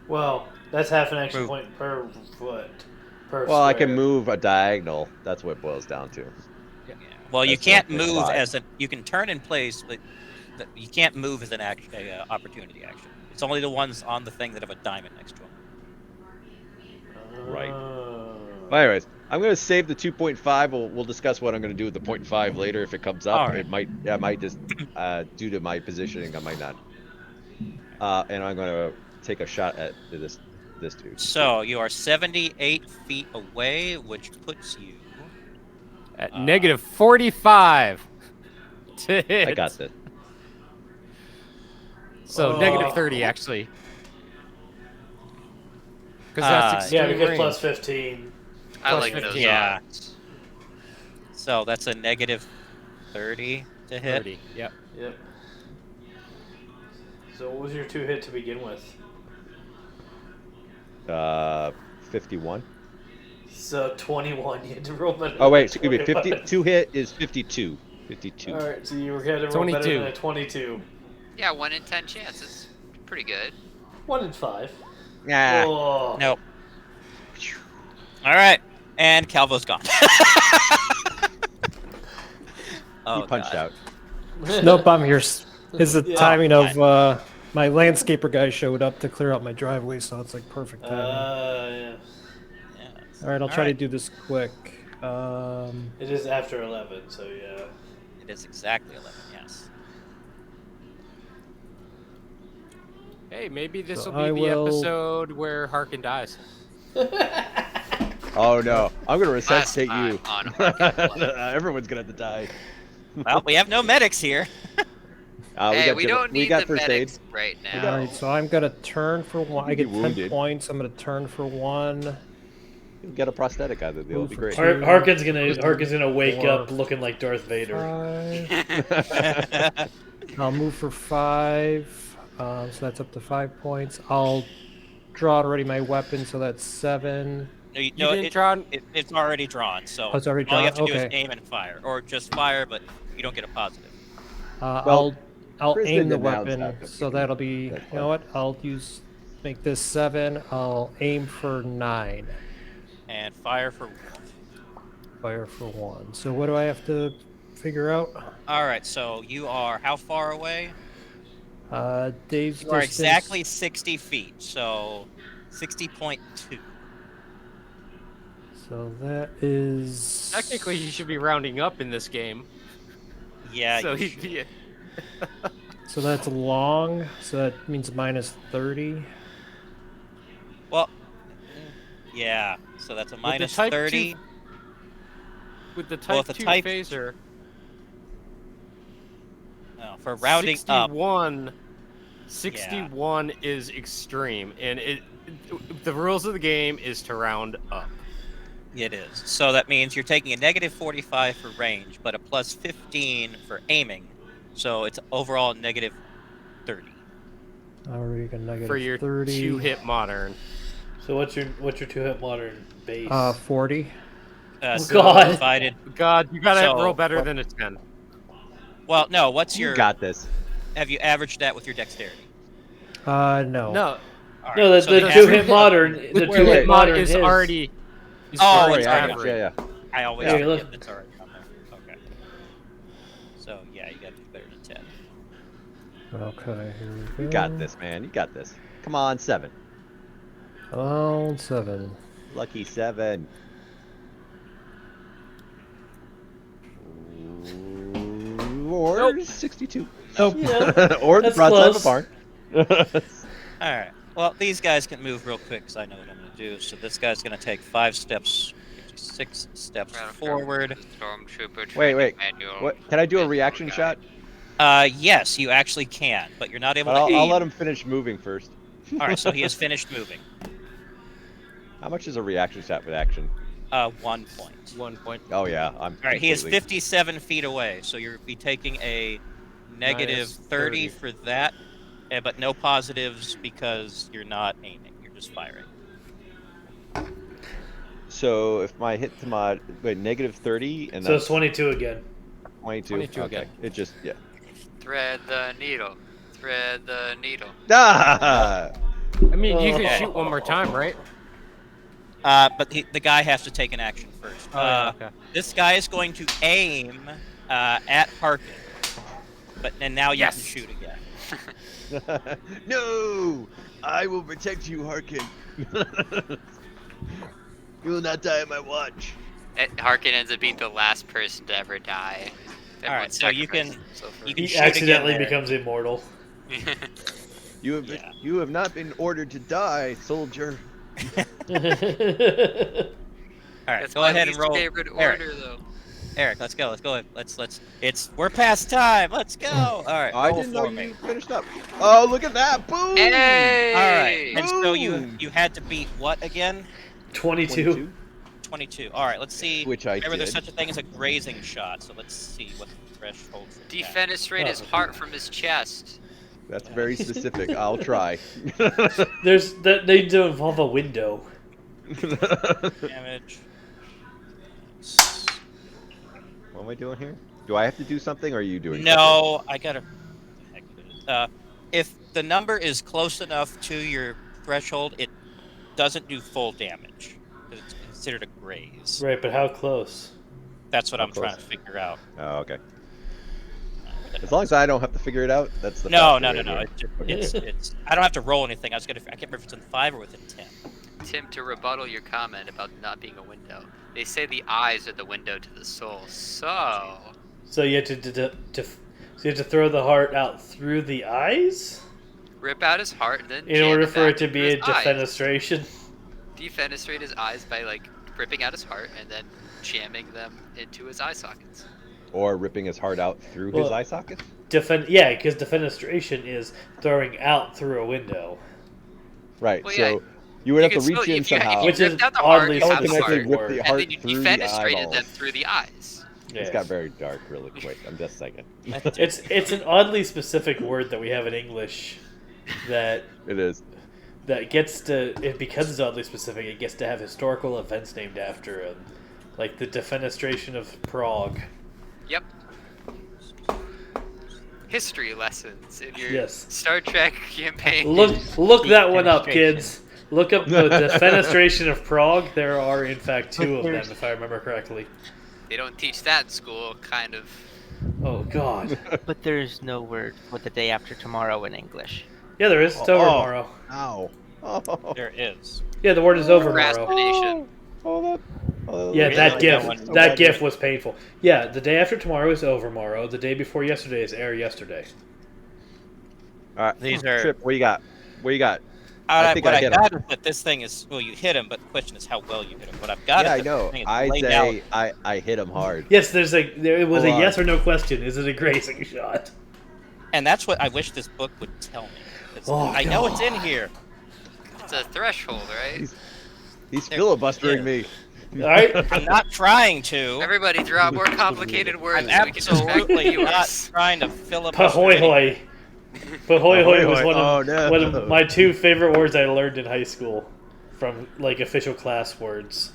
Speaker 2: Well, that's half an action
Speaker 3: Move.
Speaker 2: point per foot. Per
Speaker 1: Well, I can
Speaker 2: square.
Speaker 1: move a diagonal. That's what it boils down to.
Speaker 3: Yeah. Well, you
Speaker 1: That's
Speaker 3: can't
Speaker 1: 1.5.
Speaker 3: move as a. You can turn in place, but you can't move as an action, opportunity action. It's only the ones on the thing that have a diamond next to them.
Speaker 1: Right.
Speaker 2: Oh.
Speaker 1: Well, anyways, I'm going to save the 2.5. We'll discuss what I'm going to do with the 0.5 later if it comes up.
Speaker 3: All right.
Speaker 1: It might just due to my positioning, I might not. And I'm going to take a shot at this dude.
Speaker 3: So you are 78 feet away, which puts you.
Speaker 5: At negative 45 to hit.
Speaker 1: I got this.
Speaker 5: So
Speaker 2: Oh.
Speaker 5: negative 30 actually. Because that's
Speaker 2: Yeah,
Speaker 5: extreme
Speaker 2: because
Speaker 5: range.
Speaker 2: plus 15.
Speaker 4: I
Speaker 5: plus
Speaker 4: like
Speaker 5: 15.
Speaker 4: those
Speaker 3: Yeah.
Speaker 4: odds.
Speaker 3: So that's a negative 30 to hit.
Speaker 5: 30. Yep.
Speaker 2: Yep. So what was your 2 hit to begin with?
Speaker 1: 51.
Speaker 2: So 21. You had to roll better.
Speaker 1: Oh wait,
Speaker 2: than
Speaker 1: excuse me.
Speaker 2: 21.
Speaker 1: 52 hit is 52. 52.
Speaker 2: All right, so you were going to roll better
Speaker 5: 22.
Speaker 2: than a 22.
Speaker 4: Yeah, 1 in 10 chances. Pretty good.
Speaker 2: 1 in 5.
Speaker 1: Nah.
Speaker 2: Oh.
Speaker 3: Nope. All right, and Calvo's gone.
Speaker 1: He punched
Speaker 3: God.
Speaker 1: out.
Speaker 6: Nope, I'm here. It's the
Speaker 2: Yeah.
Speaker 6: timing of my landscaper guy showed up to clear out my driveway, so it's like perfect timing.
Speaker 2: Yeah.
Speaker 3: Yes.
Speaker 6: All right, I'll try to
Speaker 3: right.
Speaker 6: do this quick.
Speaker 2: It is after 11, so yeah.
Speaker 3: It is exactly 11. Yes.
Speaker 5: Hey, maybe this
Speaker 6: So
Speaker 5: will be
Speaker 6: I
Speaker 5: the
Speaker 6: will-
Speaker 5: episode where Harkin dies.
Speaker 1: Oh no, I'm gonna
Speaker 4: Last
Speaker 1: resuscitate
Speaker 4: time
Speaker 1: you.
Speaker 4: on Harkin Blood.
Speaker 1: Everyone's gonna have to die.
Speaker 3: Well, we have no medics here.
Speaker 4: Hey, we
Speaker 1: got
Speaker 4: don't
Speaker 1: we
Speaker 4: need
Speaker 1: got
Speaker 4: the
Speaker 1: first aid.
Speaker 4: medics right
Speaker 6: All
Speaker 4: now.
Speaker 6: right, so I'm gonna turn for one. I
Speaker 1: You'd
Speaker 6: get
Speaker 1: be
Speaker 6: 10
Speaker 1: wounded.
Speaker 6: points. I'm gonna turn for 1.
Speaker 1: Get a prosthetic out of it. It'll
Speaker 6: Move
Speaker 1: be
Speaker 6: for
Speaker 1: great.
Speaker 6: two.
Speaker 2: Harkin's gonna wake
Speaker 6: Four.
Speaker 2: up looking like Darth Vader.
Speaker 6: 5. I'll move for 5. So that's up to 5 points. I'll draw already my weapon, so that's 7.
Speaker 3: No,
Speaker 5: You didn't draw.
Speaker 3: it's already drawn. So
Speaker 6: Oh, it's already
Speaker 3: all you have to
Speaker 6: drawn?
Speaker 3: do is
Speaker 6: Okay.
Speaker 3: aim and fire, or just fire, but you don't get a positive.
Speaker 1: Well,
Speaker 6: I'll
Speaker 1: Chris
Speaker 6: aim the
Speaker 1: didn't announce
Speaker 6: weapon,
Speaker 1: that,
Speaker 6: so that'll be. You
Speaker 1: That's
Speaker 6: know
Speaker 1: fine.
Speaker 6: what? I'll make this 7. I'll aim for 9.
Speaker 3: And fire for 1.
Speaker 6: Fire for 1. So what do I have to figure out?
Speaker 3: All right. So you are how far away?
Speaker 6: Dave's
Speaker 3: You are
Speaker 6: distance.
Speaker 3: exactly 60 feet. So 60.2.
Speaker 6: So that is.
Speaker 5: Technically, you should be rounding up in this game.
Speaker 3: Yeah.
Speaker 5: So
Speaker 3: you
Speaker 5: he'd
Speaker 3: should.
Speaker 5: be.
Speaker 6: So that's long. So that means minus 30.
Speaker 3: Well. Yeah. So that's a minus
Speaker 5: Type
Speaker 3: 30.
Speaker 5: 2 With the
Speaker 3: Well,
Speaker 5: Type
Speaker 3: with the
Speaker 5: 2
Speaker 3: Type-
Speaker 5: phaser,
Speaker 3: No, for rounding up.
Speaker 5: 61 61 is extreme, and the rules of the game is to round up.
Speaker 3: It is. So that means you're taking a negative 45 for range, but a plus 15 for aiming. So it's overall negative 30.
Speaker 6: Already got negative
Speaker 5: For your
Speaker 6: 30.
Speaker 5: 2-hit modern.
Speaker 2: So what's your 2-hit modern base?
Speaker 6: 40.
Speaker 3: So
Speaker 2: God.
Speaker 3: divided.
Speaker 5: God, you gotta
Speaker 3: So,
Speaker 5: roll better than a 10.
Speaker 3: Well, no. What's
Speaker 1: You
Speaker 3: your?
Speaker 1: got this.
Speaker 3: Have you averaged that with your dexterity?
Speaker 6: No.
Speaker 5: No,
Speaker 3: All right,
Speaker 2: No, the,
Speaker 3: so
Speaker 2: the
Speaker 3: the
Speaker 2: 2-hit
Speaker 3: average-
Speaker 2: modern. The
Speaker 5: the
Speaker 2: 2-hit
Speaker 5: 2-hit mod
Speaker 2: modern
Speaker 5: is already. Is
Speaker 3: Oh,
Speaker 5: already
Speaker 3: it's
Speaker 1: average.
Speaker 5: average.
Speaker 1: Yeah.
Speaker 3: I always
Speaker 2: Yeah,
Speaker 3: forget
Speaker 2: look.
Speaker 3: that's already on there. Okay. So yeah, you got to do better than 10.
Speaker 6: Okay, here we go.
Speaker 1: You got this, man. You got this. Come on, 7.
Speaker 6: Oh, 7.
Speaker 1: Lucky 7. Or 62.
Speaker 6: Nope.
Speaker 2: Yeah,
Speaker 1: Or the
Speaker 2: that's
Speaker 1: broadside of a
Speaker 2: close.
Speaker 1: barn.
Speaker 3: All right. Well, these guys can move real quick because I know what I'm going to do. So this guy's going to take 5 steps, 6 steps forward.
Speaker 4: Stormtrooper
Speaker 1: Wait.
Speaker 4: training manual.
Speaker 1: What? Can I do a
Speaker 4: Visual
Speaker 1: reaction
Speaker 4: guide.
Speaker 1: shot?
Speaker 3: Yes, you actually can, but you're not able
Speaker 1: But
Speaker 3: to aim.
Speaker 1: I'll let him finish moving first.
Speaker 3: All right, so he has finished moving.
Speaker 1: How much is a reaction shot with action?
Speaker 3: 1 point.
Speaker 5: 1 point.
Speaker 1: Oh yeah, I'm.
Speaker 3: All right, he is
Speaker 1: completely-
Speaker 3: 57 feet away, so you'll be taking a negative
Speaker 5: Minus
Speaker 3: 30 for that, but no positives because you're not aiming. You're just firing.
Speaker 1: So if my hit to mod, wait, negative 30 and
Speaker 2: So
Speaker 1: that's
Speaker 2: it's 22 again.
Speaker 1: 22.
Speaker 5: 22
Speaker 1: okay.
Speaker 5: again.
Speaker 1: It just
Speaker 4: Thread the needle. Thread the needle.
Speaker 1: Ah!
Speaker 5: I mean, you
Speaker 2: Oh.
Speaker 5: can shoot one more time, right?
Speaker 3: But the guy has to take an action first.
Speaker 5: Oh, yeah, okay.
Speaker 3: This guy is going to aim at Harkin, and now you can shoot again.
Speaker 1: No! I will protect you, Harkin. You will not die on my watch.
Speaker 4: Harkin ends up being the last person to ever die.
Speaker 3: Alright, so you can- you can
Speaker 2: He
Speaker 3: shoot again
Speaker 2: accidentally
Speaker 3: there.
Speaker 2: becomes immortal.
Speaker 1: You have not been ordered to die, soldier.
Speaker 3: All right,
Speaker 4: That's
Speaker 3: go
Speaker 4: my
Speaker 3: ahead and
Speaker 4: least
Speaker 3: roll.
Speaker 4: favorite
Speaker 3: Eric,
Speaker 4: order, though.
Speaker 3: Eric, let's go. We're past time. Let's go. All right.
Speaker 1: I
Speaker 3: roll
Speaker 1: didn't know
Speaker 3: for me.
Speaker 1: you finished up. Oh, look at that! Boom!
Speaker 4: Hey!
Speaker 3: All right, and so
Speaker 1: Boom!
Speaker 3: you had to beat what again?
Speaker 2: 22.
Speaker 3: 22. All right, let's see.
Speaker 1: Which I
Speaker 3: Remember, there's
Speaker 1: did.
Speaker 3: such a thing as a grazing shot. So let's see what the threshold for that.
Speaker 4: Defenestrate his heart from his chest.
Speaker 1: That's very specific. I'll try.
Speaker 2: They do involve a window.
Speaker 3: damage.
Speaker 1: What am I doing here? Do I have to do something, or are you doing?
Speaker 3: No, I gotta. If the number is close enough to your threshold, it doesn't do full damage. 'Cause it's considered a graze.
Speaker 2: Right, but how close?
Speaker 3: That's what
Speaker 1: How
Speaker 3: I'm trying to
Speaker 1: close?
Speaker 3: figure out.
Speaker 1: something? Oh, okay. As long as I don't have to figure it out, that's the.
Speaker 3: No.
Speaker 1: factor right here.
Speaker 3: It's. I don't have to roll anything. I can't remember if it's in 5 or within 10.
Speaker 4: Tim, to rebuttal your comment about not being a window, they say the eyes are the window to the soul. So,
Speaker 2: So you have to throw the heart out through the eyes
Speaker 4: rip out his heart and then
Speaker 2: in
Speaker 4: jam
Speaker 2: order for
Speaker 4: back
Speaker 2: it to
Speaker 4: into
Speaker 2: be a
Speaker 4: his eyes.
Speaker 2: defenestration.
Speaker 4: Defenestrate his eyes by like ripping out his heart and then jamming them into his eye sockets.
Speaker 1: Or ripping his heart out through his
Speaker 2: Well-
Speaker 1: eye socket.
Speaker 2: Yeah, because defenestration is throwing out through a window,
Speaker 1: Right.
Speaker 4: Well,
Speaker 1: so
Speaker 4: yeah,
Speaker 1: you would
Speaker 4: you
Speaker 1: have to
Speaker 4: can
Speaker 1: reach
Speaker 4: still-
Speaker 1: in
Speaker 4: if you-
Speaker 1: somehow.
Speaker 4: if
Speaker 2: which
Speaker 4: you
Speaker 2: is
Speaker 4: ripped out the heart,
Speaker 2: oddly
Speaker 4: you have the
Speaker 1: Ultimately,
Speaker 4: heart,
Speaker 1: rip
Speaker 2: word.
Speaker 1: the
Speaker 4: and
Speaker 1: heart
Speaker 4: then you
Speaker 1: through the
Speaker 4: defenestrated
Speaker 1: eyeballs.
Speaker 4: them through the eyes.
Speaker 1: It's got very dark really quick. I'm just saying.
Speaker 2: It's an oddly specific word that we have in English that
Speaker 1: It is.
Speaker 2: gets to because it's oddly specific. It gets to have historical events named after it, like the defenestration of Prague.
Speaker 4: Yep. History lessons in your
Speaker 2: Yes.
Speaker 4: Star Trek campaign.
Speaker 2: Look that one up,
Speaker 7: Defenestration.
Speaker 2: kids. Look up the defenestration of Prague. There are in fact 2 of them,
Speaker 7: There's-
Speaker 2: if I remember correctly.
Speaker 4: They don't teach that in school, kind of.
Speaker 2: Oh God.
Speaker 7: But there's no word for the day after tomorrow in English.
Speaker 2: Yeah, there is. It's over tomorrow.
Speaker 1: Ow. Oh.
Speaker 3: There is.
Speaker 2: Yeah, the word is over tomorrow.
Speaker 4: Procrastination.
Speaker 1: Oh, that.
Speaker 2: Yeah,
Speaker 3: Really?
Speaker 2: that
Speaker 3: That
Speaker 2: gif.
Speaker 3: one-
Speaker 2: That gif was painful. Yeah, the day after tomorrow is over tomorrow. The day before yesterday is air yesterday.
Speaker 1: All right.
Speaker 3: These are-
Speaker 1: Trip. What you got? What you got? I think
Speaker 3: What
Speaker 1: I
Speaker 3: I
Speaker 1: hit
Speaker 3: got is that this thing is you hit him, but the question is how well you hit him. What I've got
Speaker 1: Yeah, I
Speaker 3: is that
Speaker 1: know.
Speaker 3: this thing is
Speaker 1: I
Speaker 3: laid
Speaker 1: say
Speaker 3: out.
Speaker 1: I hit him hard.
Speaker 2: Yes, it was
Speaker 1: Hold
Speaker 2: a
Speaker 1: on.
Speaker 2: yes or no question. Is it a grazing shot?
Speaker 3: And that's what I wish this book would tell me.
Speaker 2: Oh,
Speaker 3: I know it's in here.
Speaker 4: It's a threshold, right?
Speaker 1: He's filibustering
Speaker 3: Yeah.
Speaker 1: me.
Speaker 2: All right.
Speaker 3: I'm not trying to.
Speaker 4: Everybody throw out more complicated words
Speaker 3: I'm
Speaker 4: so we can distract the
Speaker 3: absolutely not
Speaker 4: viewers.
Speaker 3: trying to filibuster.
Speaker 2: Pahoy hoy. Pahoy hoy was one of,
Speaker 1: Oh, no.
Speaker 2: one of my 2 favorite words I learned in high school from like official class words.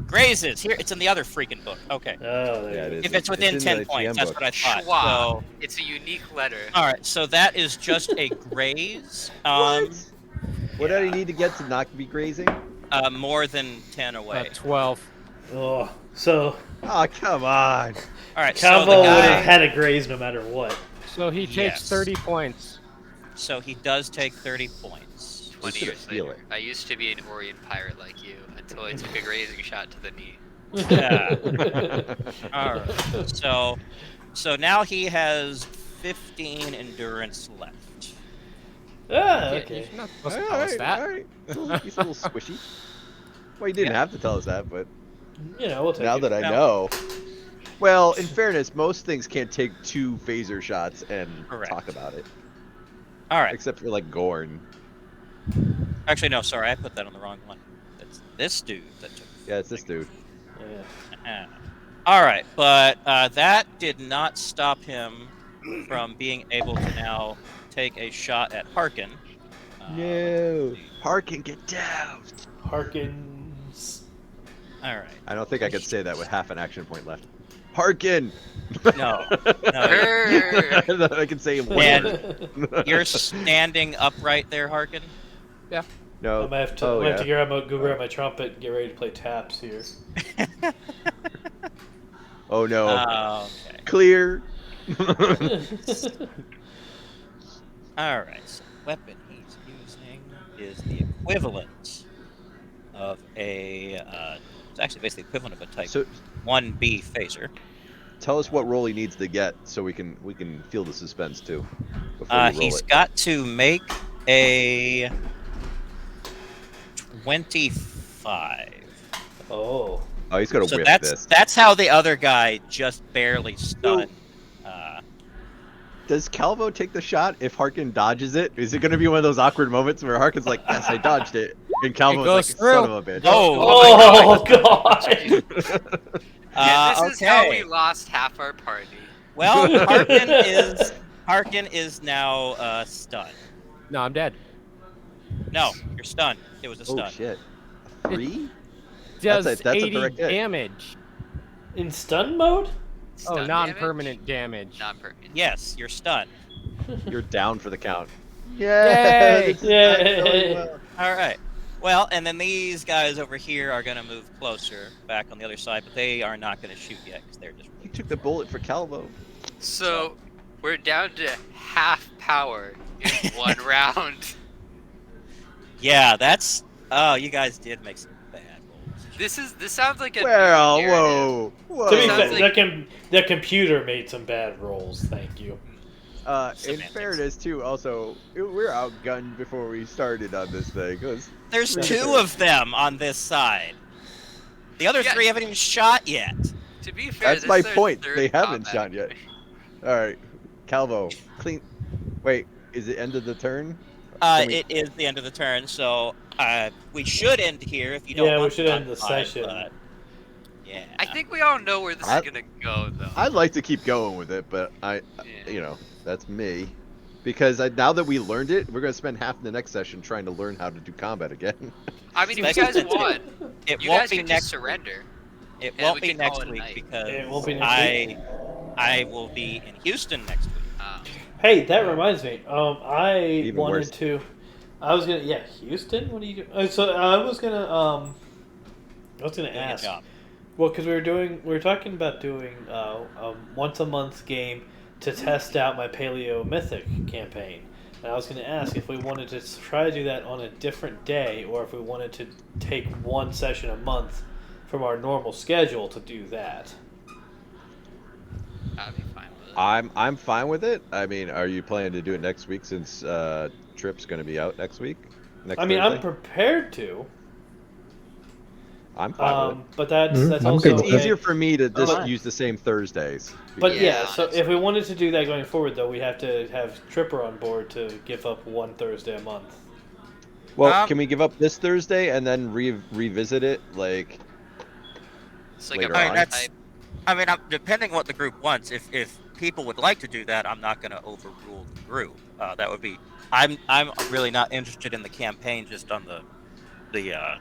Speaker 3: Grazes. Here, it's in the other freaking book. Okay.
Speaker 2: Oh, there
Speaker 1: Yeah,
Speaker 2: it
Speaker 1: it
Speaker 2: is.
Speaker 3: If it's within
Speaker 1: in
Speaker 3: 10
Speaker 1: the
Speaker 3: points,
Speaker 1: TM
Speaker 3: that's
Speaker 1: book.
Speaker 3: what I thought.
Speaker 4: Schwa.
Speaker 3: So,
Speaker 4: It's a unique letter.
Speaker 3: all right. So that is just a graze.
Speaker 1: What do you need to get to not be grazing?
Speaker 3: More than 10 away.
Speaker 5: 12.
Speaker 2: Oh, so
Speaker 1: Oh, come on.
Speaker 3: All right.
Speaker 2: Calvo
Speaker 3: so the
Speaker 2: would
Speaker 3: guy.
Speaker 2: have had a graze no matter what.
Speaker 5: So he takes
Speaker 3: Yes.
Speaker 5: 30 points.
Speaker 3: So he does take 30 points.
Speaker 4: 20
Speaker 1: gonna
Speaker 4: years
Speaker 1: feel
Speaker 4: later.
Speaker 1: it.
Speaker 4: I used to be an Orion pirate like you until I took a grazing shot to the knee.
Speaker 3: Yeah. All right. So now he has 15 endurance left.
Speaker 2: Ah,
Speaker 5: Yeah,
Speaker 2: okay.
Speaker 5: You're not supposed to tell us that.
Speaker 1: All right. He's a little squishy. Well, he didn't have to tell us that, but
Speaker 2: You know, we'll take
Speaker 1: now
Speaker 2: it.
Speaker 1: that I
Speaker 3: No.
Speaker 1: know. Well, in fairness, most things can't take 2 phaser shots and
Speaker 3: Correct.
Speaker 1: talk about it,
Speaker 3: All right.
Speaker 1: except for like Gorn.
Speaker 3: Actually, no. Sorry, I put that on the wrong one. It's this dude that took.
Speaker 1: Yeah, it's this dude.
Speaker 2: Yeah.
Speaker 3: All right, but that did not stop him from being able to now take a shot at Harkin.
Speaker 1: No. Harkin, get down.
Speaker 2: Harkins.
Speaker 3: All right.
Speaker 1: I don't think I could say that with half an action point left. Harkin.
Speaker 3: No.
Speaker 4: Grrr.
Speaker 1: I can say one
Speaker 3: And
Speaker 1: word.
Speaker 3: you're standing upright there, Harkin.
Speaker 1: No.
Speaker 2: I might have to,
Speaker 1: Oh,
Speaker 2: I might have to
Speaker 1: yeah.
Speaker 2: go grab my trumpet and get ready to play taps here.
Speaker 1: Oh no.
Speaker 3: Okay.
Speaker 1: Clear.
Speaker 3: All right. So the weapon he's using is the equivalent of a. It's actually basically the equivalent of a Type
Speaker 1: So
Speaker 3: 1B phaser.
Speaker 1: tell us what roll he needs to get so we can feel the suspense too. Before we roll
Speaker 3: He's
Speaker 1: it.
Speaker 3: got to make a 25.
Speaker 2: Oh.
Speaker 1: Oh, he's got to
Speaker 3: So
Speaker 1: whip
Speaker 3: that's
Speaker 1: this.
Speaker 3: that's how the other guy just barely stunned.
Speaker 1: Does Kalvo take the shot if Harkin dodges it? Is it going to be one of those awkward moments where Harkin's like, "Yes, I dodged it," and Kalvo's
Speaker 5: goes
Speaker 1: like,
Speaker 5: through.
Speaker 1: "Son of a bitch."
Speaker 2: Oh, God.
Speaker 4: Yeah, this is how we
Speaker 3: Okay.
Speaker 4: lost half our party.
Speaker 3: Well, Harkin is now stunned.
Speaker 5: No, I'm dead.
Speaker 3: No, you're stunned. It was a
Speaker 1: Oh
Speaker 3: stun.
Speaker 1: shit! 3?
Speaker 5: Does
Speaker 1: That's a
Speaker 5: 80
Speaker 1: direct hit.
Speaker 5: damage.
Speaker 2: In stun mode?
Speaker 5: Oh,
Speaker 4: Stun
Speaker 5: non-permanent damage.
Speaker 4: Non-permanent.
Speaker 3: Yes, you're stunned.
Speaker 1: You're down for the count.
Speaker 5: Yay!
Speaker 2: Yay!
Speaker 3: All right. Well, and then these guys over here are going to move closer, back on the other side, but they are not going to shoot yet because they're just.
Speaker 1: He took the bullet for Kalvo.
Speaker 4: So we're down to half power in one round.
Speaker 3: Yeah, that's. Oh, you guys did make some bad rolls.
Speaker 4: This sounds like a
Speaker 1: Well,
Speaker 4: narrative.
Speaker 1: whoa, whoa.
Speaker 2: To be
Speaker 4: Sounds
Speaker 2: fair,
Speaker 4: like-
Speaker 2: the computer made some bad rolls. Thank you.
Speaker 1: In
Speaker 3: Semantics.
Speaker 1: fairness, too, also, we're outgunned before we started on this thing. 'Cause
Speaker 3: There's
Speaker 1: Right.
Speaker 3: 2 of them on this side. The other
Speaker 4: Yeah.
Speaker 3: 3 haven't even shot yet.
Speaker 4: To be fair,
Speaker 1: That's
Speaker 4: this
Speaker 1: my
Speaker 4: is their
Speaker 1: point.
Speaker 4: third
Speaker 1: They haven't
Speaker 4: combat
Speaker 1: shot yet.
Speaker 4: mission.
Speaker 1: All right, Kalvo, clean. Wait, is it end of the turn? Can we-
Speaker 3: It is the end of the turn, so we should end here if you don't
Speaker 2: Yeah, we
Speaker 3: want
Speaker 2: should
Speaker 3: to
Speaker 2: end the
Speaker 3: fine,
Speaker 2: session.
Speaker 3: but, yeah.
Speaker 4: I think we all know where this
Speaker 1: I-
Speaker 4: is gonna go, though.
Speaker 1: I'd like to keep going with it, but
Speaker 4: Yeah.
Speaker 1: that's me. Because now that we learned it, we're gonna spend half the next session trying to learn how to do combat again.
Speaker 4: I mean, if you
Speaker 3: Especially
Speaker 4: guys
Speaker 3: since
Speaker 4: want,
Speaker 3: It
Speaker 4: you
Speaker 3: won't
Speaker 4: guys
Speaker 3: be
Speaker 4: can
Speaker 3: next.
Speaker 4: just surrender.
Speaker 3: It
Speaker 4: and
Speaker 3: won't
Speaker 4: we
Speaker 3: be
Speaker 4: can call
Speaker 3: next
Speaker 4: it a
Speaker 3: week
Speaker 4: night.
Speaker 3: because
Speaker 2: It won't be next
Speaker 3: I will be in Houston next week.
Speaker 2: Hey, that reminds me. I
Speaker 1: Even
Speaker 2: wanted
Speaker 1: worse.
Speaker 2: to. I was gonna. Yeah, Houston. What are you doing? So I was gonna. I was gonna
Speaker 3: Doing a
Speaker 2: ask.
Speaker 3: job.
Speaker 2: Well, because we were talking about doing a once a month game to test out my Paleo Mythic campaign. And I was going to ask if we wanted to try to do that on a different day, or if we wanted to take one session a month from our normal schedule to do that.
Speaker 4: I'd be fine with it.
Speaker 1: I'm fine with it. I mean, are you planning to do it next week since Trip's gonna be out next week? Next
Speaker 2: I mean, I'm
Speaker 1: Thursday?
Speaker 2: prepared to.
Speaker 1: I'm fine with it.
Speaker 2: But that's
Speaker 6: Mhm,
Speaker 2: that's
Speaker 6: I'm
Speaker 2: also
Speaker 6: good
Speaker 1: It's
Speaker 6: with it.
Speaker 1: easier for me to just
Speaker 7: Fine.
Speaker 1: use the same Thursdays.
Speaker 2: But
Speaker 1: because-
Speaker 2: yeah, so
Speaker 4: honestly.
Speaker 2: if we wanted to do that going forward, though, we have to have Tripper on board to give up one Thursday a month.
Speaker 1: Well, can we give up this Thursday and then revisit it like
Speaker 4: It's like
Speaker 1: later
Speaker 4: a
Speaker 1: on?
Speaker 3: I mean, that's.
Speaker 4: prototype.
Speaker 3: I mean, depending what the group wants. If people would like to do that, I'm not going to overrule the group. That would be. I'm really not interested in the campaign just on the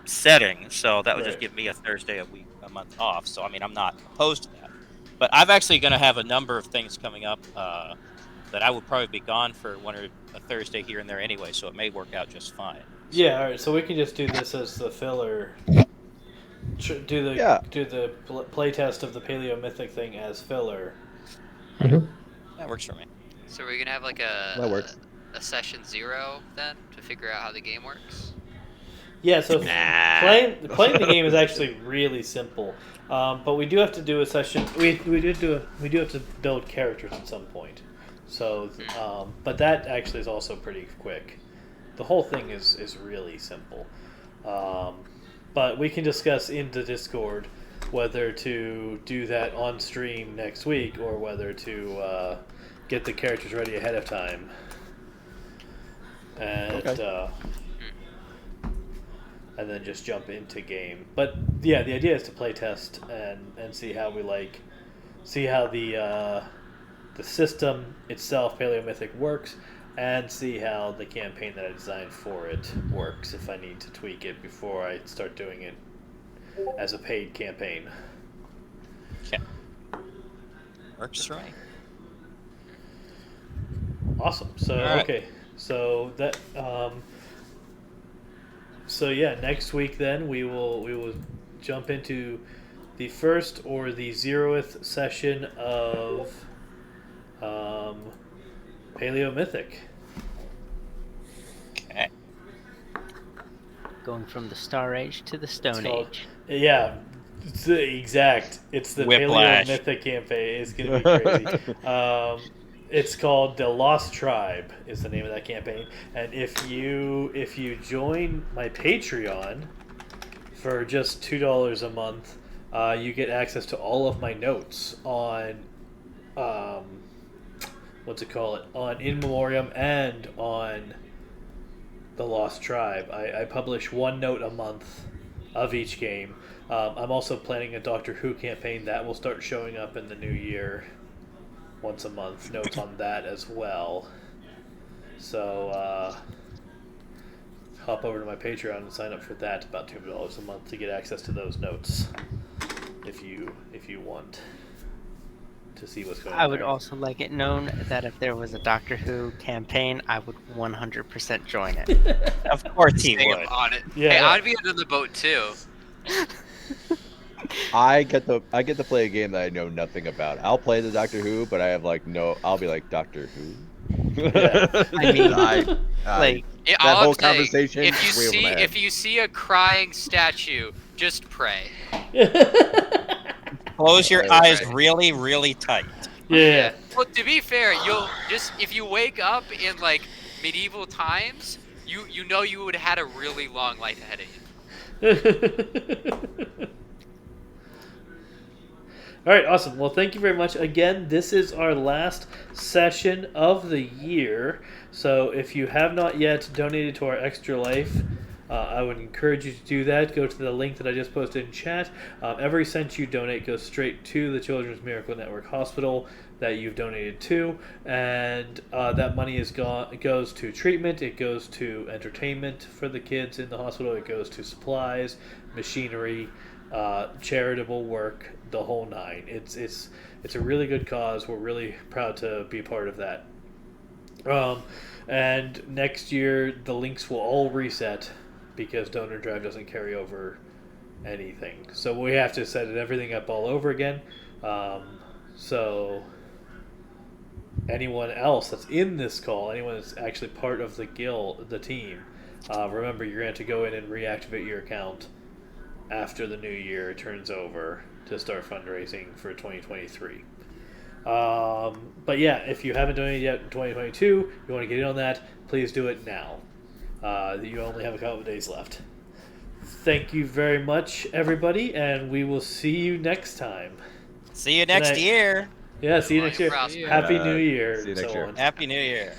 Speaker 3: setting. So that would just
Speaker 2: Right.
Speaker 3: give me a Thursday a month off. So I mean, I'm not opposed to that. But I'm actually going to have a number of things coming up that I would probably be gone for one or a Thursday here and there anyway. So it may work out just fine.
Speaker 2: Yeah, all right. So we can just do this as the filler. Do the
Speaker 1: Yeah.
Speaker 2: play test of the Paleo Mythic thing as filler.
Speaker 3: That works for me.
Speaker 4: So we're gonna have like
Speaker 1: That works.
Speaker 4: a session 0 then to figure out how the game works.
Speaker 2: Yeah. So
Speaker 1: Nah.
Speaker 2: playing the game is actually really simple, but we do have to do a session. We do have to build characters at some point. So, but that actually is also pretty quick. The whole thing is really simple. But we can discuss in the Discord whether to do that on stream next week or whether to get the characters ready ahead of time. And and then just jump into game. But yeah, the idea is to play test and see how we see how the system itself, Paleo Mythic, works, and see how the campaign that I designed for it works, if I need to tweak it before I start doing it as a paid campaign.
Speaker 3: Okay. Works for me.
Speaker 2: Awesome. So
Speaker 3: Alright.
Speaker 2: okay. So that so yeah, next week then we will jump into the first or the 0th session of Paleo Mythic.
Speaker 3: Okay.
Speaker 7: Going from the Star Age to the Stone
Speaker 2: called-
Speaker 7: Age.
Speaker 2: Yeah, it's the
Speaker 3: Whiplash.
Speaker 2: Paleo Mythic campaign. It's gonna be crazy. It's called The Lost Tribe is the name of that campaign. And if you join my Patreon for just $2 a month, you get access to all of my notes on on In Memoriam and on The Lost Tribe. I publish one note a month of each game. I'm also planning a Doctor Who campaign that will start showing up in the new year. Once a month, notes on that as well. So hop over to my Patreon and sign up for that. About $2 a month to get access to those notes, if you want to see what's going on.
Speaker 7: I would
Speaker 2: there.
Speaker 7: also like it known that if there was a Doctor Who campaign, I would 100% join it.
Speaker 3: Of course he
Speaker 4: Stay
Speaker 3: would.
Speaker 4: up on it.
Speaker 2: Yeah,
Speaker 4: Hey,
Speaker 2: yeah.
Speaker 4: I'd be under the boat too.
Speaker 1: I get to play a game that I know nothing about. I'll play the Doctor Who, but I have I'll be like Doctor Who.
Speaker 2: Yeah.
Speaker 7: I mean,
Speaker 1: like
Speaker 4: Yeah,
Speaker 1: that
Speaker 4: all
Speaker 1: whole
Speaker 4: I'm saying,
Speaker 1: conversation
Speaker 4: If you
Speaker 1: is way over
Speaker 4: see
Speaker 1: my head.
Speaker 4: if you see a crying statue, just pray.
Speaker 3: Close your
Speaker 1: Right.
Speaker 3: eyes really, really tight.
Speaker 2: Yeah.
Speaker 4: Well, to be fair, you'll just if you wake up in like medieval times, you know you would have had a really long life ahead of you.
Speaker 2: All right, awesome. Well, thank you very much. Again, this is our last session of the year. So if you have not yet donated to our Extra Life, I would encourage you to do that. Go to the link that I just posted in chat. Every cent you donate goes straight to the Children's Miracle Network Hospital that you've donated to, and that money goes to treatment. It goes to entertainment for the kids in the hospital. It goes to supplies, machinery, charitable work, the whole nine. It's a really good cause. We're really proud to be part of that. And next year the links will all reset because Donor Drive doesn't carry over anything. So we have to set everything up all over again. So anyone else that's in this call, anyone that's actually part of the guild, the team, remember you're going to have to go in and reactivate your account after the new year turns over to start fundraising for 2023. But yeah, if you haven't done it yet in 2022, you want to get in on that, please do it now. You only have a couple of days left. Thank you very much, everybody, and we will see you next time.
Speaker 3: See you next
Speaker 2: night.
Speaker 3: year.
Speaker 2: Yeah, see you
Speaker 4: Long
Speaker 2: next
Speaker 4: and
Speaker 2: year.
Speaker 4: prosperous.
Speaker 2: Happy New Year.
Speaker 1: See you
Speaker 2: and
Speaker 1: next
Speaker 2: so
Speaker 1: year.
Speaker 2: on.
Speaker 3: Happy New Year.